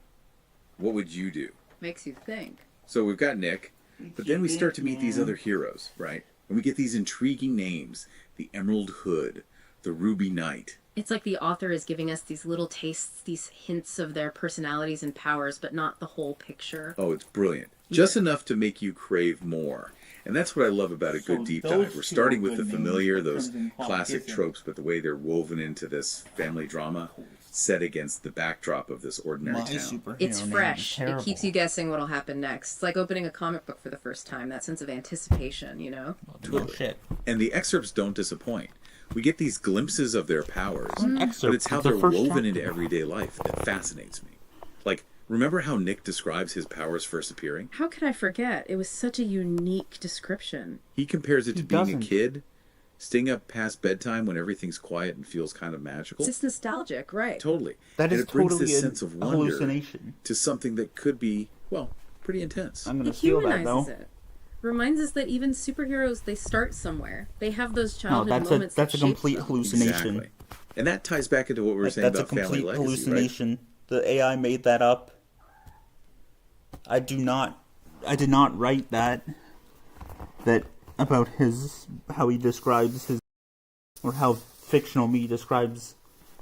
What would you do? Makes you think. So we've got Nick, but then we start to meet these other heroes, right? And we get these intriguing names. The Emerald Hood, the Ruby Knight. It's like the author is giving us these little tastes, these hints of their personalities and powers, but not the whole picture. Oh, it's brilliant. Just enough to make you crave more. And that's what I love about a good deep dive. We're starting with the familiar, those classic tropes, but the way they're woven into this family drama set against the backdrop of this ordinary town. It's fresh. It keeps you guessing what'll happen next. It's like opening a comic book for the first time. That sense of anticipation, you know? Totally. Shit. And the excerpts don't disappoint. We get these glimpses of their powers, but it's how they're woven into everyday life that fascinates me. Like, remember how Nick describes his powers first appearing? How could I forget? It was such a unique description. He compares it to being a kid, staying up past bedtime when everything's quiet and feels kind of magical. It's just nostalgic, right? Totally. That is and it brings totally this sense of wonder hallucination to something that could be, well, pretty intense. I'm going It to steal that, humanizes though. it. Reminds us that even superheroes, they start somewhere. They have those childhood No, moments. that's a that shape complete them. hallucination. Exactly. And that ties back into what we were saying That's a about family complete legacy, hallucination. right? The AI made that up. I did not write that about how he describes his, or how fictional me describes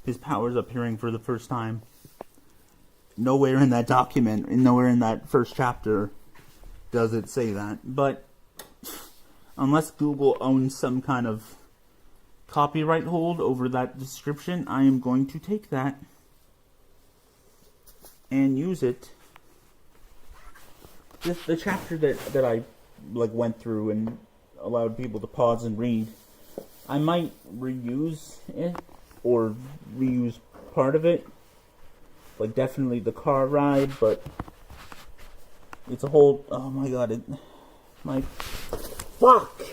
his powers appearing for the first time. Nowhere in that document, and nowhere in that first chapter does it say that. But unless Google owns some kind of copyright hold over that description, I am going to take that and use it. The chapter that I went through and allowed people to pause and read, I might reuse it or reuse part of it, like definitely the car ride, but it's a whole, oh my god, fuck!